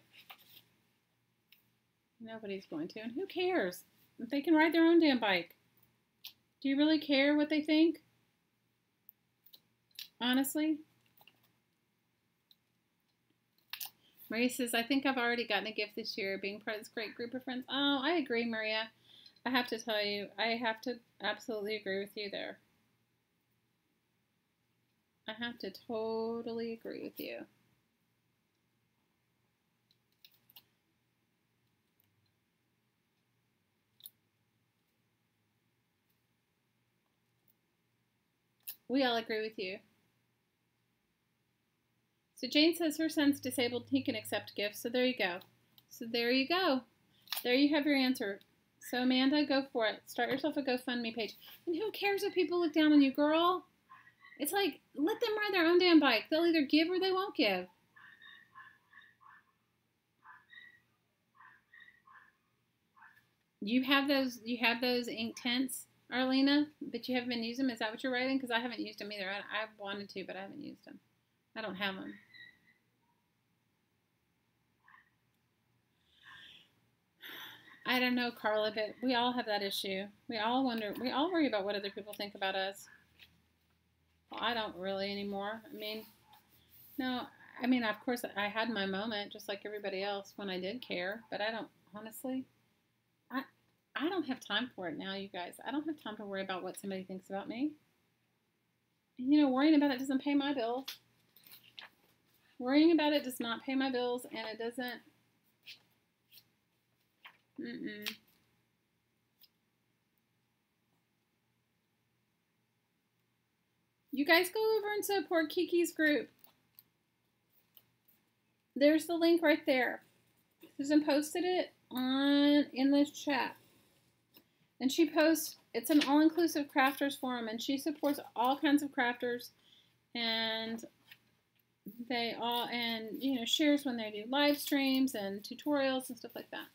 Nobody's going to. And who cares? They can ride their own damn bike. Do you really care what they think? Honestly? Maria says, I think I've already gotten a gift this year, being part of this great group of friends. Oh, I agree, Maria. I have to tell you, I have to absolutely agree with you there. I have to totally agree with you. We all agree with you. So Jane says her son's disabled. He can accept gifts. So there you go. So there you go. There you have your answer. So Amanda, go for it. Start yourself a GoFundMe page. And who cares if people look down on you, girl? It's like, let them ride their own damn bike. They'll either give or they won't give. You have those Inktense, Arlena, but you haven't been using them. Is that what you're writing? Because I haven't used them either. I wanted to, but I haven't used them. I don't have them. I don't know, Carla, but we all have that issue. We all worry about what other people think about us. Well, I don't really anymore. I mean, no, I mean, of course, I had my moment, just like everybody else, when I did care, but I don't, honestly, I don't have time for it now, you guys. I don't have time to worry about what somebody thinks about me. And, you know, worrying about it doesn't pay my bills. Worrying about it does not pay my bills, and it doesn't, You guys go over and support Kiki's group. There's the link right there. Susan posted it in the chat. And she posts, it's an all-inclusive crafters forum, and she supports all kinds of crafters. And they all, and, you know, shares when they do live streams and tutorials and stuff like that.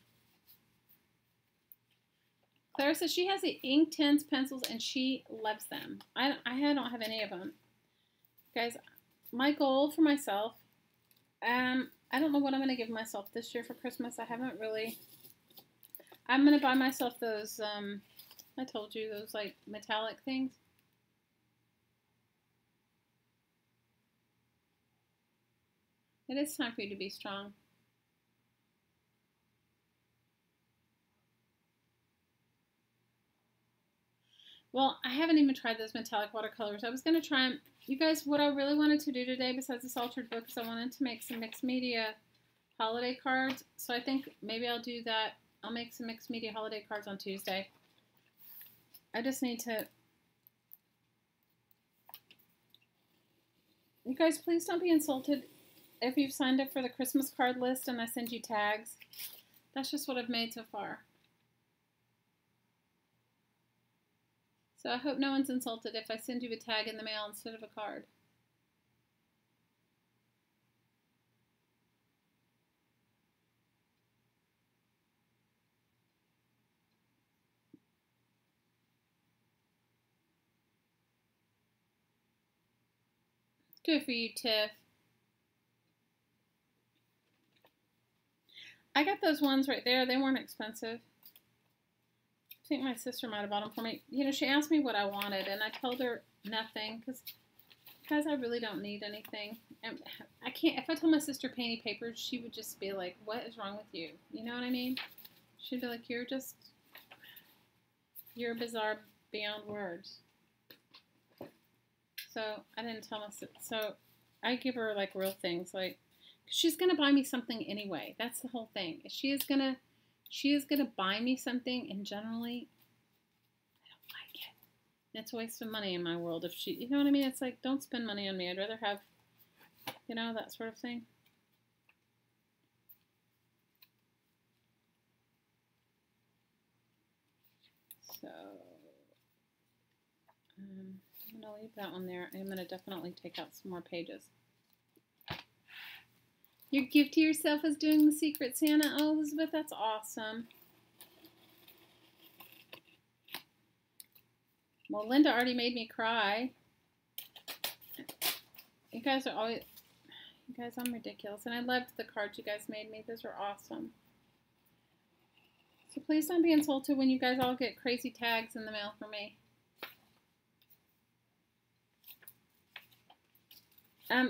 Claire says she has the ink tins pencils and she loves them. I don't have any of them. Guys, my goal for myself, I don't know what I'm going to give myself this year for Christmas. I haven't really. I'm going to buy myself those, I told you, those like metallic things. It is time for you to be strong. Well, I haven't even tried those metallic watercolors. I was going to try them. You guys, what I really wanted to do today, besides this altered book, is I wanted to make some mixed media holiday cards. So I think maybe I'll do that. I'll make some mixed media holiday cards on Tuesday. I just need to... You guys, please don't be insulted if you've signed up for the Christmas card list and I send you tags. That's just what I've made so far. So I hope no one's insulted if I send you a tag in the mail instead of a card. Good for you, Tiff. I got those ones right there. They weren't expensive. I think my sister might have bought them for me. You know, she asked me what I wanted, and I told her nothing because I really don't need anything. And I can't. If I told my sister penny papers, she would just be like, "What is wrong with you?" You know what I mean? She'd be like, "You're bizarre beyond words." So I didn't tell my sister. So I give her like real things, like she's gonna buy me something anyway. That's the whole thing. She is gonna buy me something, and generally, I don't like it. It's a waste of money in my world. If she, you know what I mean? It's like, don't spend money on me. I'd rather have, you know, that sort of thing. So, I'm gonna leave that one there. I'm gonna definitely take out some more pages. Your gift to yourself is doing the Secret Santa. Oh, Elizabeth, that's awesome. Well, Linda already made me cry. You guys, I'm ridiculous. And I loved the cards you guys made me. Those were awesome. So please don't be insulted when you guys all get crazy tags in the mail for me.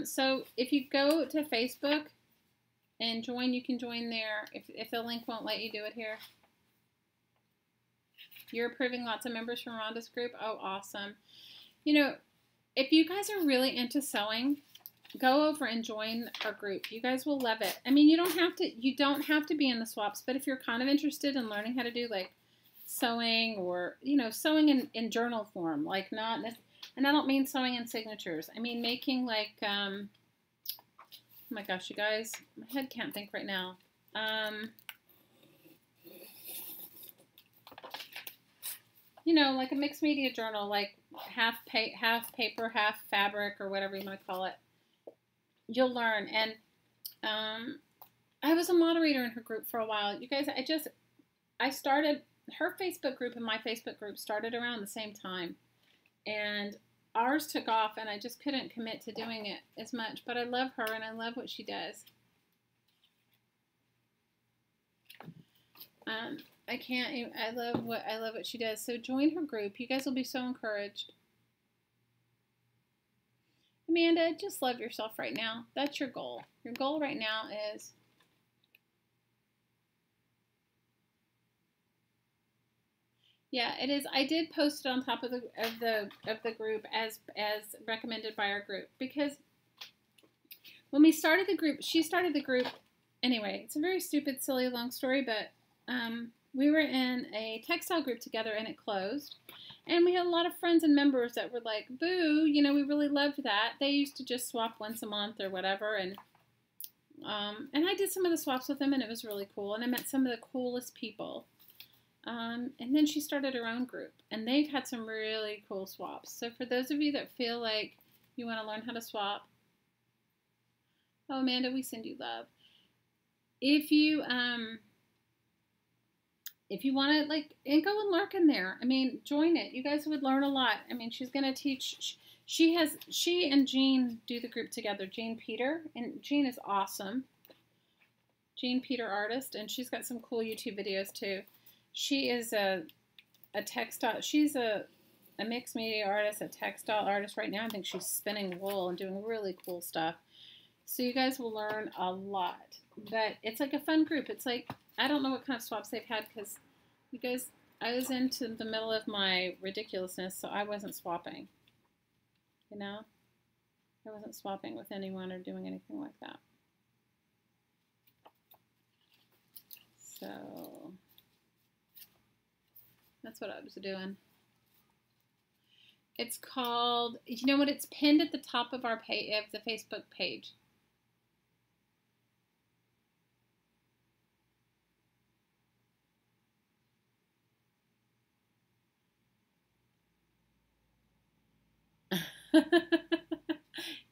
So if you go to Facebook and join, you can join there if the link won't let you do it here. You're approving lots of members from Rhonda's group. Oh, awesome. You know, if you guys are really into sewing, go over and join our group. You guys will love it. I mean, you don't have to be in the swaps, but if you're kind of interested in learning how to do like sewing or, you know, sewing in journal form, like not, and I don't mean sewing in signatures. I mean making like, oh my gosh, you guys, my head can't think right now. You know, like a mixed media journal, like half paper, half fabric, or whatever you want to call it. You'll learn. And I was a moderator in her group for a while. You guys, I started, her Facebook group and my Facebook group started around the same time. And ours took off, and I just couldn't commit to doing it as much. But I love her, and I love what she does. I love what she does. So join her group. You guys will be so encouraged. Amanda, just love yourself right now. That's your goal. Your goal right now is yeah, it is. I did post it on top of the group as recommended by our group, because when we started the group, she started the group anyway. It's a very stupid, silly, long story, but we were in a textile group together and it closed. And we had a lot of friends and members that were like, boo, you know, we really loved that. They used to just swap once a month or whatever. And I did some of the swaps with them, and it was really cool. And I met some of the coolest people. And then she started her own group, and they've had some really cool swaps. So for those of you that feel like you want to learn how to swap, Oh, Amanda, we send you love. If you want to like and go and lurk in there, I mean, join it. You guys would learn a lot. I mean, she's gonna teach. She and Jean do the group together. Jean Peter, and Jean is awesome. Jean Peter artist, and she's got some cool YouTube videos too. She is a textile. She's a mixed media artist, a textile artist right now. I think she's spinning wool and doing really cool stuff. So you guys will learn a lot. But it's like a fun group. It's like, I don't know what kind of swaps they've had because you guys, I was into the middle of my ridiculousness, so I wasn't swapping. You know? I wasn't swapping with anyone or doing anything like that. So that's what I was doing. It's called, you know what? It's pinned at the top of our page, of the Facebook page.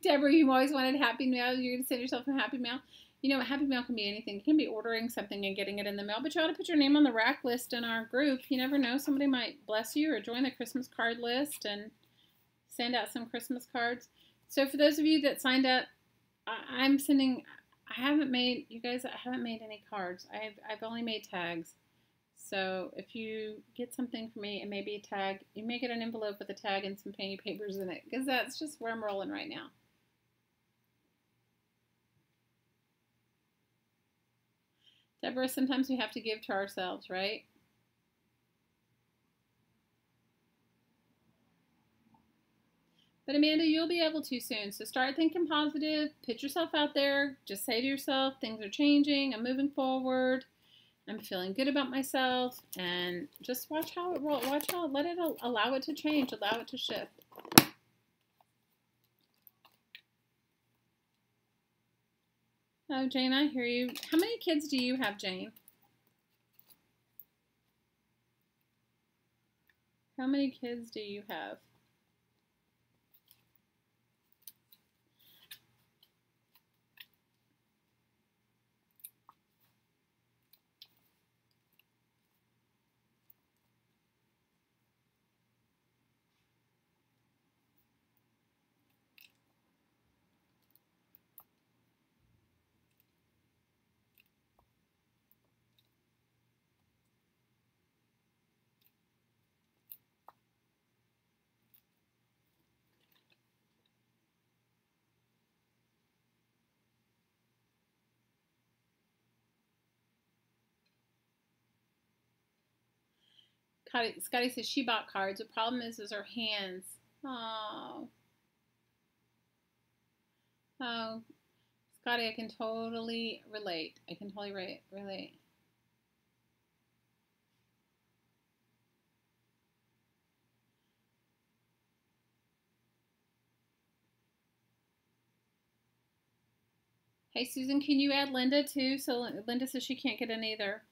Deborah, you always wanted Happy Mail. You're going to send yourself a Happy Mail. You know, a Happy Mail can be anything. You can be ordering something and getting it in the mail, but you ought to put your name on the rack list in our group. You never know. Somebody might bless you or join the Christmas card list and send out some Christmas cards. So for those of you that signed up, I'm sending, I haven't made, you guys, I haven't made any cards. I've only made tags. So if you get something for me and maybe a tag, you may get an envelope with a tag and some penny papers in it, because that's just where I'm rolling right now. Deborah, sometimes we have to give to ourselves, right? But Amanda, you'll be able to soon. So start thinking positive, put yourself out there, just say to yourself, things are changing, I'm moving forward, I'm feeling good about myself, and just watch how it rolls, watch how, let it, allow it to change, allow it to shift. Oh, Jane, I hear you. How many kids do you have, Jane? How many kids do you have? Scotty says she bought cards. The problem is her hands. Oh. Oh. Scotty, I can totally relate. I can totally relate. Hey, Susan, can you add Linda too? So Linda says she can't get in either.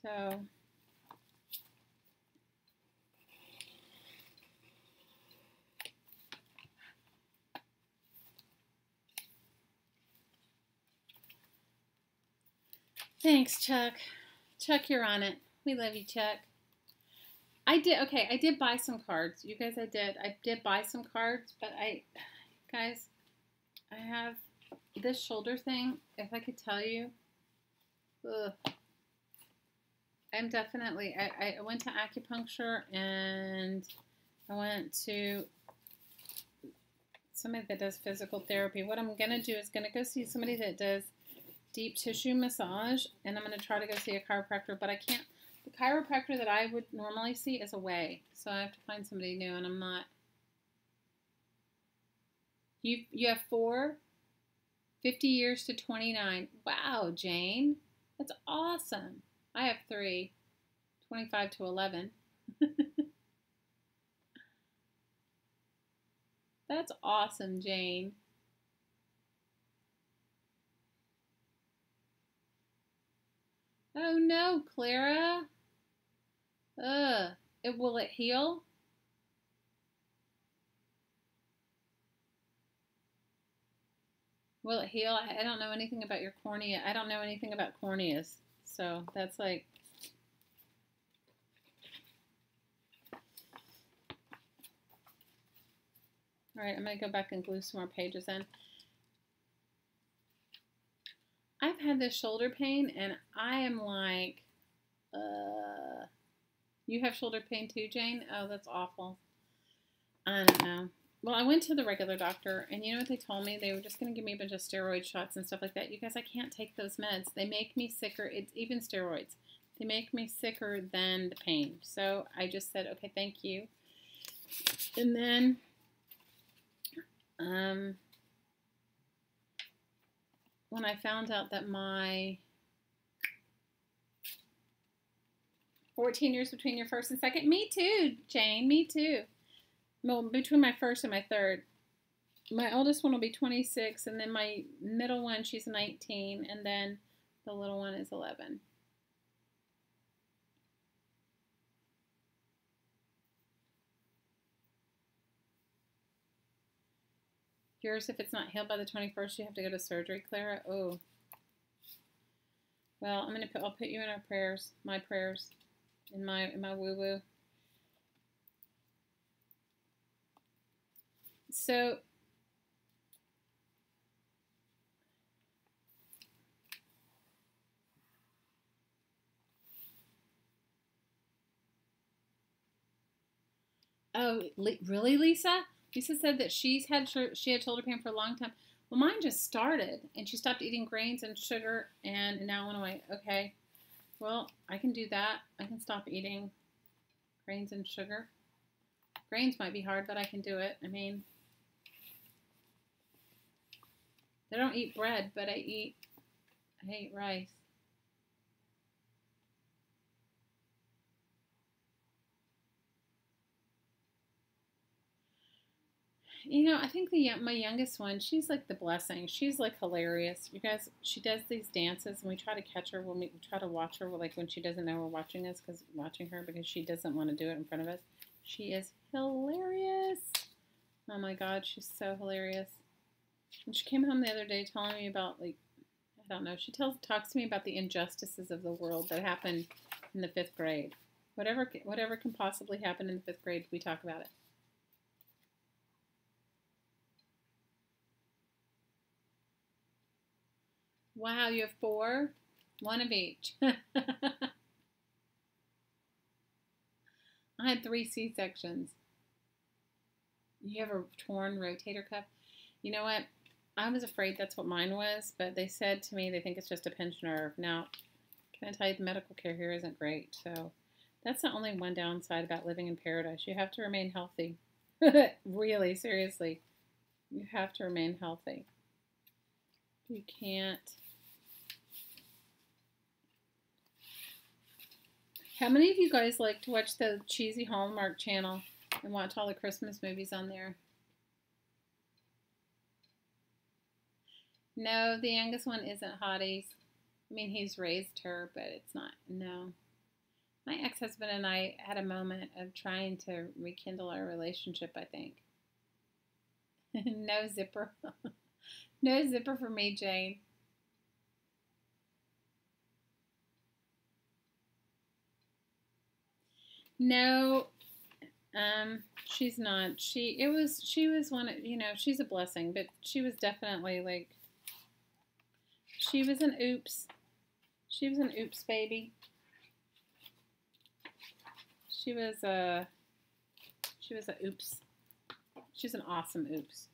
So. Thanks, Chuck. Chuck, you're on it. We love you, Chuck. I did buy some cards. You guys, I did buy some cards, but guys, I have this shoulder thing. If I could tell you, ugh. I'm definitely, I went to acupuncture and I went to somebody that does physical therapy. What I'm going to do is going to go see somebody that does deep tissue massage, and I'm going to try to go see a chiropractor, but I can't. The chiropractor that I would normally see is away, so I have to find somebody new, and I'm not. You have 50 years to 29. Wow, Jane. That's awesome. I have 3, 25 to 11. That's awesome, Jane. Oh no, Clara. Ugh. Will it heal? Will it heal? I don't know anything about your cornea. I don't know anything about corneas. So that's like, all right, I'm going to go back and glue some more pages in. I've had this shoulder pain, and I am like, you have shoulder pain too, Jane? Oh, that's awful. I don't know. Well, I went to the regular doctor, and you know what they told me? They were just going to give me a bunch of steroid shots and stuff like that. You guys, I can't take those meds. They make me sicker. It's even steroids. They make me sicker than the pain. So I just said, okay, thank you. And then, when I found out that my 14 years between your first and second, me too, Jane, me too. Well, between my first and my third. My oldest one will be 26, and then my middle one, she's 19, and then the little one is 11. Yours, if it's not healed by the 21st, you have to go to surgery, Clara. Oh. Well, I'll put you in our prayers, my prayers, in my woo-woo. So, oh, really, Lisa? Lisa said that she had shoulder pain for a long time. Well, mine just started, and she stopped eating grains and sugar, and now it went away. Okay, well, I can do that. I can stop eating grains and sugar. Grains might be hard, but I can do it. I mean, I don't eat bread, but I eat rice. You know, I think my youngest one, she's like the blessing. She's like hilarious. You guys, she does these dances, and we try to catch her when we try to watch her, like when she doesn't know we're watching her because she doesn't want to do it in front of us. She is hilarious. Oh my God, she's so hilarious. And she came home the other day telling me about, like, I don't know, she talks to me about the injustices of the world that happened in the 5th grade. Whatever can possibly happen in the 5th grade, we talk about it. Wow, you have 4? One of each. I had 3 C-sections. You have a torn rotator cuff. You know what? I was afraid that's what mine was, but they said to me they think it's just a pinched nerve. Now, can I tell you, the medical care here isn't great, so that's the only one downside about living in paradise. You have to remain healthy. Really, seriously. You have to remain healthy. You can't. How many of you guys like to watch the cheesy Hallmark channel and watch all the Christmas movies on there? No, the youngest one isn't Hottie's. I mean, he's raised her, but it's not. No. My ex-husband and I had a moment of trying to rekindle our relationship, I think. No zipper. No zipper for me, Jane. No, she's not. She was one of, she's a blessing, but she was definitely like, she was an oops. She was an oops baby. She was a oops. She's an awesome oops.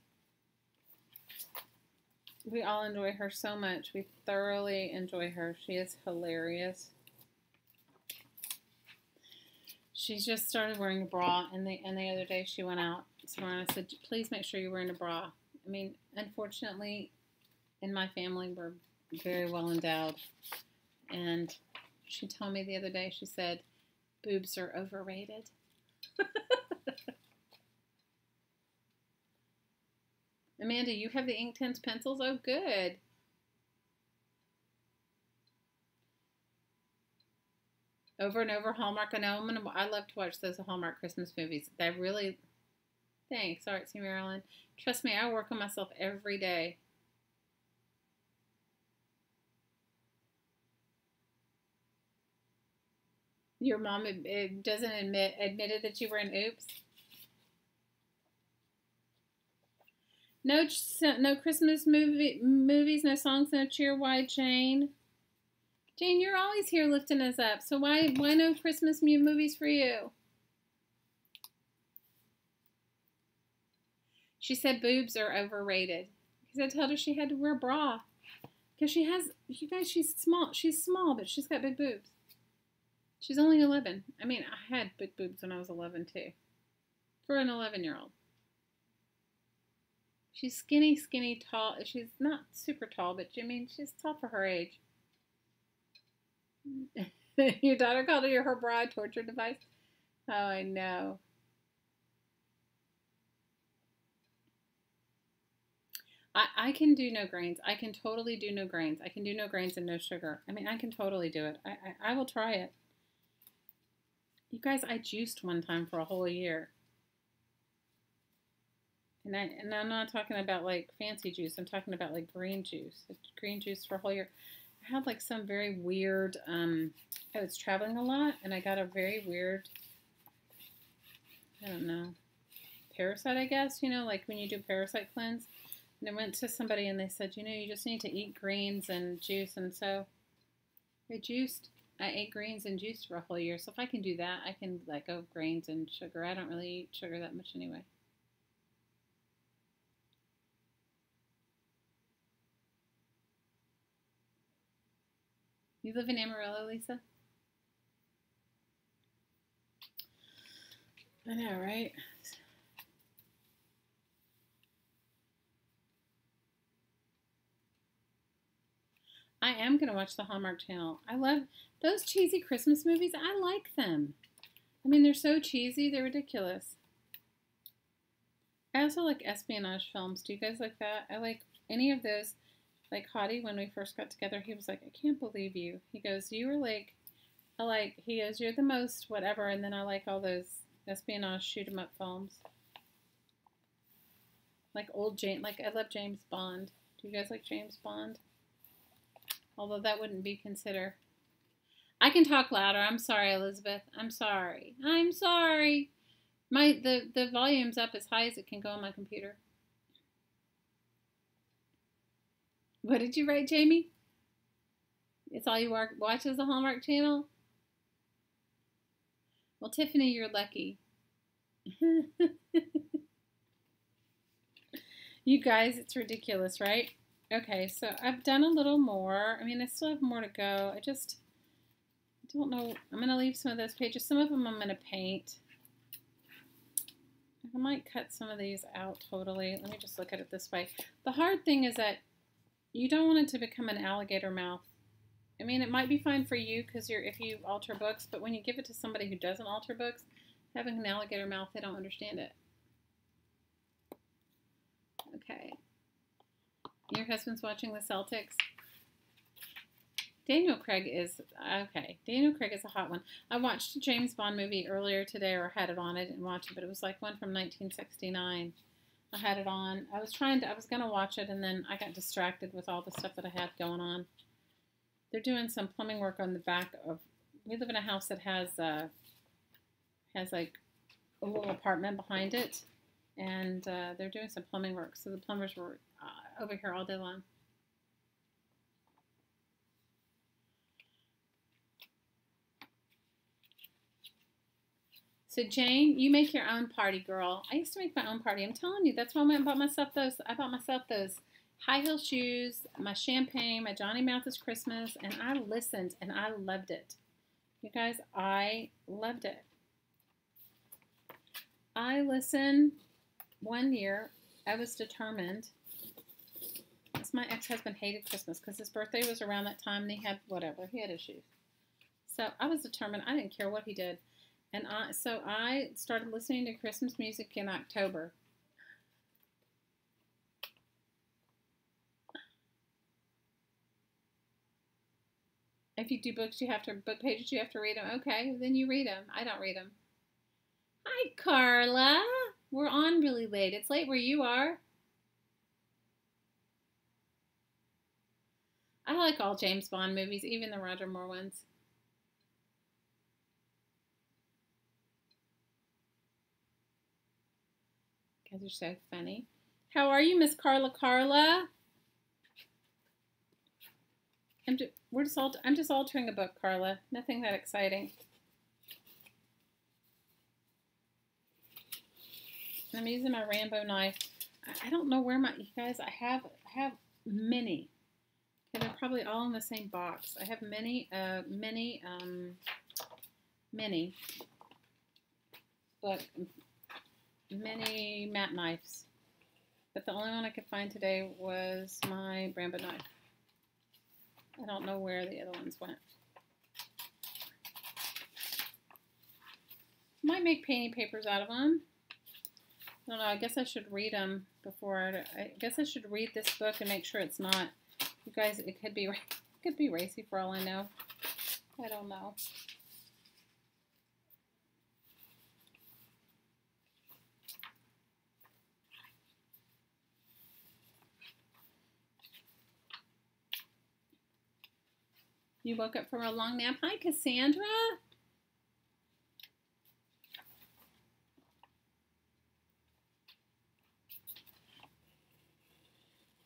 We all enjoy her so much. We thoroughly enjoy her. She is hilarious. She's just started wearing a bra, and the other day she went out somewhere, and I said, please make sure you're wearing a bra. I mean, unfortunately, in my family, we're very well endowed. And she told me the other day, she said, boobs are overrated. Amanda, you have the Inktense pencils? Oh, good. Over and over Hallmark. I know I love to watch those Hallmark Christmas movies. They really, thanks, Artsy Marilyn. Trust me, I work on myself every day. Your mom doesn't admitted that you were in Oops. No Christmas movies, no songs, no cheer. Why, Jane? Jane, you're always here lifting us up. So why no Christmas movies for you? She said boobs are overrated. Because I told her she had to wear a bra. Because she has, you guys, she's small. She's small, but she's got big boobs. She's only 11. I mean, I had big boobs when I was 11, too. For an 11-year-old. She's skinny, tall. She's not super tall, but I mean, she's tall for her age. Your daughter called her bra a torture device? Oh, I know. I can do no grains. I can totally do no grains. I can do no grains and no sugar. I mean, I can totally do it. I will try it. You guys, I juiced one time for a whole year. And I'm not talking about like fancy juice. I'm talking about like green juice. Green juice for a whole year. I had like some very weird, I was traveling a lot and I got a very weird, I don't know, parasite, I guess, you know, like when you do parasite cleanse. And I went to somebody and they said, you know, you just need to eat greens and juice. And so I ate greens and juice for a whole year. So if I can do that, I can let go of grains and sugar. I don't really eat sugar that much anyway. You live in Amarillo, Lisa? I know, right? I am going to watch the Hallmark Channel. I love those cheesy Christmas movies. I like them. I mean, they're so cheesy. They're ridiculous. I also like espionage films. Do you guys like that? I like any of those. Like Hottie, when we first got together, he was like, I can't believe you. He goes, you were like, he goes, you're the most whatever. And then I like all those espionage shoot 'em up films. Like I love James Bond. Do you guys like James Bond? Although that wouldn't be considered. I can talk louder. I'm sorry, Elizabeth. I'm sorry. I'm sorry. The volume's up as high as it can go on my computer. What did you write, Jamie? It's all you watch is the Hallmark Channel? Well, Tiffany, you're lucky. You guys, it's ridiculous, right? Okay, so I've done a little more. I mean, I still have more to go. I don't know. I'm going to leave some of those pages. Some of them I'm going to paint. I might cut some of these out totally. Let me just look at it this way. The hard thing is that you don't want it to become an alligator mouth. I mean, it might be fine for you because if you alter books, but when you give it to somebody who doesn't alter books, having an alligator mouth, they don't understand it. Okay. Your husband's watching the Celtics. Daniel Craig is, okay. Daniel Craig is a hot one. I watched a James Bond movie earlier today, or had it on. I didn't watch it, but it was like one from 1969. I had it on. I was going to watch it, and then I got distracted with all the stuff that I had going on. They're doing some plumbing work on the back of, we live in a house that has like a little apartment behind it, and they're doing some plumbing work. So the plumbers were over here all day long. So Jane, you make your own party, girl. I used to make my own party. I'm telling you, that's why I went and bought myself those. I bought myself those high heel shoes, my champagne, my Johnny Mathis Christmas, and I listened and I loved it. You guys, I loved it. I listened one year. I was determined. My ex-husband hated Christmas because his birthday was around that time and he had whatever. He had issues. So I was determined. I didn't care what he did. And so I started listening to Christmas music in October. If you do book pages, you have to read them. Okay, then you read them. I don't read them. Hi, Carla. We're on really late. It's late where you are. I like all James Bond movies, even the Roger Moore ones. You guys are so funny. How are you, Miss Carla? Carla? I'm just altering a book, Carla. Nothing that exciting. I'm using my Rambo knife. I don't know where you guys, I have many. Okay, they're probably all in the same box. I have many, but many matte knives. But the only one I could find today was my Rambo knife. I don't know where the other ones went. Might make painting papers out of them. I don't know. I guess I should read them before. I guess I should read this book and make sure it's not. You guys, it could be racy for all I know. I don't know. You woke up from a long nap. Hi, Cassandra.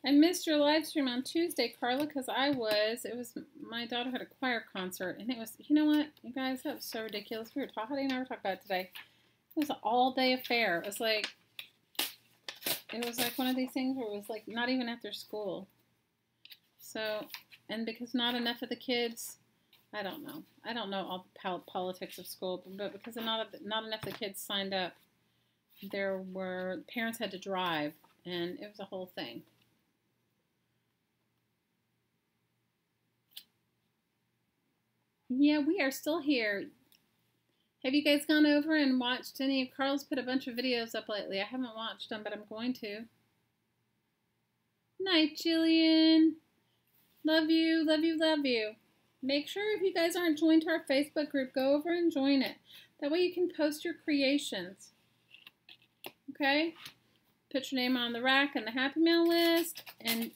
I missed your live stream on Tuesday, Carla, because my daughter had a choir concert, and it was, you know what, you guys, that was so ridiculous. How did I never talk about it today? It was an all-day affair. It was like one of these things where it was like not even at their school. So, and because not enough of the kids, I don't know all the politics of school, but because not enough of the kids signed up, parents had to drive, and it was a whole thing. Yeah, we are still here. Have you guys gone over and watched any of Carl's put a bunch of videos up lately? I haven't watched them, but I'm going to. Night, Jillian. Love you, love you, love you. Make sure if you guys aren't joined to our Facebook group, go over and join it. That way you can post your creations. Okay? Put your name on the rack and the Happy Mail list, and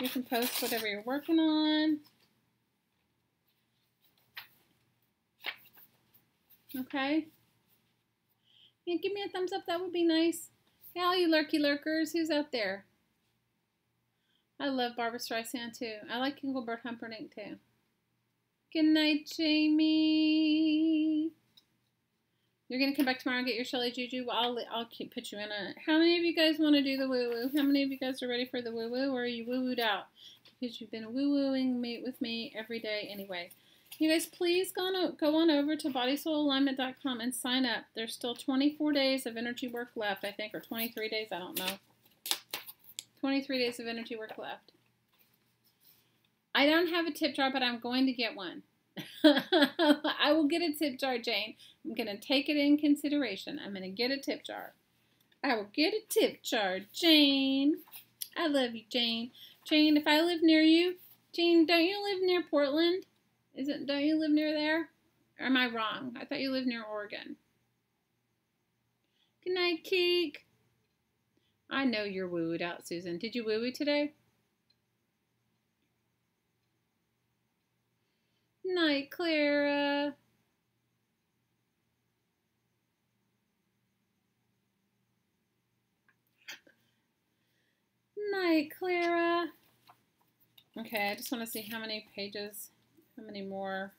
you can post whatever you're working on. Okay? Yeah, give me a thumbs up. That would be nice. Hey, all you lurky lurkers, who's out there? I love Barbara Streisand too. I like Engelbert Humperdinck too. Good night, Jamie. You're gonna come back tomorrow and get your Shelley Juju. Well, I'll put you in a. How many of you guys want to do the woo woo? How many of you guys are ready for the woo woo, or are you woo wooed out because you've been woo wooing with me every day anyway? You guys, please go on over to bodysoulalignment.com and sign up. There's still 24 days of energy work left, I think, or 23 days. I don't know. 23 days of energy work left. I don't have a tip jar, but I'm going to get one. I will get a tip jar, Jane. I'm going to take it in consideration. I'm going to get a tip jar. I will get a tip jar, Jane. I love you, Jane. Jane, if I live near you, Jane, don't you live near Portland? Don't you live near there? Or am I wrong? I thought you lived near Oregon. Good night, Keek. I know you're woo-wooed out, Susan. Did you woo-woo today? Night, Clara. Night, Clara. Okay, I just want to see how many pages, how many more.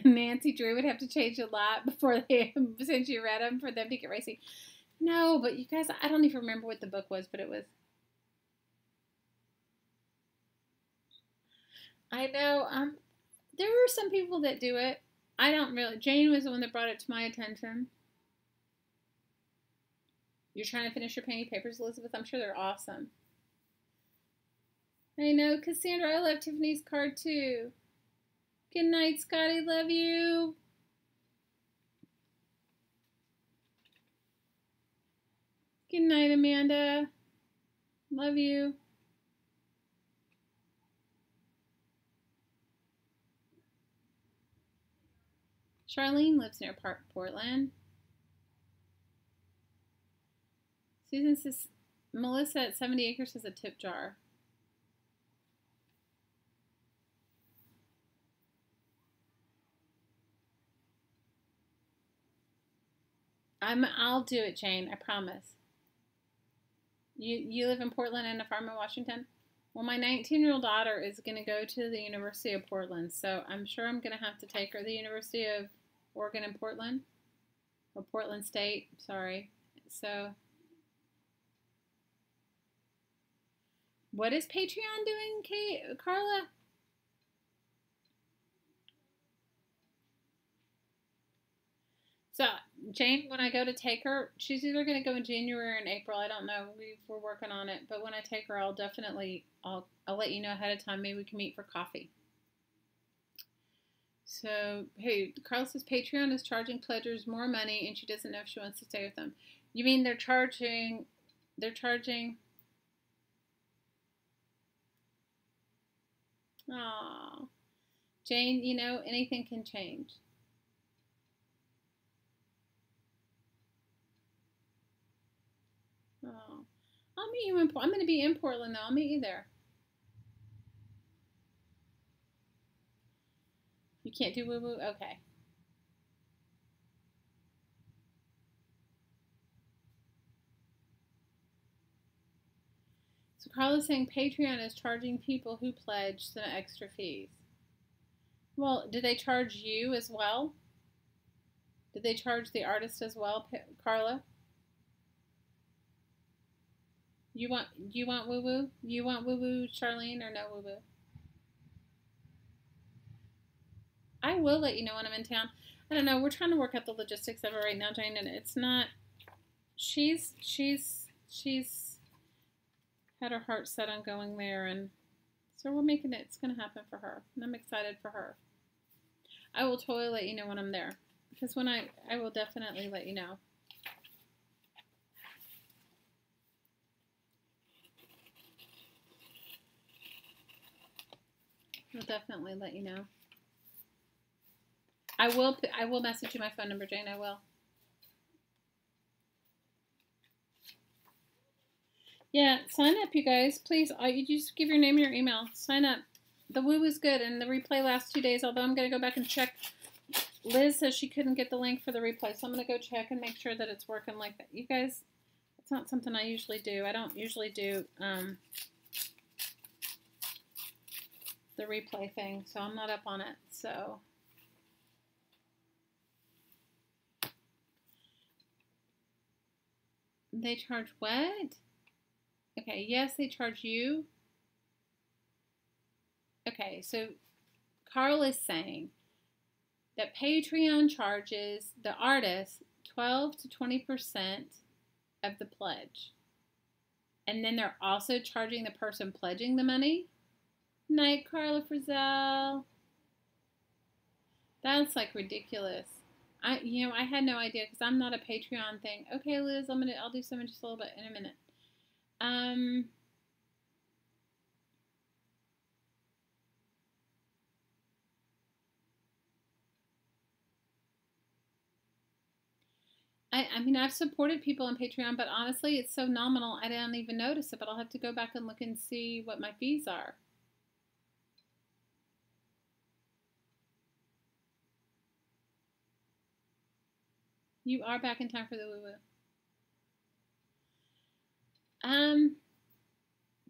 Nancy Drew would have to change a lot before since you read them for them to get racy. No, but you guys, I don't even remember what the book was, but it was. I know. There were some people that do it. I don't really. Jane was the one that brought it to my attention. You're trying to finish your painting papers, Elizabeth? I'm sure they're awesome. I know, Cassandra. I love Tiffany's card too. Good night, Scotty. Love you. Good night, Amanda. Love you. Charlene lives near Portland. Susan says, Melissa at 70 Acres has a tip jar. I'll do it, Jane. I promise. You live in Portland and a farm in Washington? Well, my 19-year-old daughter is going to go to the University of Portland, so I'm sure I'm going to have to take her to the University of Oregon in Portland, or Portland State, sorry. So, what is Patreon doing, Carla? So, Jane, when I go to take her, she's either going to go in January or in April. I don't know. We're working on it. But when I take her, I'll let you know ahead of time. Maybe we can meet for coffee. So, hey, Carla says Patreon is charging pledgers more money and she doesn't know if she wants to stay with them. You mean they're charging. Aw. Jane, you know, anything can change. Oh, I'll meet you in Portland. I'm going to be in Portland, though. I'll meet you there. You can't do woo-woo? Okay. So Carla's saying Patreon is charging people who pledge some extra fees. Well, do they charge you as well? Did they charge the artist as well, Carla? You want woo-woo? You want woo-woo, Charlene, or no woo-woo? I will let you know when I'm in town. I don't know. We're trying to work out the logistics of it right now, Jane, and it's not. She's had her heart set on going there, and so we're making it. It's going to happen for her, and I'm excited for her. I will totally let you know when I'm there, because when I will definitely let you know. I'll definitely let you know. I will message you my phone number, Jane. I will. Yeah, sign up, you guys. Please, you just give your name and your email. Sign up. The woo is good, and the replay lasts 2 days, although I'm going to go back and check. Liz says she couldn't get the link for the replay, so I'm going to go check and make sure that it's working like that. You guys, it's not something I usually do. I don't usually do the replay thing, so I'm not up on it. So they charge what? Okay, yes, they charge you. Okay, so Carl is saying that Patreon charges the artist 12 to 20% of the pledge. And then they're also charging the person pledging the money. Night, Carla Frizzell. That's like ridiculous. I had no idea because I'm not a Patreon thing. Okay, Liz, I'll do some in just a little bit in a minute. I mean, I've supported people on Patreon, but honestly, it's so nominal, I don't even notice it, but I'll have to go back and look and see what my fees are. You are back in time for the woo-woo.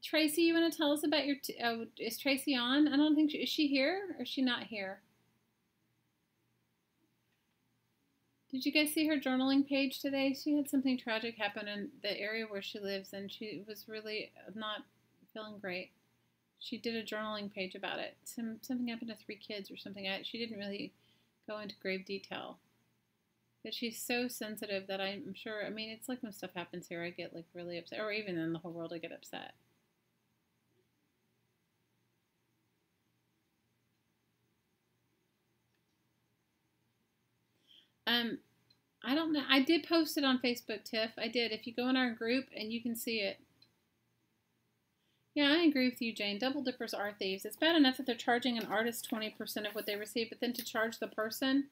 Tracy, you want to tell us about your, is Tracy on? I don't think, is she here or is she not here? Did you guys see her journaling page today? She had something tragic happen in the area where she lives, and she was really not feeling great. She did a journaling page about it. Something happened to 3 kids or something. She didn't really go into grave detail. But she's so sensitive that I'm sure, I mean, it's like when stuff happens here, I get like really upset, or even in the whole world, I get upset. I don't know. I did post it on Facebook, Tiff. I did. If you go in our group and you can see it. Yeah, I agree with you, Jane. Double dippers are thieves. It's bad enough that they're charging an artist 20% of what they receive, but then to charge the person.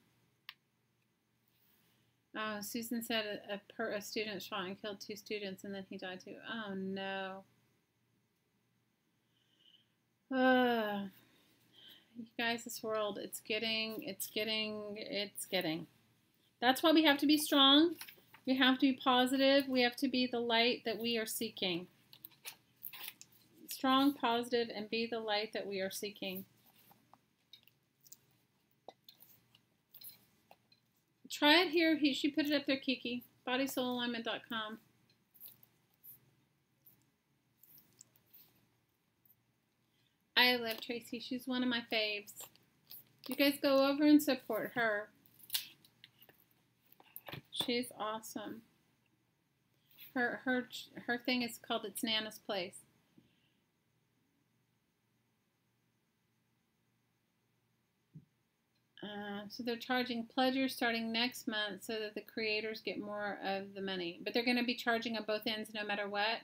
Susan said a student shot and killed 2 students, and then he died too. Oh no. You guys, this world, it's getting. That's why we have to be strong. We have to be positive. We have to be the light that we are seeking. Strong, positive, and be the light that we are seeking. Try it here. She put it up there, Kiki. BodySoulAlignment.com. I love Tracy. She's one of my faves. You guys go over and support her. She's awesome. Her thing is called It's Nana's Place. So they're charging pledgers starting next month so that the creators get more of the money. But they're going to be charging on both ends no matter what.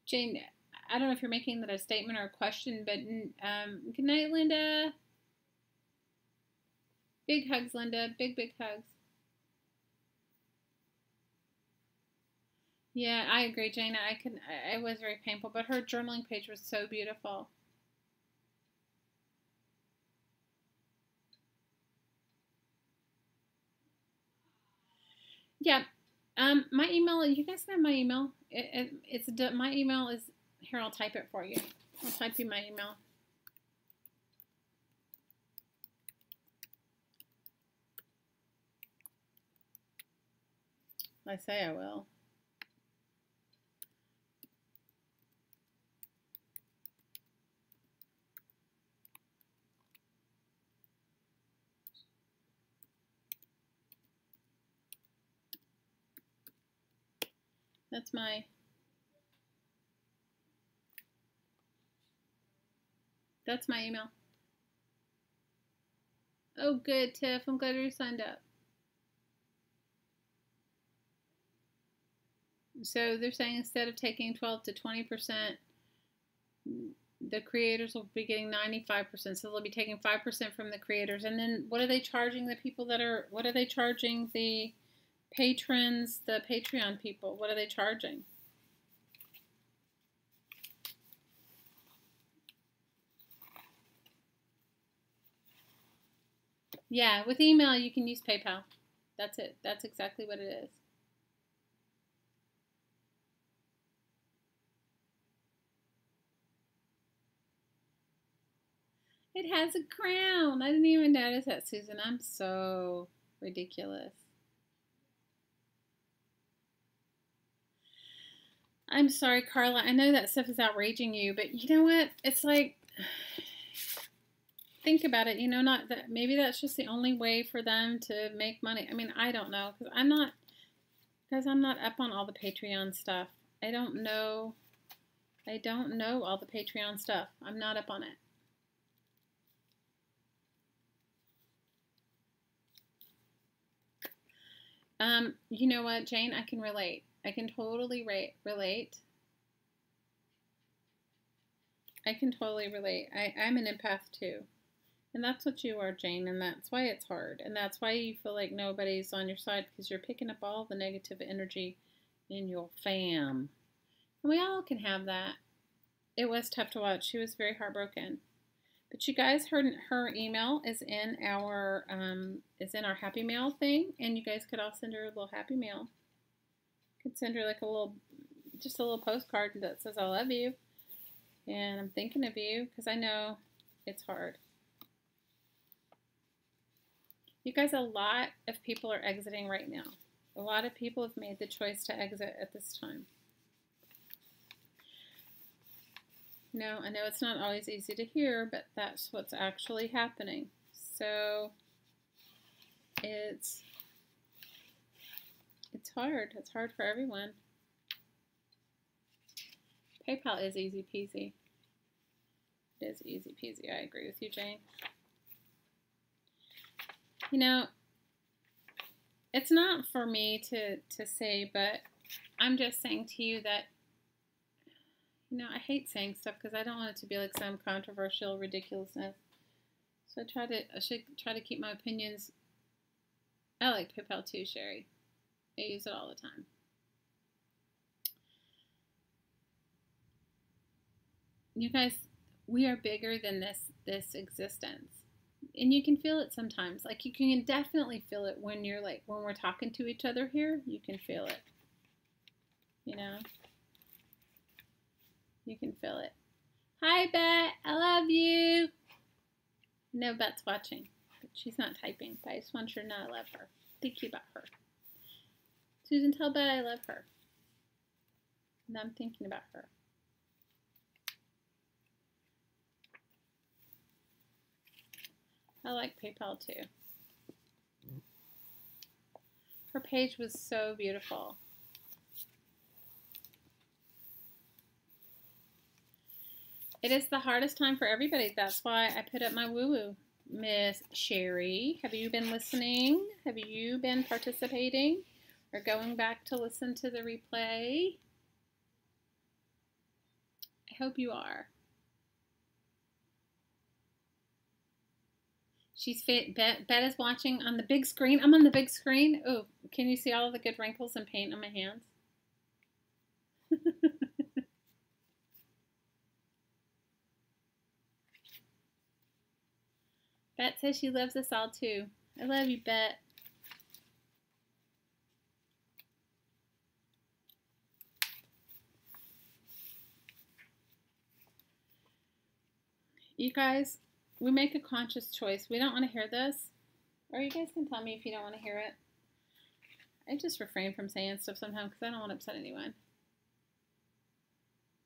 Jane, I don't know if you're making that a statement or a question, but good night, Linda. Big hugs, Linda. Big, big hugs. Yeah, I agree, Jana. It was very painful, but her journaling page was so beautiful. Yeah, my email. You guys have my email. My email is here. I'll type it for you. I'll type you my email. I say I will. That's my email. Oh, good, Tiff. I'm glad you signed up. So they're saying instead of taking 12 to 20%, the creators will be getting 95%. So they'll be taking 5% from the creators. And then what are they charging the people what are they charging the patrons, the Patreon people? What are they charging? Yeah, with email, you can use PayPal. That's it. That's exactly what it is. It has a crown. I didn't even notice that, Susan. I'm so ridiculous. I'm sorry, Carla. I know that stuff is outraging you, but you know what? It's like, think about it. You know, not that maybe that's just the only way for them to make money. I mean, I don't know because I'm not up on all the Patreon stuff. I don't know all the Patreon stuff. I'm not up on it. You know what, Jane? I can relate. I can totally relate. I can totally relate. I'm an empath too. And that's what you are, Jane, and that's why it's hard. And that's why you feel like nobody's on your side because you're picking up all the negative energy in your fam. And we all can have that. It was tough to watch. She was very heartbroken. But you guys heard her email is in our Happy Mail thing, and you guys could all send her a little Happy Mail. You could send her like just a little postcard that says I love you, and I'm thinking of you because I know it's hard. You guys, a lot of people are exiting right now. A lot of people have made the choice to exit at this time. No, I know it's not always easy to hear, but that's what's actually happening. So it's hard. It's hard for everyone. PayPal is easy peasy. It is easy peasy. I agree with you, Jane. You know, it's not for me to say, but I'm just saying to you that, you know, I hate saying stuff because I don't want it to be like some controversial ridiculousness. So I should try to keep my opinions. I like PayPal too, Sherry. I use it all the time. You guys, we are bigger than this existence. And you can feel it sometimes. Like you can definitely feel it when you're like when we're talking to each other here, you can feel it. You know? You can feel it. Hi, Bet. I love you. No, Bet's watching. But she's not typing. But I just want her to know I love her. Thinking about her. Susan, tell Bet I love her. And I'm thinking about her. I like PayPal too. Her page was so beautiful. It is the hardest time for everybody. That's why I put up my woo-woo. Miss Sherry, have you been listening? Have you been participating? Or going back to listen to the replay? I hope you are. She's fit. Bet is watching on the big screen. I'm on the big screen. Oh, can you see all of the good wrinkles and paint on my hands? Bet says she loves us all too. I love you, Bet. You guys, we make a conscious choice. We don't want to hear this. Or you guys can tell me if you don't want to hear it. I just refrain from saying stuff sometimes because I don't want to upset anyone.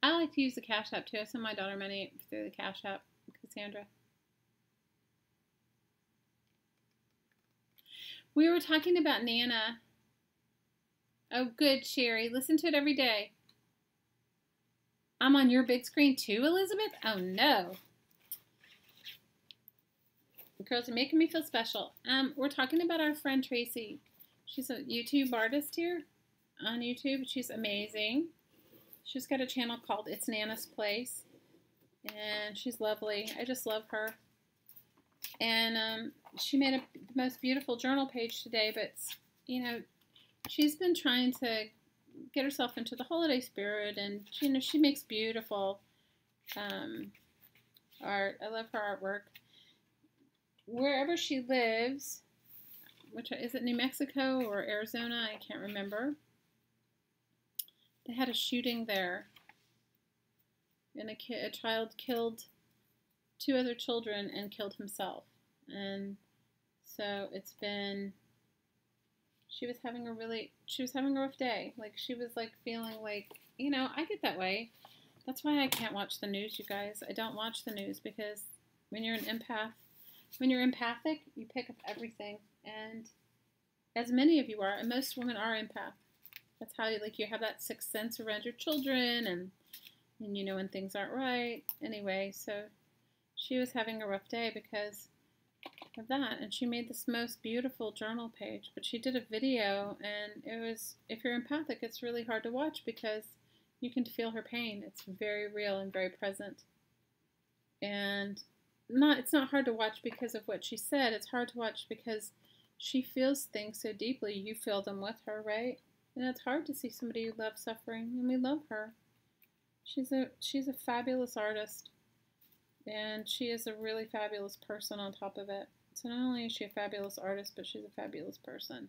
I like to use the Cash App too. I send my daughter money through the Cash App, Cassandra. We were talking about Nana. Oh, good, Sherry. Listen to it every day. I'm on your big screen too, Elizabeth? Oh, no. The girls are making me feel special. We're talking about our friend Tracy. She's a YouTube artist here on YouTube. She's amazing. She's got a channel called It's Nana's Place. And she's lovely. I just love her. And she made the most beautiful journal page today, but, you know, she's been trying to get herself into the holiday spirit, and, you know, she makes beautiful art. I love her artwork. Wherever she lives, which is it New Mexico or Arizona? I can't remember. They had a shooting there, and a child killed 2 other children and killed himself. And so it's been, she was having a rough day. Like, she was like feeling like, you know, I get that way. That's why I can't watch the news, you guys. I don't watch the news because when you're an empath, when you're empathic, you pick up everything. And as many of you are, and most women are empath. That's how you have that sixth sense around your children, and you know when things aren't right. Anyway, so she was having a rough day because of that, and she made this most beautiful journal page. But she did a video, and it was, if you're empathic, it's really hard to watch because you can feel her pain. It's very real and very present. And it's not hard to watch because of what she said. It's hard to watch because she feels things so deeply. You feel them with her, right? And it's hard to see somebody who loves suffering, and we love her. She's a fabulous artist, and she is a really fabulous person on top of it. So not only is she a fabulous artist, but she's a fabulous person.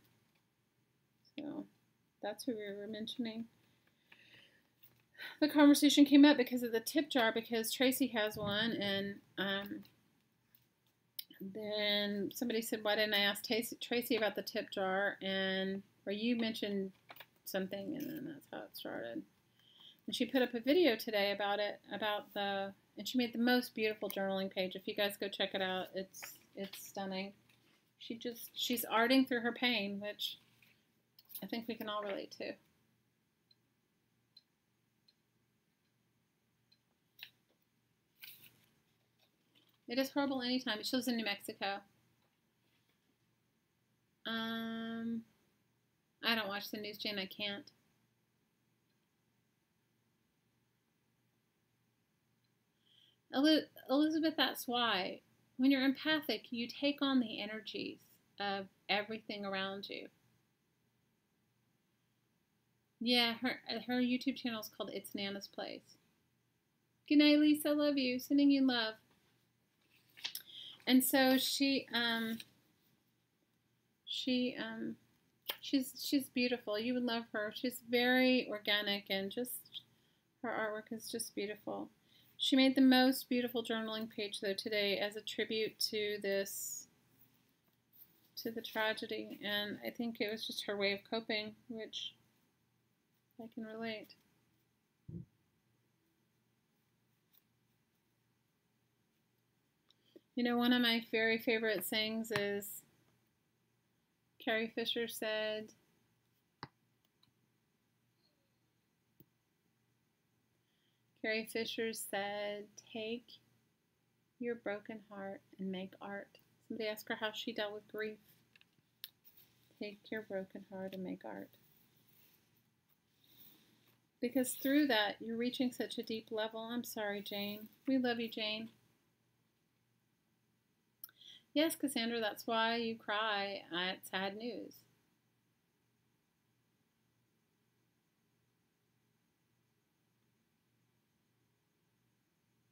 So that's who we were mentioning. The conversation came up because of the tip jar, because Tracy has one, and then somebody said, why didn't I ask Tracy about the tip jar? Or you mentioned something, and then that's how it started. And she put up a video today about it, and she made the most beautiful journaling page. If you guys go check it out, it's stunning. She's arting through her pain, which I think we can all relate to. It is horrible anytime. She lives in New Mexico. I don't watch the news, Jane. I can't. Elizabeth, that's why. When you're empathic, you take on the energies of everything around you. Yeah, her YouTube channel is called It's Nana's Place. Good night, Lisa. Love you. Sending you love. And so she's beautiful. You would love her. She's very organic and just her artwork is just beautiful. She made the most beautiful journaling page though today as a tribute to the tragedy, and I think it was just her way of coping, which I can relate. You know, one of my very favorite sayings is Carrie Fisher said, take your broken heart and make art. Somebody asked her how she dealt with grief. Take your broken heart and make art. Because through that, you're reaching such a deep level. I'm sorry, Jane. We love you, Jane. Yes, Cassandra, that's why you cry at sad news.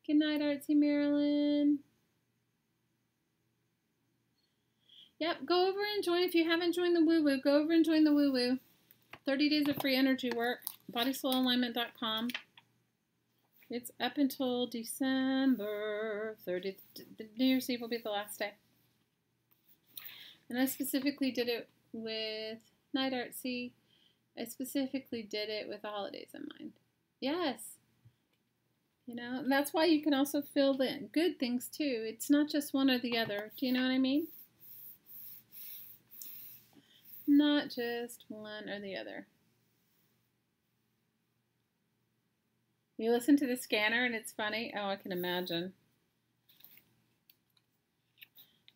Good night, Artsy Marilyn. Yep, go over and join. If you haven't joined the Woo Woo, go over and join the Woo Woo. 30 days of free energy work, bodysoulalignment.com. It's up until December 30th. New Year's Eve will be the last day. And I specifically did it with Night Artsy. I specifically did it with the holidays in mind. Yes. You know, and that's why you can also feel the good things too. It's not just one or the other. Do you know what I mean? Not just one or the other. You listen to the scanner and it's funny. Oh, I can imagine.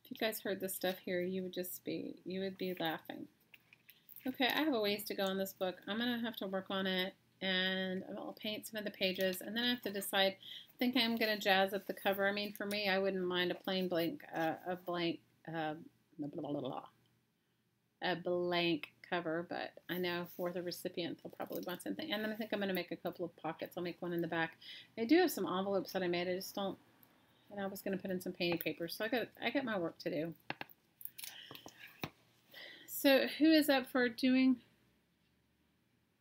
If you guys heard this stuff here, you would be laughing. Okay, I have a ways to go on this book. I'm going to have to work on it, and I'll paint some of the pages, and then I have to decide. I think I'm going to jazz up the cover. I mean, for me, I wouldn't mind a plain blank, a blank cover, but I know for the recipient, they'll probably want something. And then I think I'm going to make a couple of pockets. I'll make one in the back. I do have some envelopes that I made. I just don't, and I was going to put in some painting paper, so I got my work to do. So who is up for doing?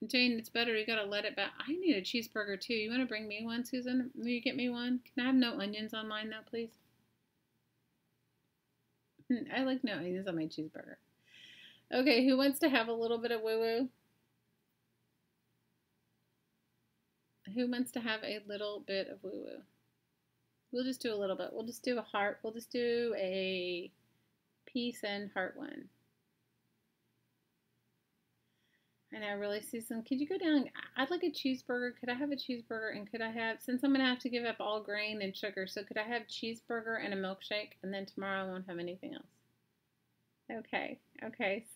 Jane, it's better. You got to let it back. I need a cheeseburger too. You want to bring me one, Susan? Will you get me one? Can I have no onions on mine though, please? I like no onions on my cheeseburger. Okay, who wants to have a little bit of woo-woo? Who wants to have a little bit of woo-woo? We'll just do a little bit. We'll just do a heart. We'll just do a peace and heart one. I know, really, Susan. Could you go down? I'd like a cheeseburger. Could I have a cheeseburger? And could I have, since I'm going to have to give up all grain and sugar, so could I have cheeseburger and a milkshake? And then tomorrow I won't have anything else. Okay,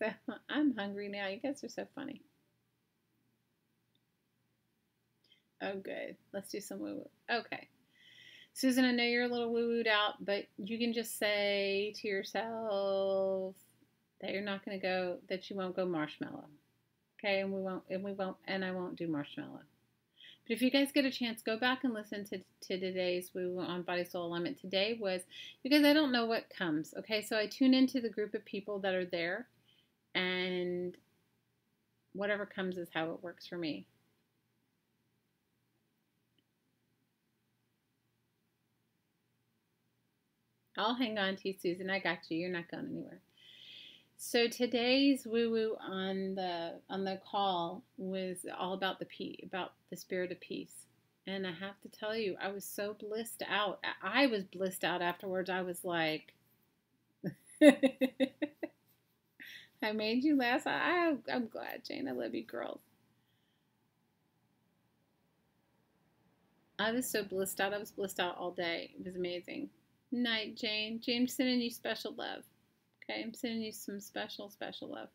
so I'm hungry now. You guys are so funny. Oh, good. Let's do some woo-woo. Okay. Susan, I know you're a little woo-wooed out, but you can just say to yourself that you're not going to go, that you won't go marshmallow. Okay, and I won't do marshmallow. But if you guys get a chance, go back and listen to today's Woo on Body Soul Alignment. Today was, because I don't know what comes, okay? So I tune into the group of people that are there, and whatever comes is how it works for me. I'll hang on to you, Susan. I got you. You're not going anywhere. So today's woo-woo on the call was all about about the spirit of peace. And I have to tell you, I was so blissed out. I was blissed out afterwards. I was like, I made you laugh. I'm glad, Jane. I love you, girls. I was so blissed out. I was blissed out all day. It was amazing. Night, Jane. Jane's sending you special love. Okay, I'm sending you some special, special love.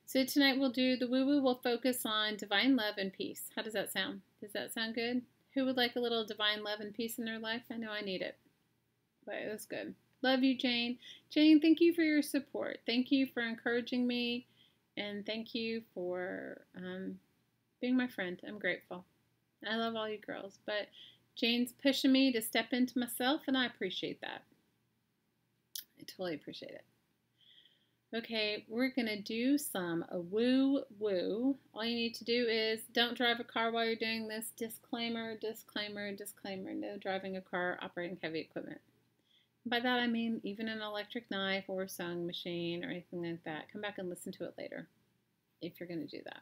So tonight we'll do the woo-woo. We'll focus on divine love and peace. How does that sound? Does that sound good? Who would like a little divine love and peace in their life? I know I need it. But it was good. Love you, Jane. Jane, thank you for your support. Thank you for encouraging me. And thank you for being my friend. I'm grateful. I love all you girls. But Jane's pushing me to step into myself, and I appreciate that. I totally appreciate it. Okay, we're going to do some woo-woo. All you need to do is don't drive a car while you're doing this. Disclaimer, disclaimer, disclaimer. No driving a car operating heavy equipment. By that I mean even an electric knife or a sewing machine or anything like that. Come back and listen to it later if you're going to do that.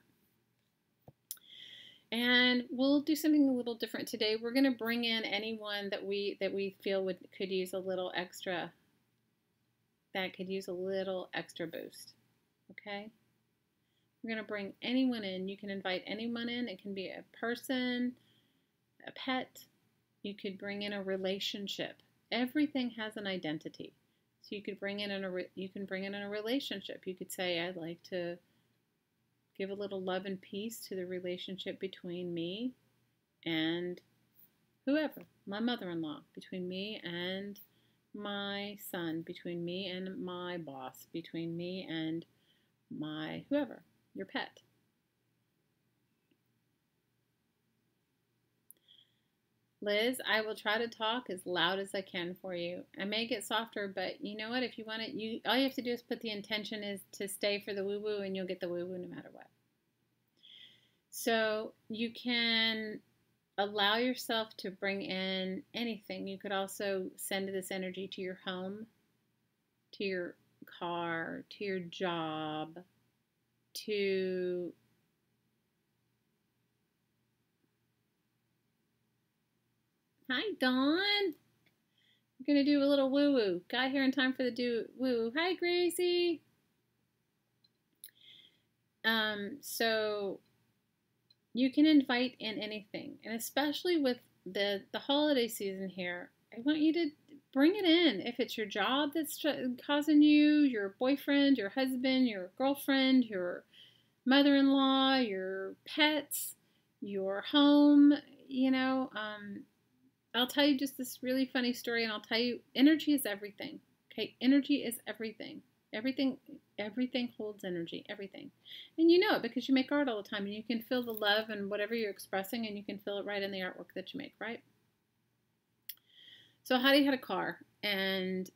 And we'll do something a little different today. We're going to bring in anyone that we feel could use a little extra boost. Okay? We're going to bring anyone in. You can invite anyone in. It can be a person, a pet. You could bring in a relationship. Everything has an identity. So you could bring in a relationship. You could say, I'd like to give a little love and peace to the relationship between me and whoever, my mother-in-law, between me and my son, between me and my boss, between me and my whoever, your pet. Liz, I will try to talk as loud as I can for you. I may get softer, but you know what? If you want it, all you have to do is put the intention is to stay for the woo-woo, and you'll get the woo-woo no matter what. So you can allow yourself to bring in anything. You could also send this energy to your home, to your car, to your job, to Hi, Dawn. We're going to do a little woo-woo. Got here in time for the woo-woo. Hi, Gracie. So you can invite in anything. And especially with the holiday season here, I want you to bring it in. If it's your job that's causing you, your boyfriend, your husband, your girlfriend, your mother-in-law, your pets, your home, I'll tell you just this really funny story, and I'll tell you, energy is everything. Okay, energy is everything. Everything holds energy, everything. And you know it because you make art all the time, and you can feel the love and whatever you're expressing, and you can feel it right in the artwork that you make, right? So Heidi had a car, and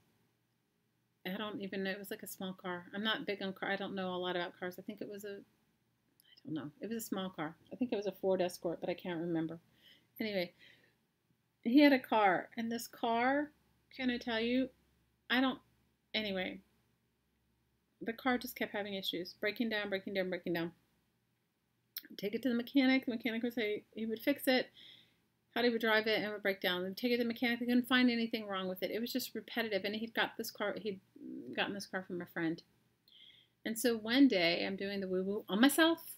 I don't even know, it was like a small car. I'm not big on car. I don't know a lot about cars. I think it was I don't know. It was a small car. I think it was a Ford Escort, but I can't remember. Anyway, he had a car, and this car, can I tell you, anyway, the car just kept having issues, breaking down. Take it to the mechanic would say he would fix it, how he would drive it, and it would break down. Then take it to the mechanic, they couldn't find anything wrong with it. It was just repetitive, and he'd gotten this car from a friend. And so one day, I'm doing the woo-woo on myself,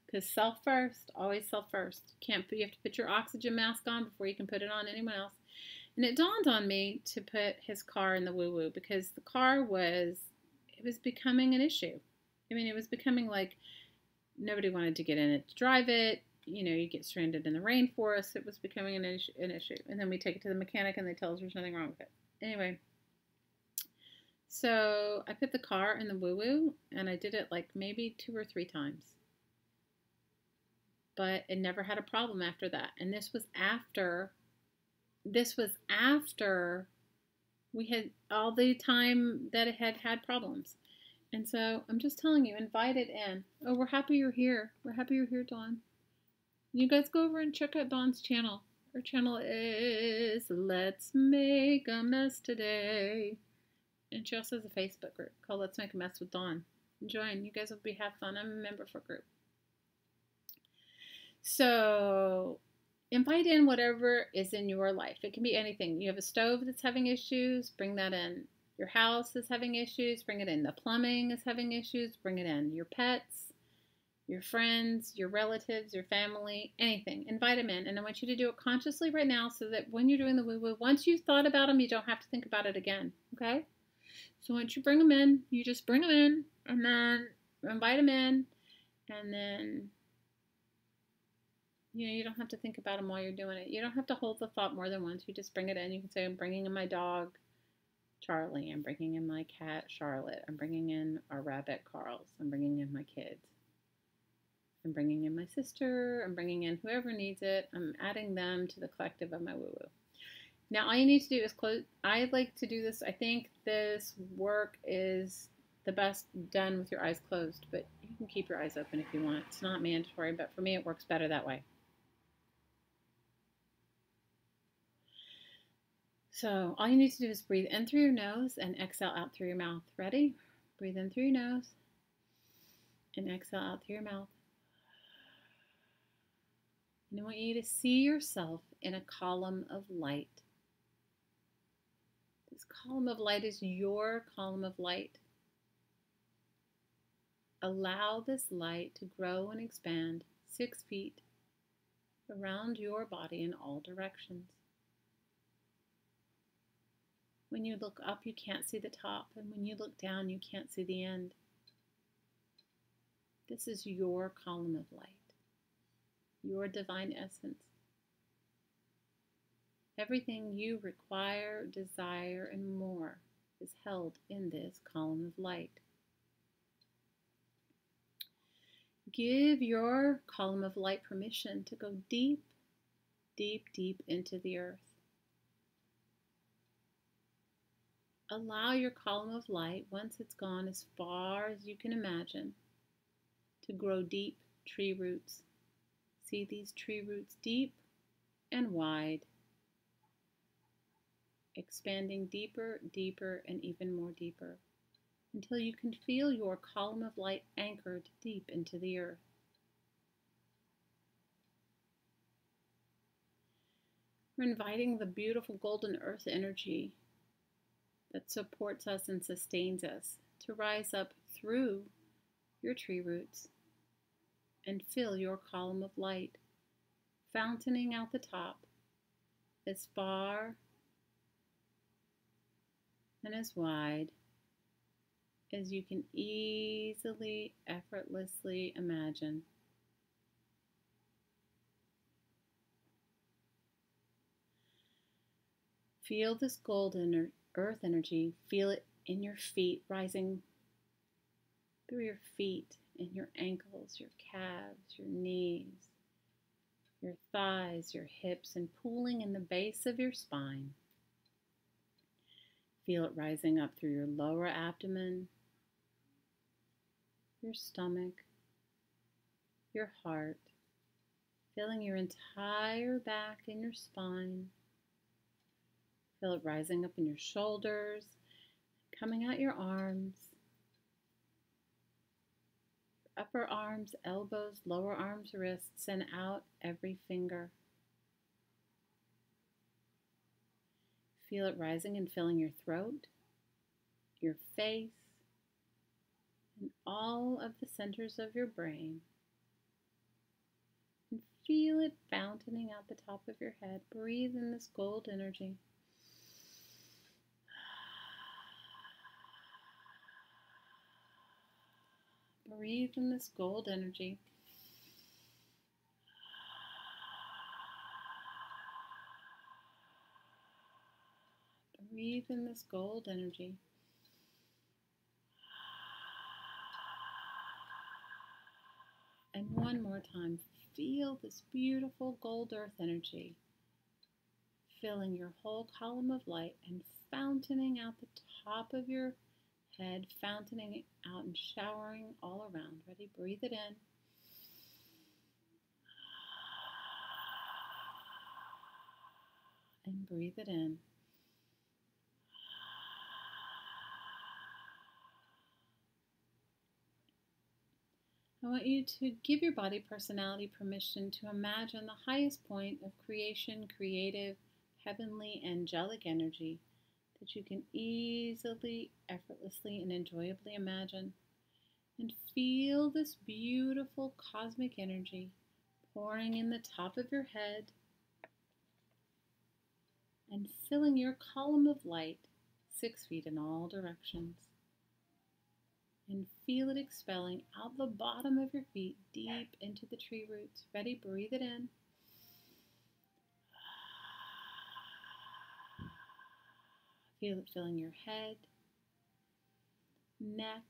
because self first, always self first. You have to put your oxygen mask on before you can put it on anyone else. And it dawned on me to put his car in the woo-woo because the car was becoming an issue. I mean, it was becoming like nobody wanted to get in it to drive it. You get stranded in the rainforest. It was becoming an issue. And then we take it to the mechanic and they tell us there's nothing wrong with it. Anyway, so I put the car in the woo-woo, and I did it like maybe 2 or 3 times. But it never had a problem after that. And this was after we had all the time that it had problems. And so I'm just telling you, invite it in. Oh, we're happy you're here. We're happy you're here, Dawn. You guys go over and check out Dawn's channel. Her channel is Let's Make a Mess Today. And she also has a Facebook group called Let's Make a Mess with Dawn. Join. You guys will have fun. I'm a member for a group. So invite in whatever is in your life. It can be anything. You have a stove that's having issues, bring that in. Your house is having issues, bring it in. The plumbing is having issues, bring it in. Your pets, your friends, your relatives, your family, anything. Invite them in. And I want you to do it consciously right now so that when you're doing the woo-woo, once you've thought about them, you don't have to think about it again. Okay? So once you bring them in, you just bring them in and then invite them in, and then you don't have to think about them while you're doing it. You don't have to hold the thought more than once. You just bring it in. You can say, I'm bringing in my dog, Charlie. I'm bringing in my cat, Charlotte. I'm bringing in our rabbit, Carls. I'm bringing in my kids. I'm bringing in my sister. I'm bringing in whoever needs it. I'm adding them to the collective of my woo-woo. Now, all you need to do is close. I like to do this. I think this work is the best done with your eyes closed, but you can keep your eyes open if you want. It's not mandatory, but for me, it works better that way. So all you need to do is breathe in through your nose and exhale out through your mouth. Ready? Breathe in through your nose and exhale out through your mouth. And I want you to see yourself in a column of light. This column of light is your column of light. Allow this light to grow and expand 6 feet around your body in all directions. When you look up, you can't see the top, and when you look down, you can't see the end. This is your column of light, your divine essence. Everything you require, desire, and more is held in this column of light. Give your column of light permission to go deep, deep, deep into the earth. Allow your column of light, once it's gone as far as you can imagine, to grow deep tree roots. See these tree roots deep and wide, expanding deeper, deeper, and even more deeper, until you can feel your column of light anchored deep into the earth. We're inviting the beautiful golden earth energy that supports us and sustains us to rise up through your tree roots and fill your column of light, fountaining out the top as far and as wide as you can easily, effortlessly imagine. Feel this golden earth energy. Feel it in your feet, rising through your feet, in your ankles, your calves, your knees, your thighs, your hips, and pooling in the base of your spine. Feel it rising up through your lower abdomen, your stomach, your heart, filling your entire back and your spine. Feel it rising up in your shoulders, coming out your arms, your upper arms, elbows, lower arms, wrists, and out every finger. Feel it rising and filling your throat, your face, and all of the centers of your brain. And feel it fountain out the top of your head. Breathe in this gold energy. Breathe in this gold energy. Breathe in this gold energy. And one more time, feel this beautiful gold earth energy filling your whole column of light and fountaining out the top of your head, fountaining it out and showering all around. Ready? Breathe it in. And breathe it in. I want you to give your body personality permission to imagine the highest point of creation, creative, heavenly, angelic energy that you can easily, effortlessly, and enjoyably imagine. And feel this beautiful cosmic energy pouring in the top of your head and filling your column of light 6 feet in all directions. And feel it expelling out the bottom of your feet deep into the tree roots. Ready? Breathe it in. Feel it filling your head, neck,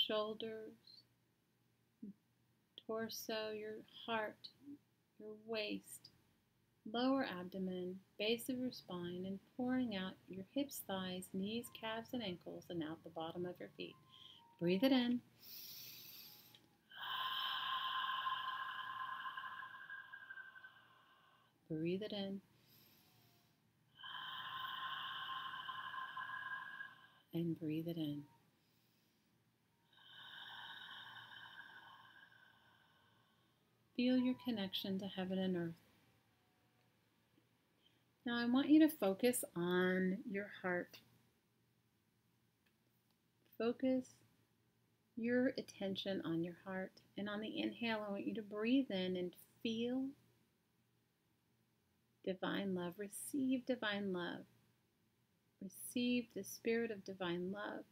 shoulders, torso, your heart, your waist, lower abdomen, base of your spine, and pouring out your hips, thighs, knees, calves, and ankles, and out the bottom of your feet. Breathe it in. Breathe it in. And breathe it in. Feel your connection to heaven and earth. Now I want you to focus on your heart. Focus your attention on your heart. And on the inhale, I want you to breathe in and feel divine love. Receive divine love. Receive the spirit of divine love.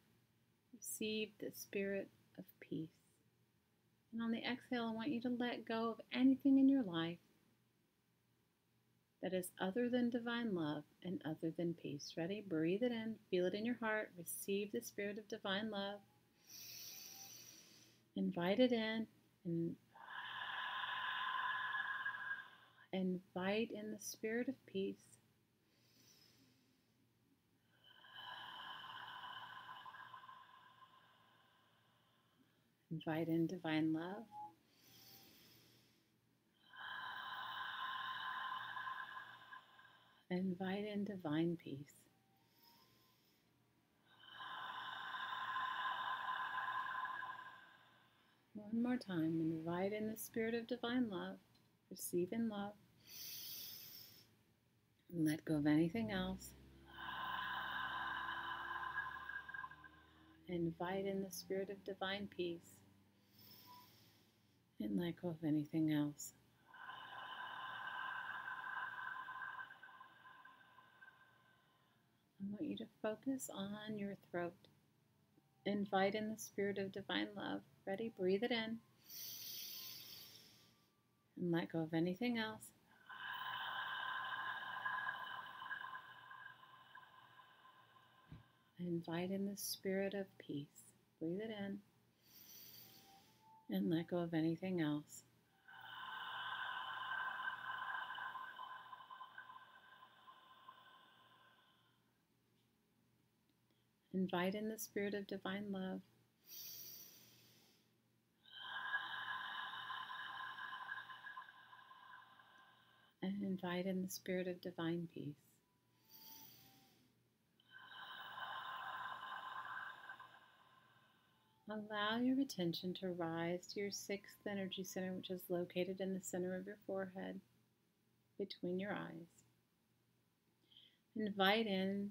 Receive the spirit of peace. And on the exhale, I want you to let go of anything in your life that is other than divine love and other than peace. Ready? Breathe it in. Feel it in your heart. Receive the spirit of divine love. Invite it in. And invite in the spirit of peace. Invite in divine love. Invite in divine peace. One more time. Invite in the spirit of divine love. Receive in love. And let go of anything else. Invite in the spirit of divine peace. And let go of anything else. I want you to focus on your throat. Invite in the spirit of divine love. Ready? Breathe it in. And let go of anything else. Invite in the spirit of peace. Breathe it in. And let go of anything else. Invite in the spirit of divine love. And invite in the spirit of divine peace. Allow your attention to rise to your sixth energy center, which is located in the center of your forehead, between your eyes. Invite in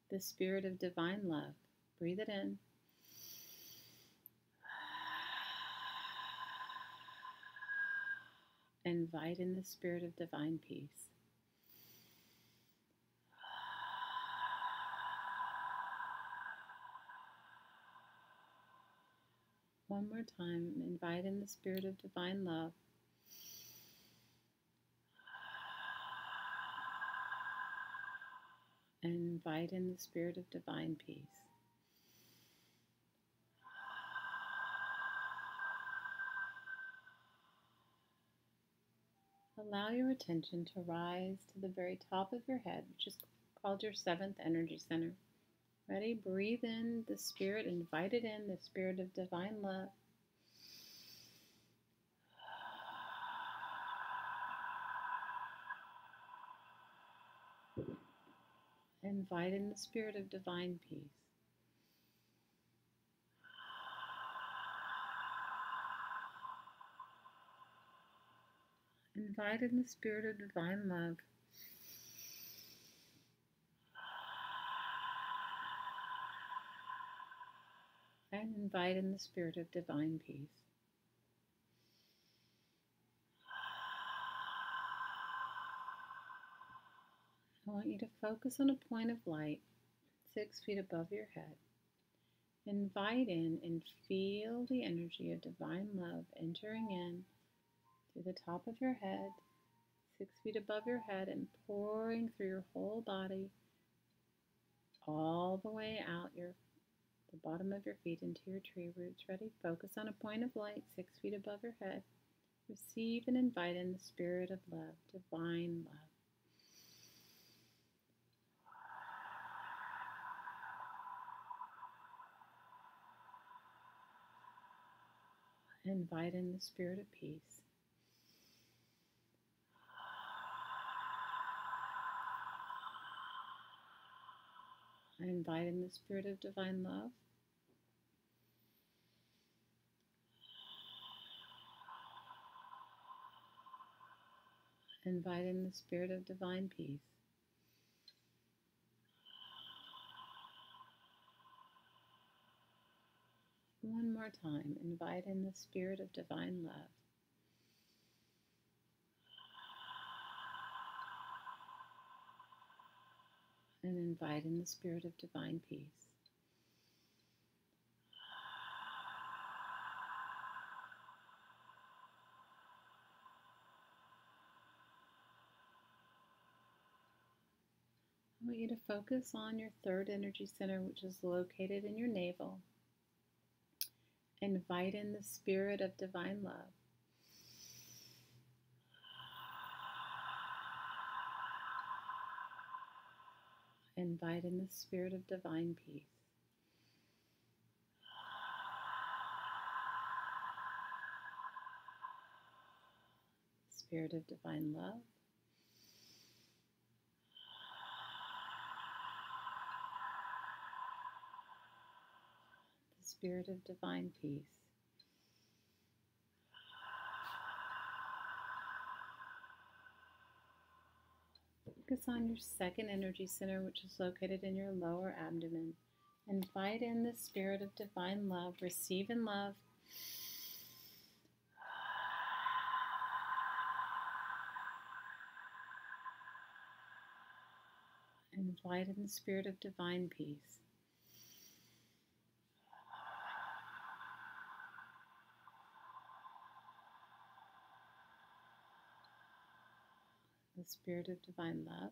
the spirit of divine love. Breathe it in. Invite in the spirit of divine peace. One more time, invite in the spirit of divine love. And invite in the spirit of divine peace. Allow your attention to rise to the very top of your head, which is called your seventh energy center. Ready? Breathe in the spirit, invite it in, the spirit of divine love. Invite in the spirit of divine peace. Invite in the spirit of divine love. And invite in the spirit of divine peace. I want you to focus on a point of light 6 feet above your head. Invite in and feel the energy of divine love entering in through the top of your head, 6 feet above your head, and pouring through your whole body, all the way out the bottom of your feet into your tree roots. Ready? Focus on a point of light 6 feet above your head. Receive and invite in the spirit of love, divine love. Invite in the spirit of peace. Invite in the spirit of divine love. Invite in the spirit of divine peace. One more time, invite in the spirit of divine love. And invite in the spirit of divine peace. I want you to focus on your third energy center, which is located in your navel. Invite in the spirit of divine love. Invite in the spirit of divine peace. Spirit of divine love. The spirit of divine peace. Focus on your second energy center, which is located in your lower abdomen. Invite in the spirit of divine love. Receive in love. Invite in the spirit of divine peace. The spirit of divine love.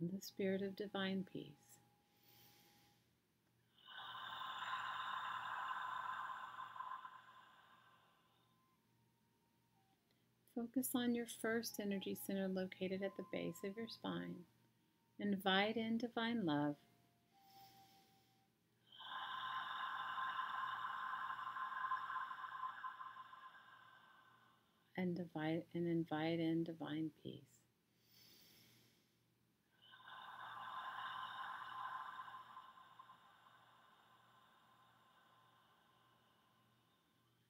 And the spirit of divine peace. Focus on your first energy center located at the base of your spine. Invite in divine love. And invite in divine peace.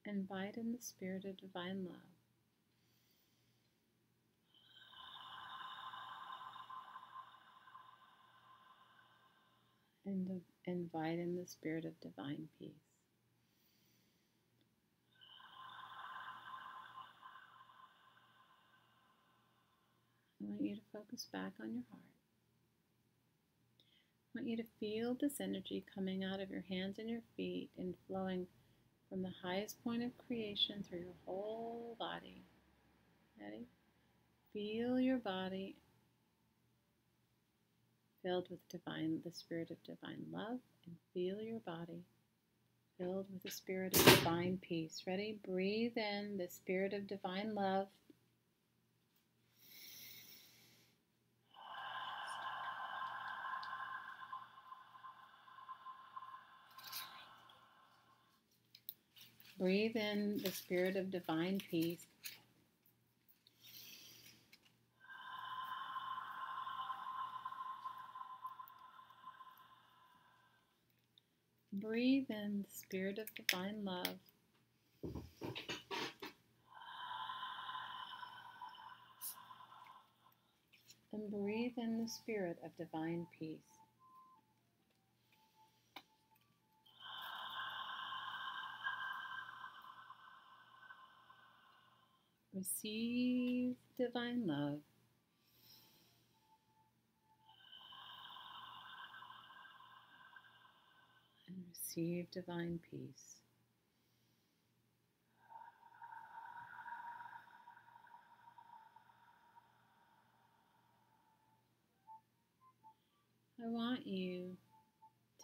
Invite in the spirit of divine love. And invite in the spirit of divine peace. I want you to focus back on your heart. I want you to feel this energy coming out of your hands and your feet and flowing from the highest point of creation through your whole body. Ready? Feel your body filled with the spirit of divine love, and feel your body filled with the spirit of divine peace. Ready? Breathe in the spirit of divine love. Breathe in the spirit of divine peace. Breathe in the spirit of divine love. And breathe in the spirit of divine peace. Receive divine love. And receive divine peace. I want you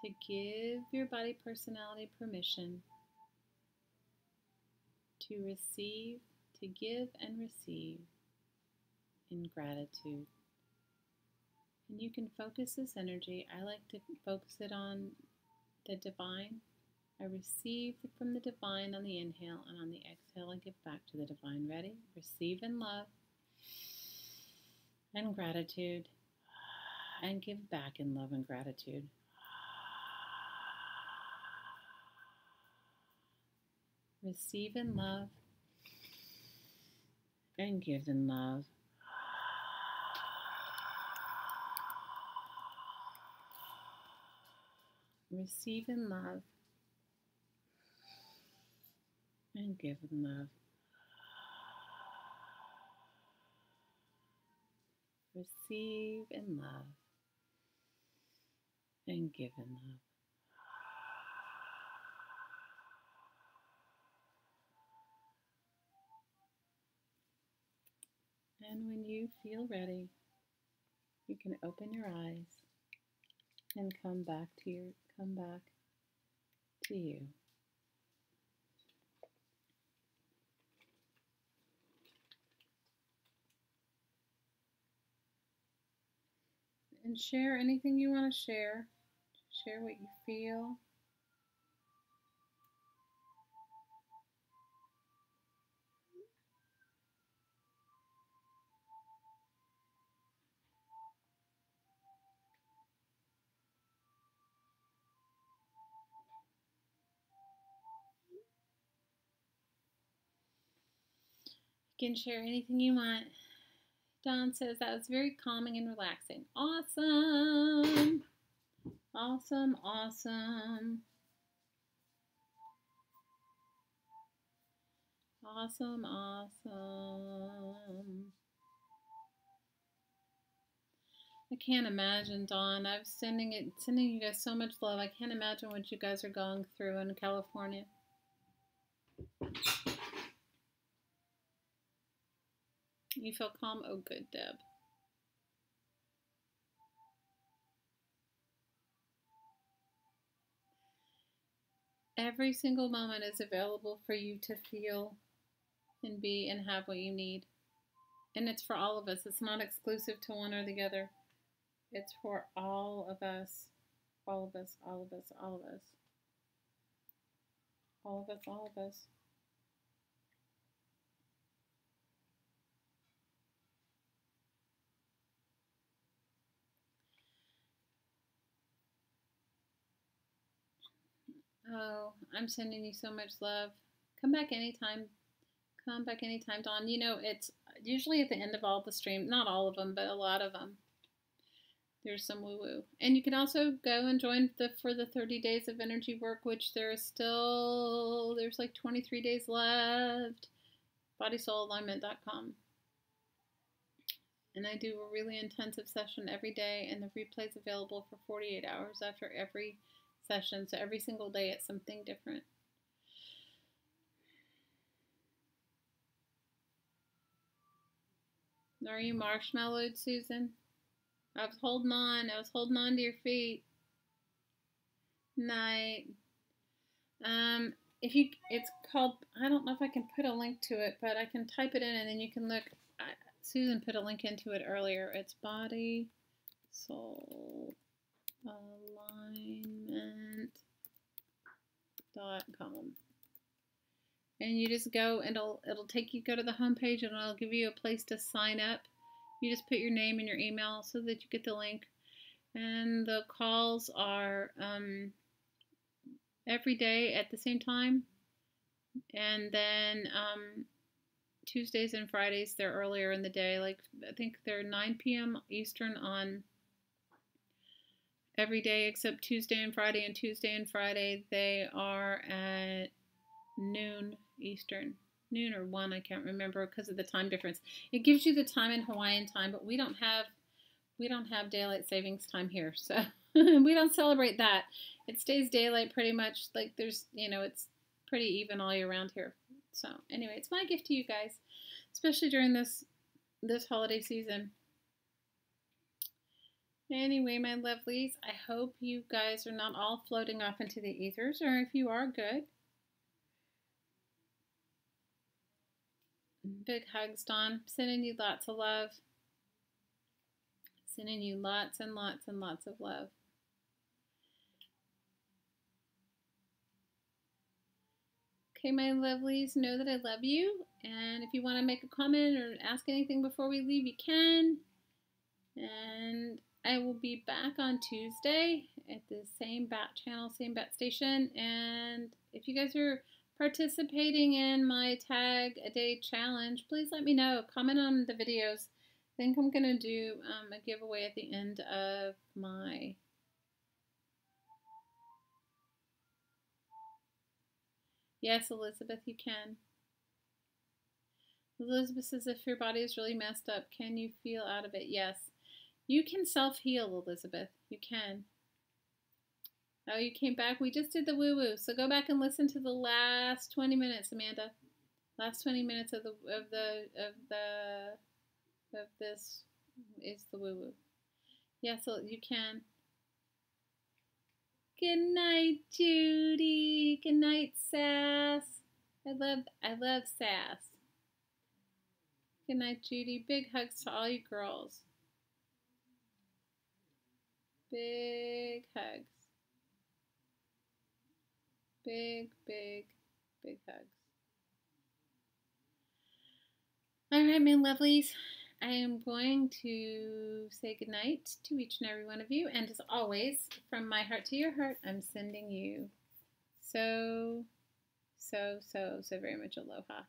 to give your body personality permission to receive, to give and receive in gratitude. And you can focus this energy. I like to focus it on the divine. I receive from the divine on the inhale, and on the exhale, I give back to the divine. Ready? Receive in love and gratitude, and give back in love and gratitude. Receive in love and give in love. Receive in love and give in love. Receive in love and give in love. And when you feel ready, you can open your eyes and come back to you. And share anything you want to share. Share what you feel. You can share anything you want. Dawn says that was very calming and relaxing. Awesome. Awesome, awesome. Awesome, awesome. I can't imagine, Dawn. I'm sending you guys so much love. I can't imagine what you guys are going through in California. You feel calm? Oh, good, Deb. Every single moment is available for you to feel and be and have what you need. And it's for all of us. It's not exclusive to one or the other. It's for all of us. All of us, all of us, all of us. All of us, all of us. Oh, I'm sending you so much love. Come back anytime. Come back anytime, Dawn. You know, it's usually at the end of all the streams. Not all of them, but a lot of them. There's some woo-woo. And you can also go and join for the 30 days of energy work, which there's like 23 days left. BodySoulAlignment.com. And I do a really intensive session every day, and the replay's available for 48 hours after every session. So every single day it's something different. Are you marshmallowed, Susan? I was holding on. I was holding on to your feet. Night. It's called, I don't know if I can put a link to it, but I can type it in and then you can look. Susan put a link into it earlier. It's Body Soul Alignment.com. And you just go and it'll take you, go to the homepage and it'll give you a place to sign up. You just put your name and your email so that you get the link. And the calls are every day at the same time. And then Tuesdays and Fridays, they're earlier in the day. Like, I think they're 9 p.m. Eastern on every day except Tuesday and Friday. And Tuesday and Friday, they are at noon Eastern. Noon or 1, I can't remember because of the time difference. It gives you the time in Hawaiian time, but we don't have daylight savings time here, so we don't celebrate that. It stays daylight pretty much. Like there's, it's pretty even all year round here. So anyway, it's my gift to you guys, especially during this holiday season. Anyway, my lovelies, I hope you guys are not all floating off into the ethers, or if you are, good. Big hugs, Dawn. Sending you lots of love. Sending you lots and lots and lots of love. Okay, my lovelies, know that I love you. And if you want to make a comment or ask anything before we leave, you can. And I will be back on Tuesday at the same bat channel, same bat station. And if you guys are participating in my tag a day challenge, please let me know. Comment on the videos. I think I'm going to do a giveaway at the end of my... Yes, Elizabeth, you can. Elizabeth says, if your body is really messed up, can you feel out of it? Yes. You can self-heal, Elizabeth. You can. Oh, you came back. We just did the woo-woo. So go back and listen to the last 20 minutes, Amanda. Last 20 minutes of this is the woo-woo. Yes, yeah, so you can. Good night, Judy. Good night, Sass. I love Sass. Good night, Judy. Big hugs to all you girls. Big hugs. Big, big, big hugs. All right, my lovelies. I am going to say goodnight to each and every one of you. And as always, from my heart to your heart, I'm sending you so very much aloha.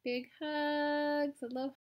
Big hugs. Aloha.